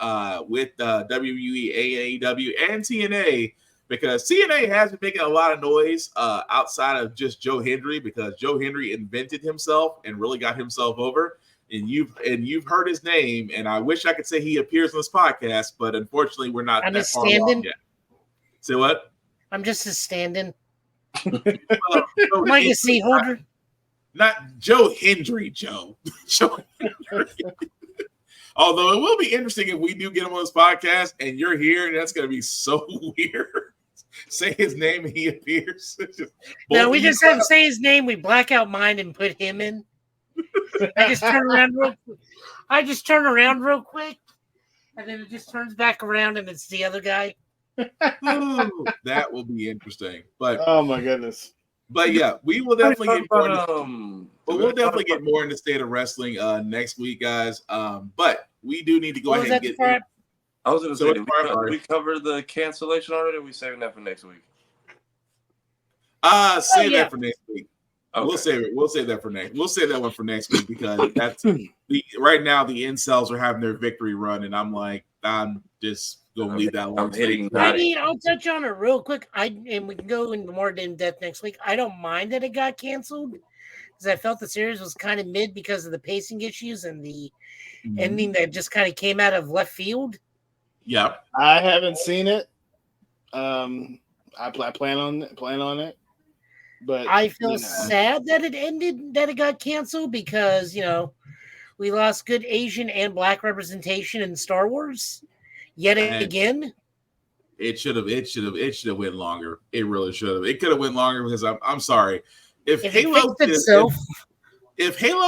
with WWE, AEW, and TNA because TNA has been making a lot of noise outside of just Joe Hendry because Joe Hendry invented himself and really got himself over. And you've heard his name, and I wish I could say he appears on this podcast, but unfortunately, we're not that far along yet. Say what? I'm just a stand-in. Legacy holder. Not Joe Hendry, Joe. Joe Hendry. Although it will be interesting if we do get him on this podcast, and you're here, and that's going to be so weird. Say his name, and he appears. No, we just have to say his name. We black out mine and put him in. I just turn around real quick, and then it just turns back around, and it's the other guy. Ooh, that will be interesting. But oh my goodness! But yeah, we will definitely get more. We'll definitely get more in the state of wrestling next week, guys. But we do need to go ahead and get. I was going to say, did we cover the cancellation already? Or are we saving that for next week? Save that for next week. Okay. We'll save that for next. We'll save that one for next week because that's right now the incels are having their victory run, and I'm just gonna leave that one. I'll touch on it real quick. And we can go into more in depth next week. I don't mind that it got canceled because I felt the series was kind of mid because of the pacing issues and the ending that just kind of came out of left field. Yeah, I haven't seen it. I plan on it. But I feel sad that it ended, that it got canceled because, we lost good Asian and Black representation in Star Wars yet again. It should have went longer. It really should have. It could have went longer because I'm sorry. If Halo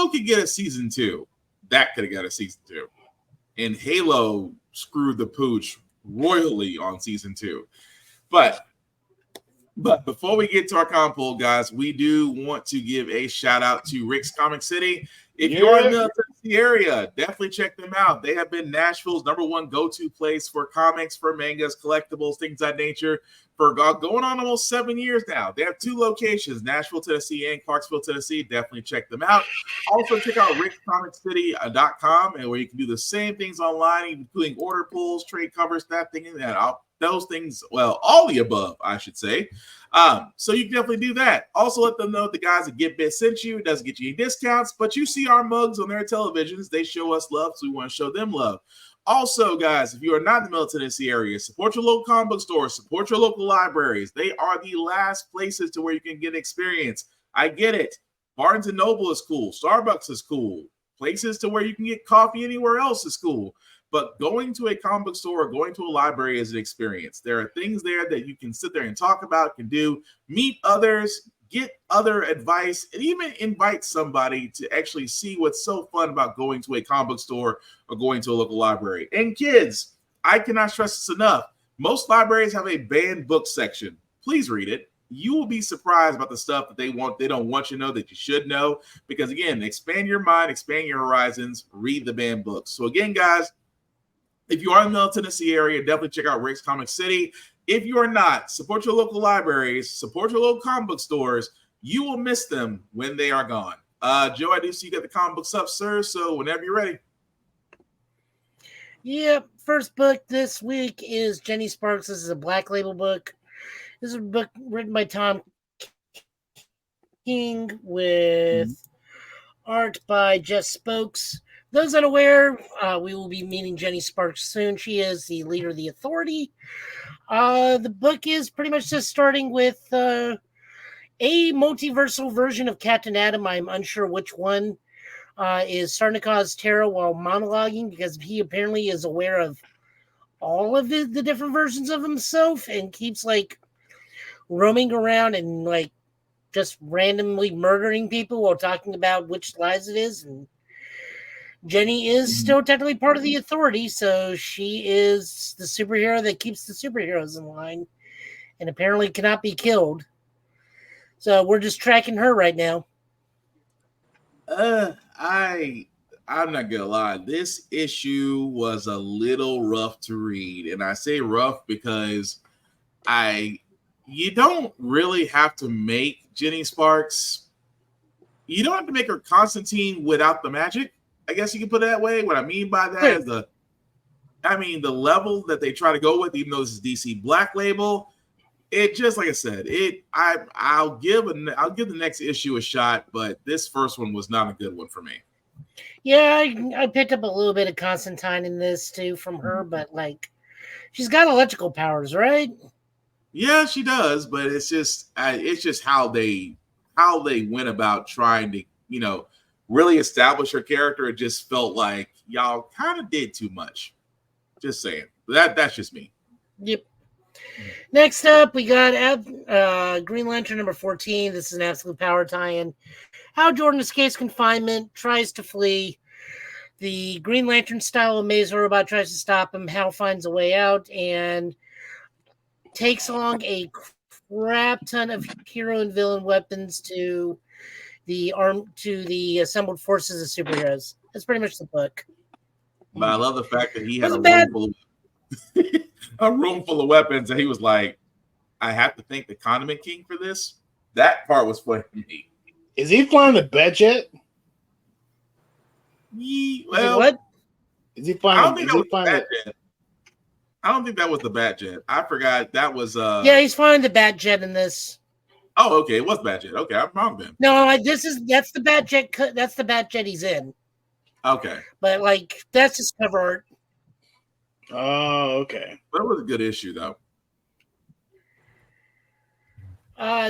could get a season 2, that could have got a season 2. And Halo screwed the pooch royally on season 2. But before we get to our comic pool, guys, we do want to give a shout out to Rick's Comic City. If you're in the Tennessee area, definitely check them out. They have been Nashville's #1 go-to place for comics, for mangas, collectibles, things of that nature for going on almost 7 years now. They have 2 locations, Nashville, Tennessee, and Clarksville, Tennessee. Definitely check them out. Also, check out rickscomiccity.com, and where you can do the same things online, including order pulls, trade covers, that thing, and that. those things, well, all the above, I should say. So you can definitely do that. Also, let them know the guys at Get Bit sent you. It doesn't get you any discounts, but you see our mugs on their televisions. They show us love, so we want to show them love. Also, guys, if you are not in the Middle Tennessee area, support your local comic book stores, support your local libraries. They are the last places to where you can get experience. I get it. Barnes & Noble is cool. Starbucks is cool. Places to where you can get coffee anywhere else is cool. But going to a comic book store or going to a library is an experience. There are things there that you can sit there and talk about, can do, meet others, get other advice, and even invite somebody to actually see what's so fun about going to a comic book store or going to a local library. And kids, I cannot stress this enough. Most libraries have a banned book section. Please read it. You will be surprised about the stuff that they don't want you to know that you should know. Because again, expand your mind, expand your horizons, read the banned books. So again, guys, if you are in the Middle Tennessee area, definitely check out Rick's Comic City. If you are not, support your local libraries, support your local comic book stores. You will miss them when they are gone. Joe, I do see you got the comic books up, sir. So whenever you're ready. Yep. First book this week is Jenny Sparks. This is a Black Label book. This is a book written by Tom King with art by Jess Spokes. Those unaware, we will be meeting Jenny Sparks soon. She is the leader of the Authority. The book is pretty much just starting with a multiversal version of Captain Atom. I'm unsure which one is starting to cause terror while monologuing, because he apparently is aware of all of the different versions of himself and keeps like roaming around and like just randomly murdering people while talking about which lies it is. And Jenny is still technically part of the Authority, so she is the superhero that keeps the superheroes in line and apparently cannot be killed. So we're just tracking her right now. I'm not gonna lie. This issue was a little rough to read, and I say rough because you don't really have to make Jenny Sparks. You don't have to make her Constantine without the magic. I guess you can put it that way. What I mean by that is the level that they try to go with, even though this is DC Black Label. It just, like I said, I'll give the next issue a shot, but this first one was not a good one for me. Yeah, I picked up a little bit of Constantine in this too from her, but like, she's got electrical powers, right? Yeah, she does, but it's just how they went about trying to, really establish her character. It just felt like y'all kind of did too much. Just saying. That's just me. Yep. Next up, we got Green Lantern number 14. This is an absolute power tie-in. Hal Jordan escapes confinement, tries to flee. The Green Lantern style of Maze Robot tries to stop him. Hal finds a way out and takes along a crap ton of hero and villain weapons to the assembled forces of superheroes. That's pretty much the book. But I love the fact that he had a room full of weapons, and he was like, I have to thank the Condiment King for this. That part was funny to me. Is he flying the bed jet? What? Is he flying? I don't think that was the Bat Jet. I don't think that was the Bat Jet. I forgot that was. Yeah, he's flying the Bat Jet in this. Oh, okay, it was Bat Jet. Okay, I'm wrong then. No, that's the Bat Jet. That's the Bat Jet he's in. Okay, but like that's just cover art. Oh, okay. But it was a good issue though.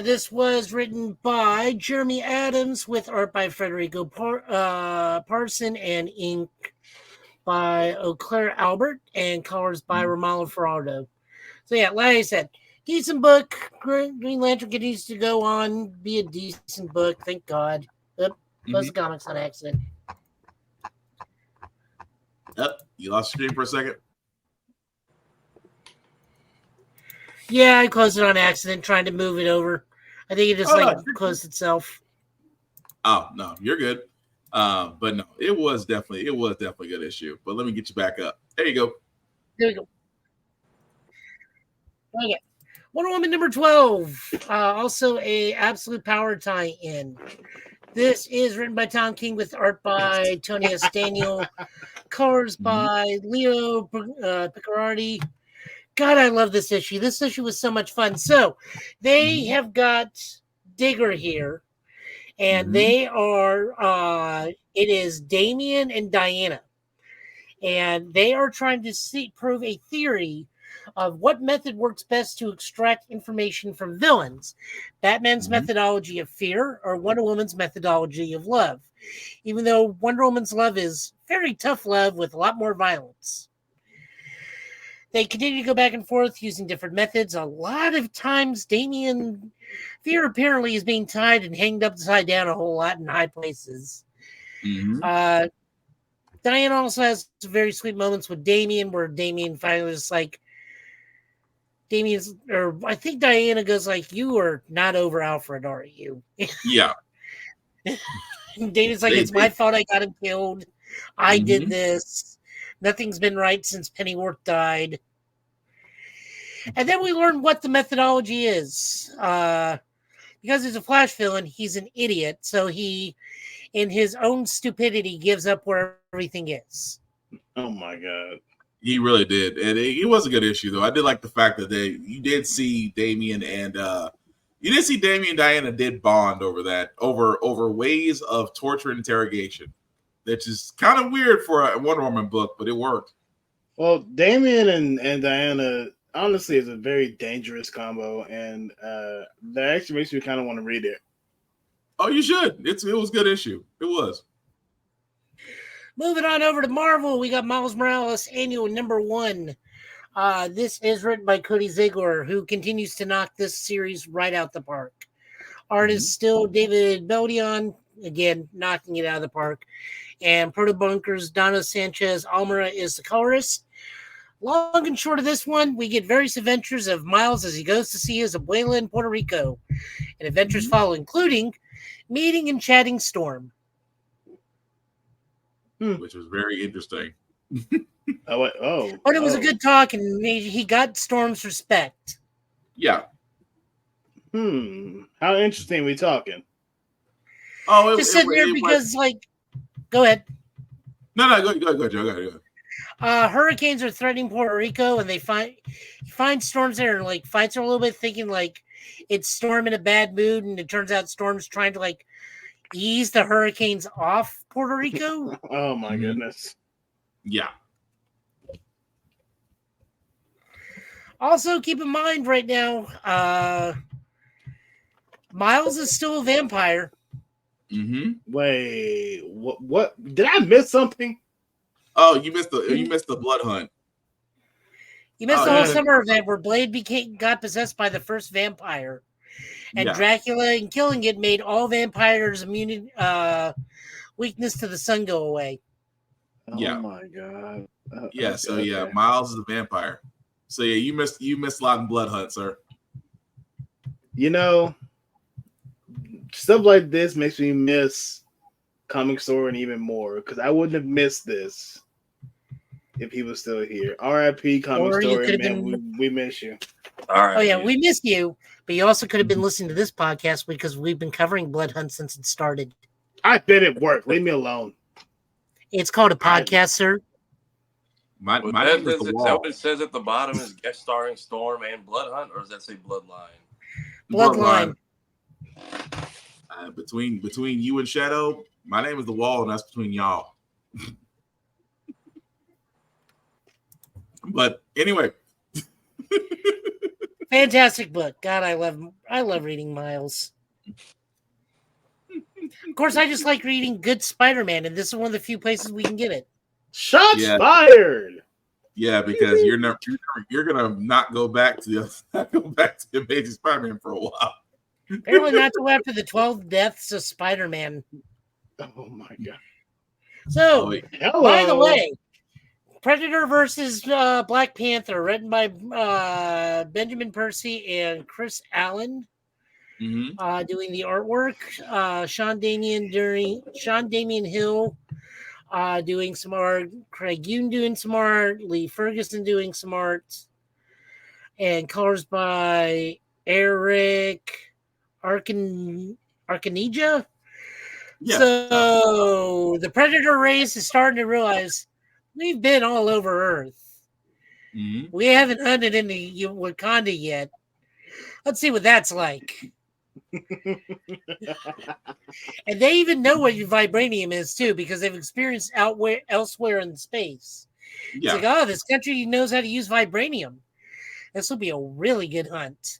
This was written by Jeremy Adams with art by Federico Parson and ink by Auclair Albert and colors by Romano Ferraro. So yeah, like I said, decent book. Green Lantern continues to go on, be a decent book. Thank God. Close the comics on accident. You lost your screen for a second. Yeah, I closed it on accident, trying to move it over. I think it just closed itself. Oh no, you're good. But no, it was definitely a good issue. But let me get you back up. There you go. There we go. Okay. Wonder Woman number 12. Also a absolute power tie-in. This is written by Tom King with art by Tony S. Daniel, colors by Leo Piccardi. God, I love this issue. This issue was so much fun. So they have got Digger here, and they are it is Damien and Diana. And they are trying to prove a theory of what method works best to extract information from villains. Batman's methodology of fear or Wonder Woman's methodology of love. Even though Wonder Woman's love is very tough love with a lot more violence. They continue to go back and forth using different methods. A lot of times, Damien Fear apparently is being tied and hanged upside down a whole lot in high places. Diana also has very sweet moments with Damien, where Damien finally is like, I think Diana goes like, "You are not over Alfred, are you?" Yeah. Damien's like, "It's my fault I got him killed. I did this. Nothing's been right since Pennyworth died." And then we learn what the methodology is. Because he's a Flash villain, he's an idiot. So he, in his own stupidity, gives up where everything is. Oh my God. He really did. And it was a good issue, though. I did like the fact that you did see Damien and Diana did bond over that, over ways of torture and interrogation. Which is kind of weird for a Wonder Woman book, but it worked. Well, Damien and Diana honestly is a very dangerous combo, and that actually makes me kind of want to read it. Oh, you should. It was a good issue. It was. Moving on over to Marvel, we got Miles Morales Annual #1. This is written by Cody Ziegler, who continues to knock this series right out the park. Art is still David Beldion, again, knocking it out of the park. And Proto Bunker's Donna Sanchez Almera is the colorist. Long and short of this one, we get various adventures of Miles as he goes to see his abuela in Puerto Rico. And adventures follow, including meeting and chatting Storm. Which was very interesting. But it was a good talk, and he got Storm's respect. Yeah. How interesting we talking? Oh, just sitting there because, go ahead. No, go ahead, Joe. Go ahead. Hurricanes are threatening Puerto Rico, and he finds Storm's there and fights her a little bit, thinking it's Storm in a bad mood, and it turns out Storm's trying to ease the hurricanes off Puerto Rico. Oh my goodness. Yeah. Also, keep in mind right now, Miles is still a vampire. Wait, what? Did I miss something? Oh, you missed the blood hunt. You missed the whole summer event where Blade got possessed by the first vampire, and Dracula, in killing it, made all vampires' weakness to the sun go away. Oh my God! Miles is a vampire. So yeah, you missed a lot in blood hunt, sir. Stuff like this makes me miss Comic Store and even more, because I wouldn't have missed this if he was still here. R.I.P. Comic Store, man. We miss you. Oh yeah, we miss you, but you also could have been listening to this podcast because we've been covering Blood Hunt since it started. I've been at work. Leave me alone. It's called a podcast, sir. My Is name is that the what Wall. it says at the bottom is guest starring Storm and Blood Hunt, or does that say Bloodline? Bloodline. Between you and Shado, my name is the Wall, and that's between y'all. But anyway, fantastic book. God, I love reading Miles. Of course, I just like reading good Spider-Man, and this is one of the few places we can get it. Shots fired. Yeah, because you're gonna not go back to the Amazing Spider-Man for a while. Apparently not till after the 12 deaths of Spider-Man. Oh my God. So, by the way, Predator versus Black Panther, written by Benjamin Percy and Chris Allen, doing the artwork. Sean Damian Hill doing some art. Craig Yoon doing some art. Lee Ferguson doing some art. And colors by Eric Arcanija. Yeah. So the Predator race is starting to realize we've been all over Earth. Mm-hmm. We haven't hunted in the Wakanda yet. Let's see what that's like. And they even know what vibranium is too, because they've experienced elsewhere in space. Yeah. It's like, oh, this country knows how to use vibranium. This will be a really good hunt.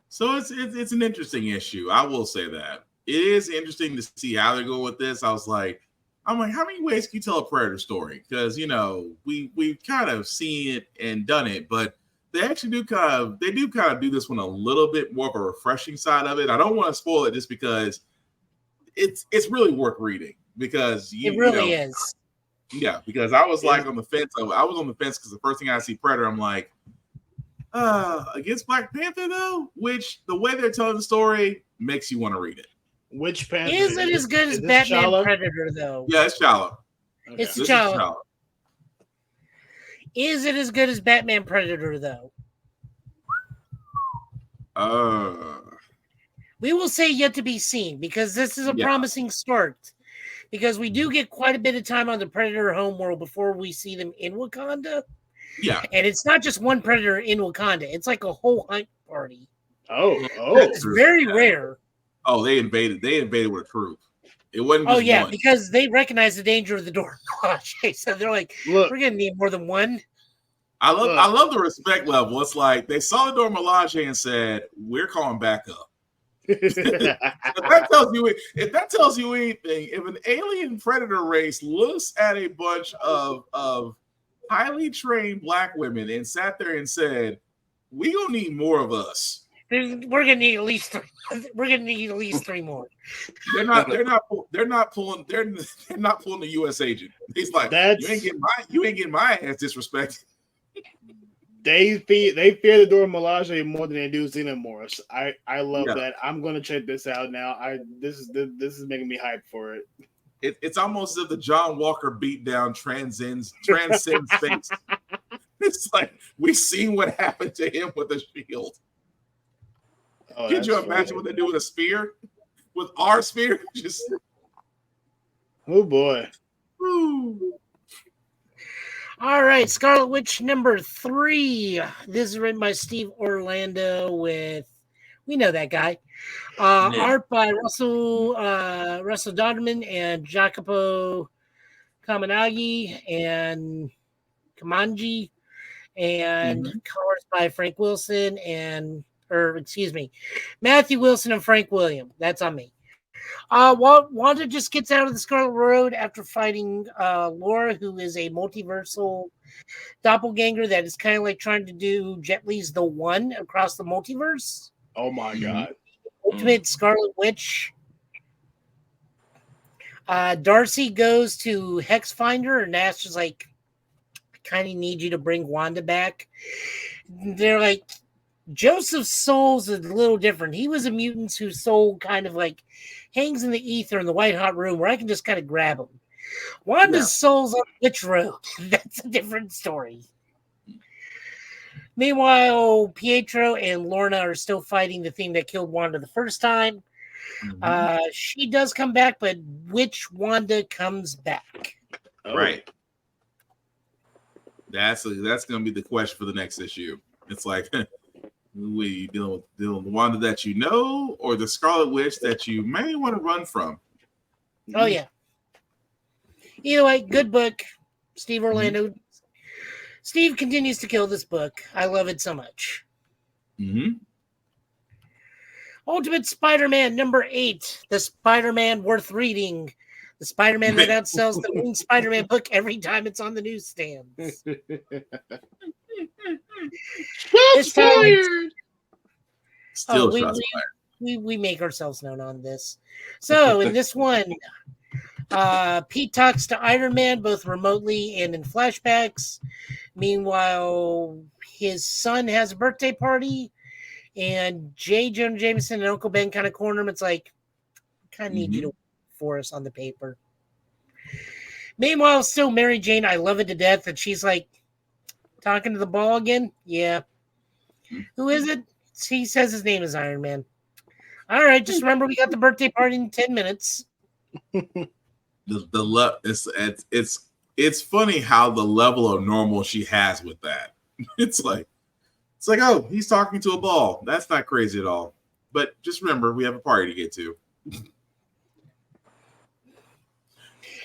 So it's an interesting issue. I will say that it is interesting to see how they're going with this. I'm like, how many ways can you tell a Predator story? Because we've kind of seen it and done it, but they actually do kind of do this one a little bit more of a refreshing side of it. I don't want to spoil it just because it's really worth reading because it really is. Yeah, because I was like on the fence. I was on the fence because the first thing I see Predator, I'm like, against Black Panther though, which the way they're telling the story makes you want to read it. Which Panther? Is it as good as Batman T'Challa? Predator though? Yeah, it's T'Challa. Okay. It's T'Challa. Is it as good as Batman Predator though? We will say yet to be seen because this is a promising start. Because we do get quite a bit of time on the Predator homeworld before we see them in Wakanda. Yeah. And it's not just one Predator in Wakanda. It's like a whole hunt party. Oh. It's very rare. Oh, they invaded with a troop. It wasn't just one. Because they recognize the danger of the Dora Milaje. So they're like, we're going to need more than one. I love the respect level. It's like they saw the Dora Milaje and said, we're calling back up. if that tells you anything, if an alien predator race looks at a bunch of highly trained Black women and sat there and said, "We gonna need more of us," we're gonna need at least 3. We're gonna need at least 3 more. They're not pulling the U.S. agent. He's like, you ain't getting my ass disrespected. They fear the Dora Milaje more than they do Xenomorphs. I love that. I'm gonna check this out now. This is making me hyped for it. It's almost as if the John Walker beatdown transcends space. It's like we've seen what happened to him with a shield. Could you imagine what they do with a spear? With our spear? Just oh boy. Woo. All right, Scarlet Witch number 3. This is written by Steve Orlando we know that guy. Art by Russell Dodderman and Jacopo Kamanagi and Kamanji, and colors by Frank Wilson Matthew Wilson and Frank William. That's on me. Wanda just gets out of the Scarlet Road after fighting Laura, who is a multiversal doppelganger that is kind of like trying to do Jet Li's The One across the multiverse. Oh my god. Ultimate Scarlet Witch. Darcy goes to Hex Finder, and Nash is like, I kind of need you to bring Wanda back. They're like, Joseph's soul's a little different. He was a mutant whose soul kind of like hangs in the ether in the white hot room where I can just kind of grab him. Wanda's soul's on Witch Road. That's a different story. Meanwhile, Pietro and Lorna are still fighting the thing that killed Wanda the first time. She does come back, but which Wanda comes back? Right. That's going to be the question for the next issue. It's like, we dealing with the Wanda that you know, or the Scarlet Witch that you may want to run from. Oh yeah. Either way, good book. Steve Orlando. Steve continues to kill this book. I love it so much. Ultimate Spider-Man number 8. The Spider-Man worth reading. The Spider-Man that outsells the main Spider-Man book every time it's on the newsstands. Shots fired. Still shots fired. We make ourselves known on this. So in this one, Pete talks to Iron Man both remotely and in flashbacks. Meanwhile, his son has a birthday party, and J. Jonah Jameson and Uncle Ben kind of corner him. It's like, I kind of need you to work for us on the paper. Meanwhile, still Mary Jane, I love it to death, and she's like, talking to the ball again? Yeah. Who is it? He says his name is Iron Man. All right, just remember we got the birthday party in 10 minutes. The love, it's it's funny how the level of normal she has with that. It's like, oh, he's talking to a ball. That's not crazy at all. But just remember, we have a party to get to.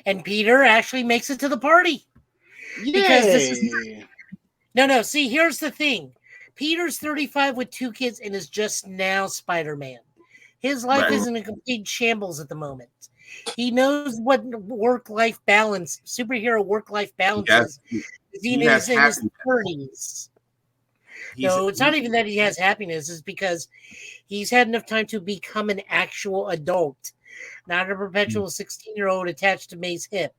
And Peter actually makes it to the party. Because this is no. See, here's the thing. Peter's 35 with 2 kids and is just now Spider-Man. His life is in a complete shambles at the moment. He knows what work-life balance, superhero work-life balance is. He is in his 30s. No, it's not even that he has happiness. It's because he's had enough time to become an actual adult, not a perpetual 16-year-old attached to May's hip.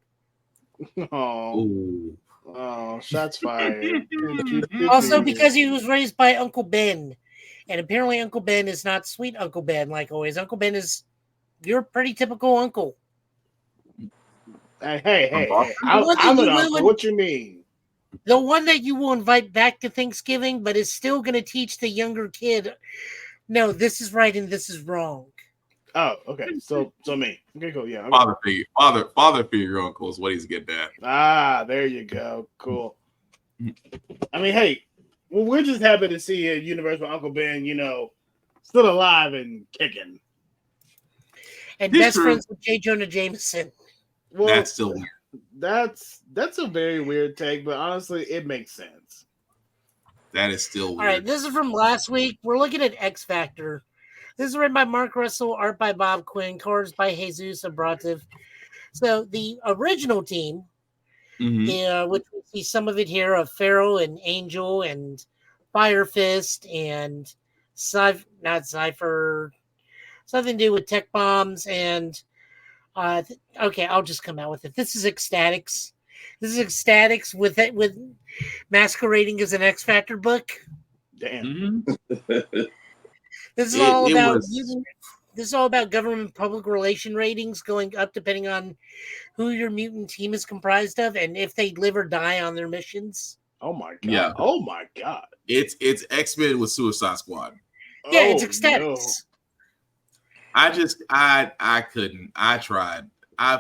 Oh, shots fired. Also, because he was raised by Uncle Ben. And apparently Uncle Ben is not sweet Uncle Ben like always. Uncle Ben is your pretty typical uncle. Hey. I'm an uncle. What you mean? The one that you will invite back to Thanksgiving, but is still going to teach the younger kid, no, this is right and this is wrong. Oh, okay. So me. Okay, cool. Yeah. Okay. Father figure uncle is what he's getting at. Ah, there you go. Cool. I mean, hey, we're just happy to see a universe where Uncle Ben, still alive and kicking. And best friends with J. Jonah Jameson. Well, that's still weird. That's a very weird take, but honestly, it makes sense. That is still weird. All right, this is from last week. We're looking at X Factor. This is written by Mark Russell, art by Bob Quinn, colors by Jesus Abrativ. So the original team, which we see some of it here of Pharaoh and Angel and Fire Fist and not Cypher, something to do with tech bombs and okay, I'll just come out with it. This is Ecstatics. This is Ecstatics with masquerading as an X Factor book. Damn. This is all about this is all about government public relation ratings going up depending on who your mutant team is comprised of and if they live or die on their missions. Oh my god! Yeah. Oh my god! It's X-Men with Suicide Squad. Yeah, it's Ecstatics. No. I couldn't. I tried.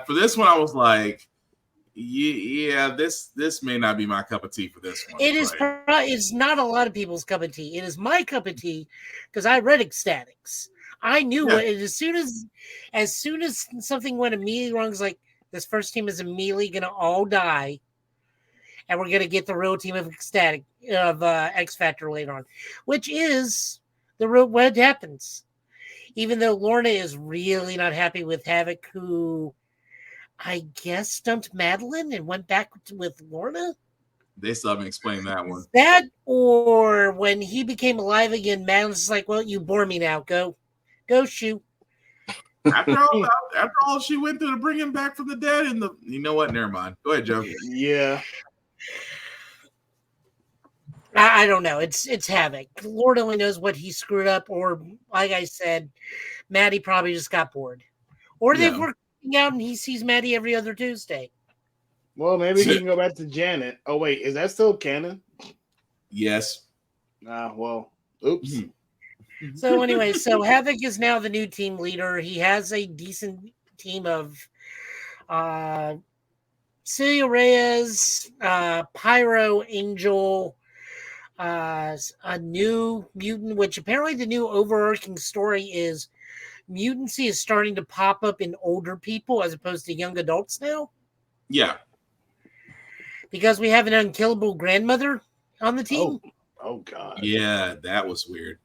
For this one, I was like, yeah, this may not be my cup of tea for this one. It is. It's not a lot of people's cup of tea. It is my cup of tea because I read Ecstatics. I knew what as soon as something went immediately wrong, it's like this first team is immediately going to all die, and we're going to get the real team of X Factor later on, which is the real what happens. Even though Lorna is really not happy with Havoc, who I guess stumped Madeline and went back with Lorna. They still haven't explained that one. That or when he became alive again, Madeline's like, well, you bore me now. Go shoot. After all she went through to bring him back from the dead, and you know what? Never mind. Go ahead, Joe. Yeah. I don't know. It's Havoc. Lord only knows what he screwed up, or like I said, Maddie probably just got bored. Or they've worked out and he sees Maddie every other Tuesday. Well, maybe he can go back to Janet. Oh, wait, is that still canon? Yes. Well, oops. So anyway, Havoc is now the new team leader. He has a decent team of Celia Reyes, Pyro, Angel, a new mutant, which apparently the new overarching story is mutancy is starting to pop up in older people as opposed to young adults now. Yeah. Because we have an unkillable grandmother on the team. Oh God. Yeah, that was weird.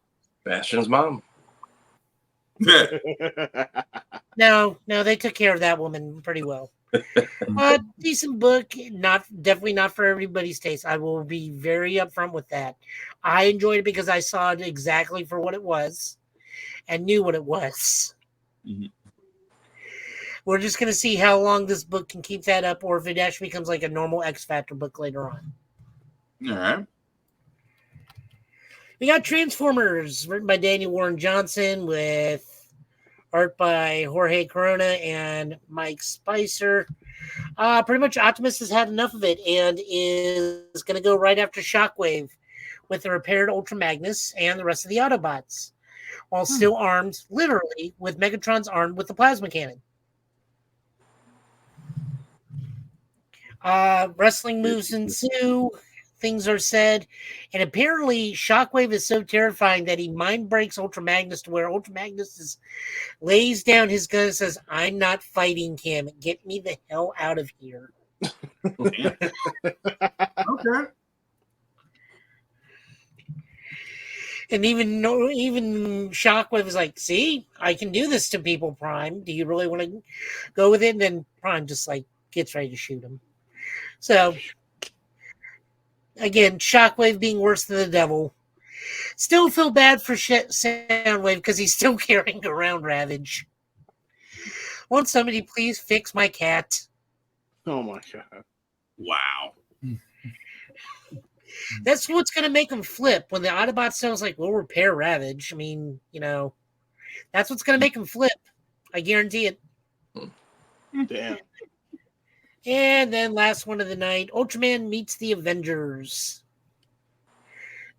Bastion's mom. No, they took care of that woman pretty well. Decent book, definitely not for everybody's taste. I will be very upfront with that. I enjoyed it because I saw it exactly for what it was and knew what it was. Mm-hmm. We're just going to see how long this book can keep that up or if it actually becomes like a normal X Factor book later on. All right. We got Transformers, written by Daniel Warren Johnson with art by Jorge Corona and Mike Spicer. Pretty much Optimus has had enough of it and is going to go right after Shockwave with the repaired Ultra Magnus and the rest of the Autobots, while still armed, literally, with Megatron's armed with the plasma cannon. Wrestling moves ensue. Things are said. And apparently, Shockwave is so terrifying that he mind breaks Ultra Magnus to where Ultra Magnus lays down his gun and says, "I'm not fighting him. Get me the hell out of here." Okay. And even Shockwave is like, "See, I can do this to people, Prime. Do you really want to go with it?" And then Prime just like gets ready to shoot him. So again, Shockwave being worse than the devil. Still feel bad for Soundwave because he's still carrying around Ravage. Won't somebody please fix my cat? Oh my god! Wow. That's what's going to make him flip when the Autobot sounds like, "We'll repair Ravage." I mean, that's what's going to make him flip. I guarantee it. Damn. And then last one of the night, Ultraman meets the Avengers.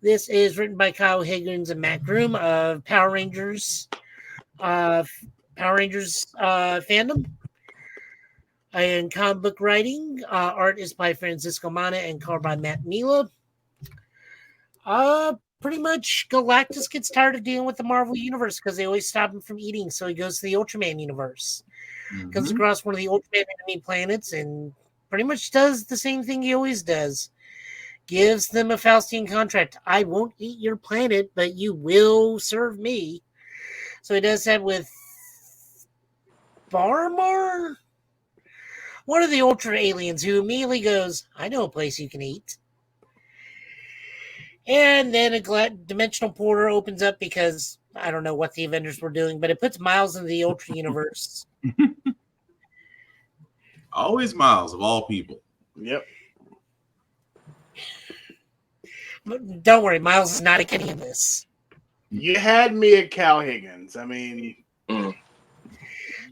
This is written by Kyle Higgins and Matt Groom of Power Rangers fandom. And comic book writing. Art is by Francisco Mana and color by Matt Mila. Pretty much Galactus gets tired of dealing with the Marvel Universe because they always stop him from eating, so he goes to the Ultraman universe. Comes across one of the Ultraman enemy planets and pretty much does the same thing he always does. Gives them a Faustian contract. I won't eat your planet, but you will serve me. So he does that with Barmar, one of the Ultra aliens, who immediately goes, "I know a place you can eat." And then a dimensional portal opens up because I don't know what the Avengers were doing, but it puts Miles into the Ultra universe. Always Miles, of all people. Yep. But don't worry, Miles is not any of this. You had me at Cal Higgins. I mean, you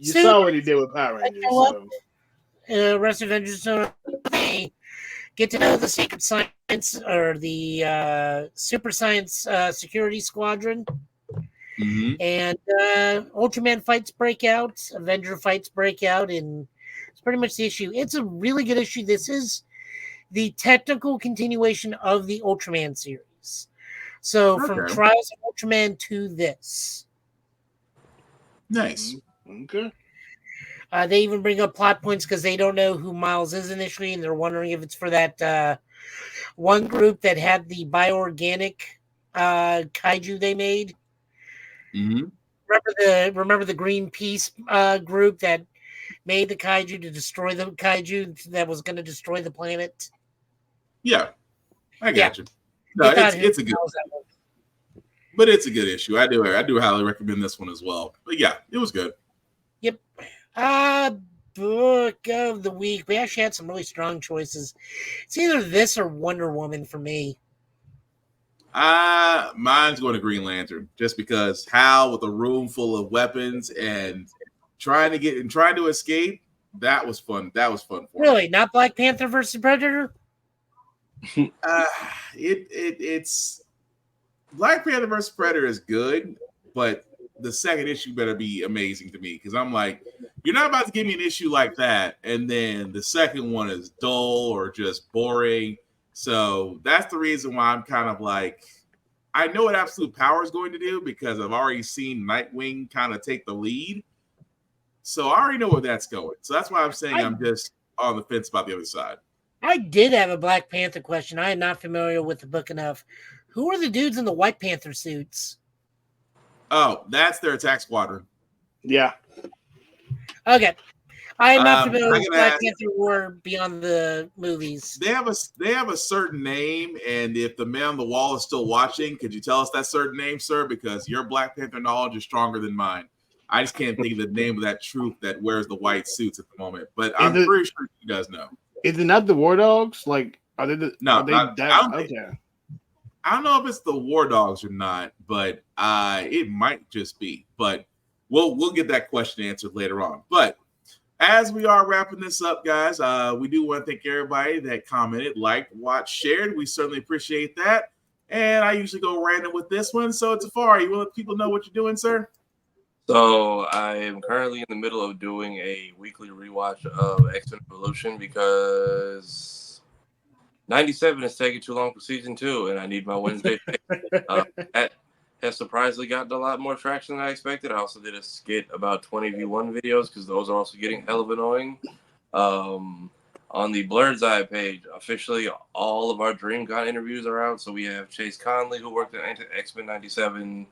saw what he did with Power Rangers. So. Rest of Avengers, they get to know the Secret Science or the Super Science Security Squadron. And Ultraman fights break out, Avenger fights break out, and it's pretty much the issue. It's a really good issue. This is the technical continuation of the Ultraman series. So from Trials of Ultraman to this. Nice. Okay. They even bring up plot points because they don't know who Miles is initially, and they're wondering if it's for that one group that had the bioorganic kaiju they made. Remember the Greenpeace group that made the kaiju to destroy the kaiju that was going to destroy the planet? Yeah, I got you. No, it's a good, but it's a good issue. I do highly recommend this one as well. But yeah, it was good. Yep. Book of the week. We actually had some really strong choices. It's either this or Wonder Woman for me. Mine's going to Green Lantern, just because Hal with a room full of weapons and trying to escape. That was fun. That was fun. Really, not Black Panther versus Predator. It's Black Panther versus Predator is good, but the second issue better be amazing to me, because I'm like, you're not about to give me an issue like that, and then the second one is dull or just boring. So that's the reason why I'm kind of like, I know what Absolute Power is going to do because I've already seen Nightwing kind of take the lead. So I already know where that's going. So that's why I'm saying I'm just on the fence about the other side. I did have a Black Panther question. I am not familiar with the book enough. Who are the dudes in the White Panther suits? Oh, that's their attack squadron. Yeah. Okay. I am not familiar with Black Panther War beyond the movies. They have a certain name, and if the man on the wall is still watching, could you tell us that certain name, sir? Because your Black Panther knowledge is stronger than mine. I just can't think of the name of that troop that wears the white suits at the moment, but I'm pretty sure you guys know. Is it not the War Dogs? Like, are they? No, are they I don't know if it's the War Dogs or not, but it might just be. But we'll get that question answered later on. But as we are wrapping this up, guys, we do want to thank everybody that commented, liked, watched, shared. We certainly appreciate that. And I usually go random with this one. So, Tafari, you want to let people know what you're doing, sir? So I am currently in the middle of doing a weekly rewatch of X-Men Evolution because 97 is taking too long for season 2, and I need my Wednesday fix. That has surprisingly gotten a lot more traction than I expected. I also did a skit about 20v1 videos because those are also getting hell of annoying. On the Blurred's Eye page, officially all of our DreamCon interviews are out. So we have Chase Conley, who worked at X-Men 97.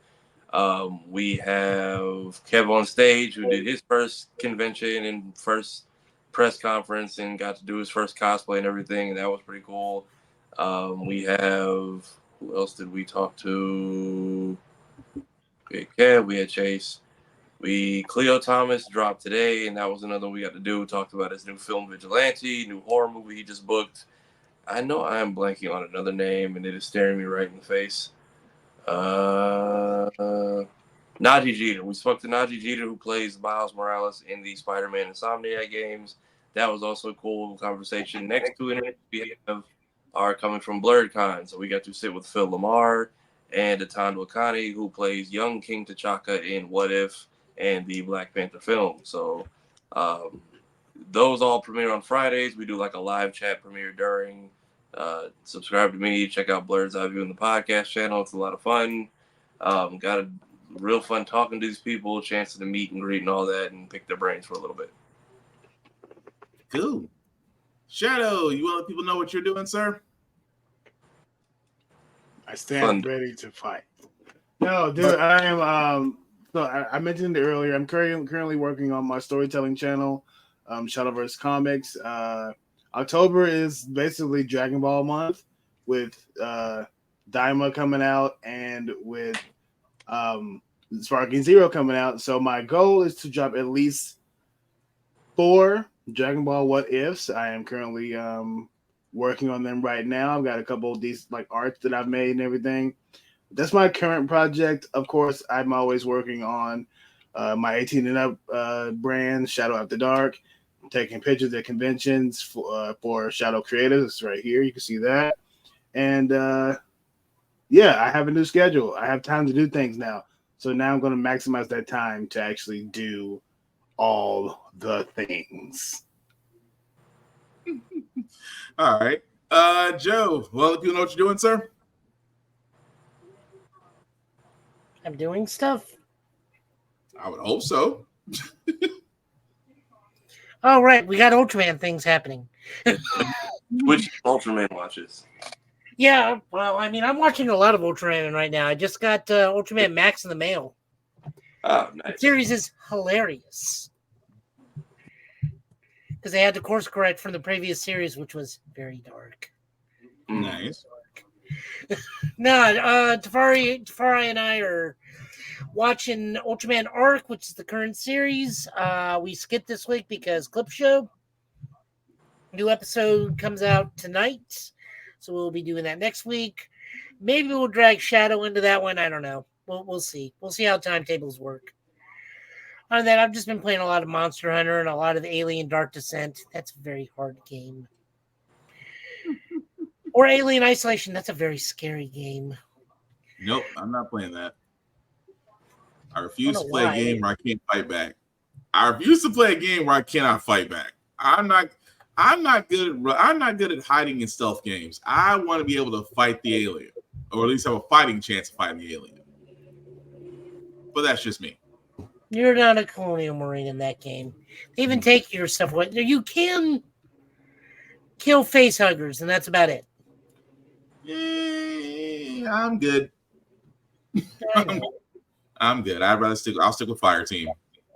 We have Kev on Stage, who did his first convention and first press conference and got to do his first cosplay and everything, and that was pretty cool. We have, who else did we talk to? Okay, Kev, we had Chase. Cleo Thomas dropped today, and that was another one we got to do. Talked about his new film Vigilante, new horror movie he just booked. I know I am blanking on another name, and it is staring me right in the face. Najee Jeter. We spoke to Najee Jeter, who plays Miles Morales in the Spider-Man Insomniac games. That was also a cool conversation. Next two interviews we have are coming from BlurredCon. So we got to sit with Phil Lamar and Atan Wakani, who plays young King T'Chaka in What If and the Black Panther film. So those all premiere on Fridays. We do like a live chat premiere during. Subscribe to me. Check out Blurred's Eye View in the podcast channel. It's a lot of fun. Got a real fun talking to these people, chance to meet and greet and all that, and pick their brains for a little bit. Cool. Shadow, you want to let people know what you're doing, sir? I stand ready to fight. No, dude, I am. So I mentioned it earlier. I'm currently working on my storytelling channel, Shadowverse Comics. October is basically Dragon Ball month with Daima coming out and with Sparking Zero coming out. So my goal is to drop at least 4 Dragon Ball What Ifs. I am currently working on them right now. I've got a couple of these like arts that I've made and everything. That's my current project. Of course, I'm always working on my 18 and up brand, Shadow After Dark. I'm taking pictures at conventions for Shadow creators. It's right here. You can see that. And yeah, I have a new schedule. I have time to do things now. So now I'm going to maximize that time to actually do all the things. All right. Joe, well, if you know what you're doing, sir? I'm doing stuff. I would hope so. Oh, right. We got Ultraman things happening. Which Ultraman watches? Yeah, well, I mean, I'm watching a lot of Ultraman right now. I just got Ultraman Max in the mail. Oh, nice. The series is hilarious. Because they had to course correct from the previous series, which was very dark. Nice. No, Tafari and I are watching Ultraman Arc, which is the current series. We skipped this week because Clip Show. New episode comes out tonight. So we'll be doing that next week. Maybe we'll drag Shadow into that one. I don't know. We'll see. We'll see how timetables work. Other than that, I've just been playing a lot of Monster Hunter and a lot of Alien Dark Descent. That's a very hard game. Or Alien Isolation. That's a very scary game. Nope, I'm not playing that. I refuse to play a game where I can't fight back. I refuse to play a game where I cannot fight back. I'm not good at hiding in stealth games. I want to be able to fight the alien, or at least have a fighting chance of fighting the alien. But that's just me. You're not a Colonial Marine in that game. They even take your stuff away. You can kill face huggers, and that's about it. I'm good. I'm good. I'll stick with Fire Team.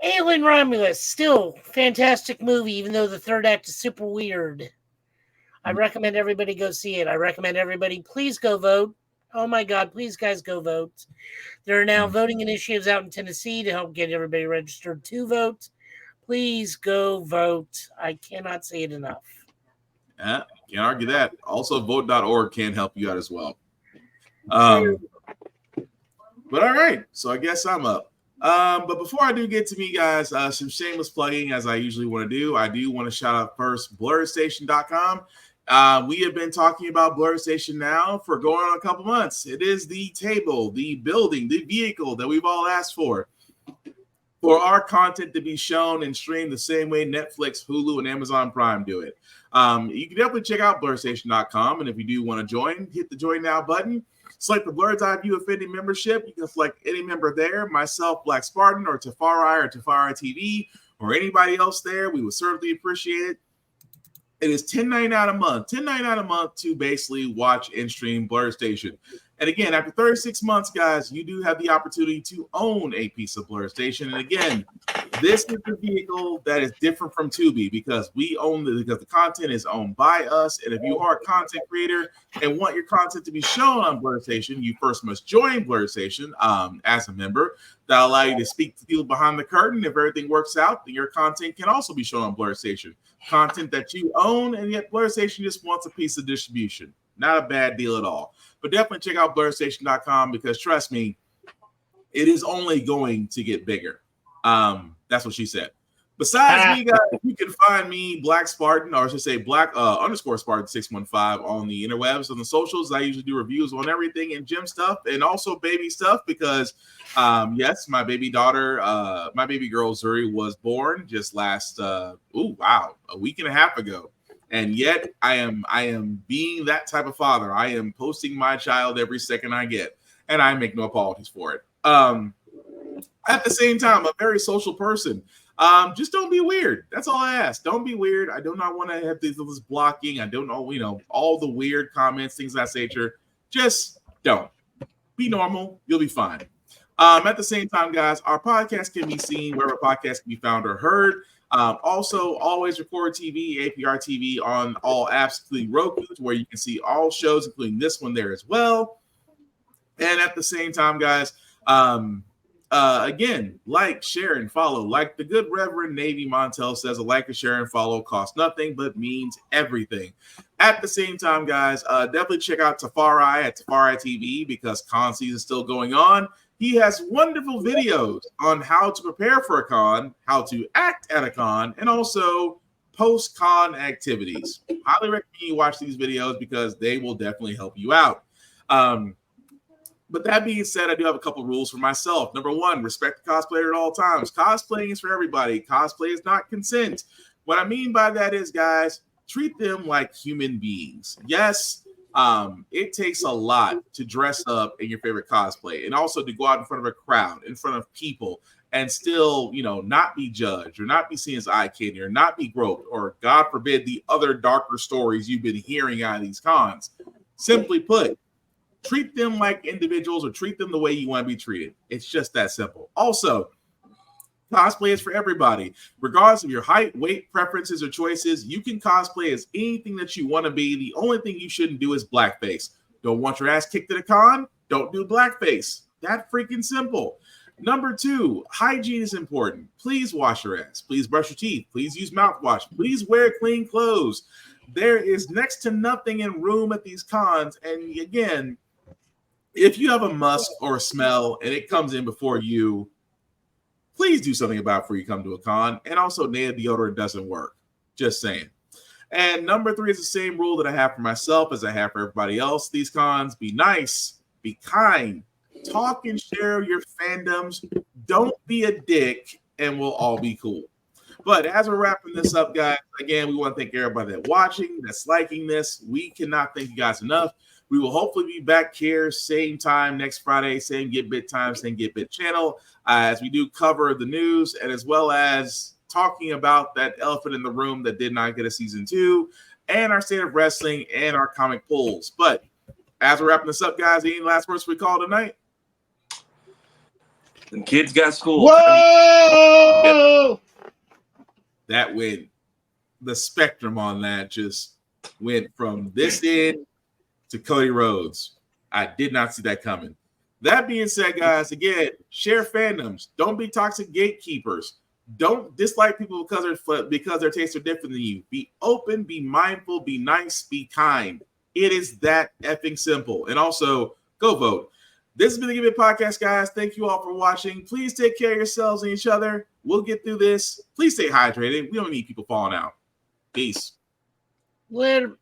Alien Romulus, still fantastic movie, even though the third act is super weird. I recommend everybody go see it. I recommend everybody please go vote. Oh my God, please guys go vote. There are now voting initiatives out in Tennessee to help get everybody registered to vote. Please go vote. I cannot say it enough. Yeah, can't argue that. Also, vote.org can help you out as well. But all right, so I guess I'm up. But before I do get to me, guys, some shameless plugging, as I usually want to do. I do want to shout out first blurredstation.com. We have been talking about Blurred Station now for going on a couple months. It is the table, the building, the vehicle that we've all asked for. for our content to be shown and streamed the same way Netflix, Hulu, and Amazon Prime do it. You can definitely check out blurstation.com, and if you do want to join, hit the join now button. Select the Blurred's Eye View Affinity membership. You can select any member there, myself, Black Spartan, or Tafari TV, or anybody else there. We would certainly appreciate it. It is $10.99 a month. $10.99 a month to basically watch and stream Blurred Station. And again, after 36 months, guys, you do have the opportunity to own a piece of Blurred Station. And again, this is the vehicle that is different from Tubi because because the content is owned by us. And if you are a content creator and want your content to be shown on Blurred Station, you first must join Blurred Station as a member. That'll allow you to speak to people behind the curtain. If everything works out, then your content can also be shown on Blurred Station. Content that you own, and yet Blurred Station just wants a piece of distribution. Not a bad deal at all. But definitely check out blurstation.com because trust me, it is only going to get bigger. That's what she said. Besides me, guys, you can find me, Black Spartan, or I should say Black _ Spartan 615 on the interwebs, on the socials. I usually do reviews on everything and gym stuff and also baby stuff because, yes, my baby daughter, my baby girl Zuri was born just last, a week and a half ago. And yet I am being that type of father. I am posting my child every second I get, and I make no apologies for it. At the same time, I'm a very social person. Just don't be weird. That's all I ask. Don't be weird. I do not want to have this blocking. I don't know, all the weird comments, things of that nature. Just don't. Be normal. You'll be fine. At the same time, guys, our podcast can be seen wherever podcasts can be found or heard. Also, always record TV, APR TV on all apps, including Roku, where you can see all shows, including this one there as well. And at the same time, guys, again, like, share, and follow. Like the good Reverend Navy Montel says, a like, a share, and follow costs nothing, but means everything. At the same time, guys, definitely check out Tafari at Tafari TV because con season is still going on. He has wonderful videos on how to prepare for a con, how to act at a con, and also post-con activities. Highly recommend you watch these videos because they will definitely help you out. But that being said, I do have a couple rules for myself. Number one, respect the cosplayer at all times. Cosplaying is for everybody. Cosplay is not consent. What I mean by that is, guys, treat them like human beings. Yes, it takes a lot to dress up in your favorite cosplay and also to go out in front of a crowd, in front of people, and still, not be judged or not be seen as eye candy or not be groped or, God forbid, the other darker stories you've been hearing out of these cons. Simply put, treat them like individuals or treat them the way you want to be treated. It's just that simple. Also, cosplay is for everybody. Regardless of your height, weight, preferences, or choices, you can cosplay as anything that you want to be. The only thing you shouldn't do is blackface. Don't want your ass kicked at a con? Don't do blackface. That freaking simple. Number two, hygiene is important. Please wash your ass. Please brush your teeth. Please use mouthwash. Please wear clean clothes. There is next to nothing in room at these cons. And again, if you have a musk or a smell and it comes in before you, please do something about it before you come to a con. And also, native deodorant doesn't work. Just saying. And number three is the same rule that I have for myself as I have for everybody else. These cons, be nice, be kind, talk and share your fandoms. Don't be a dick, and we'll all be cool. But as we're wrapping this up, guys, again, we want to thank everybody that's watching, that's liking this. We cannot thank you guys enough. We will hopefully be back here same time next Friday, same Get Bit time, same Get Bit channel, as we do cover the news and as well as talking about that elephant in the room that did not get a season 2 and our state of wrestling and our comic pulls. But as we're wrapping this up, guys, any last words we call tonight? The kids got school. Whoa! That went, the spectrum on that just went from this end to Cody Rhodes. I did not see that coming. That being said, guys, again, share fandoms. Don't be toxic gatekeepers. Don't dislike people because their tastes are different than you. Be open, be mindful, be nice, be kind. It is that effing simple. And also, go vote. This has been the Give It Podcast, guys. Thank you all for watching. Please take care of yourselves and each other. We'll get through this. Please stay hydrated. We don't need people falling out. Peace. Later.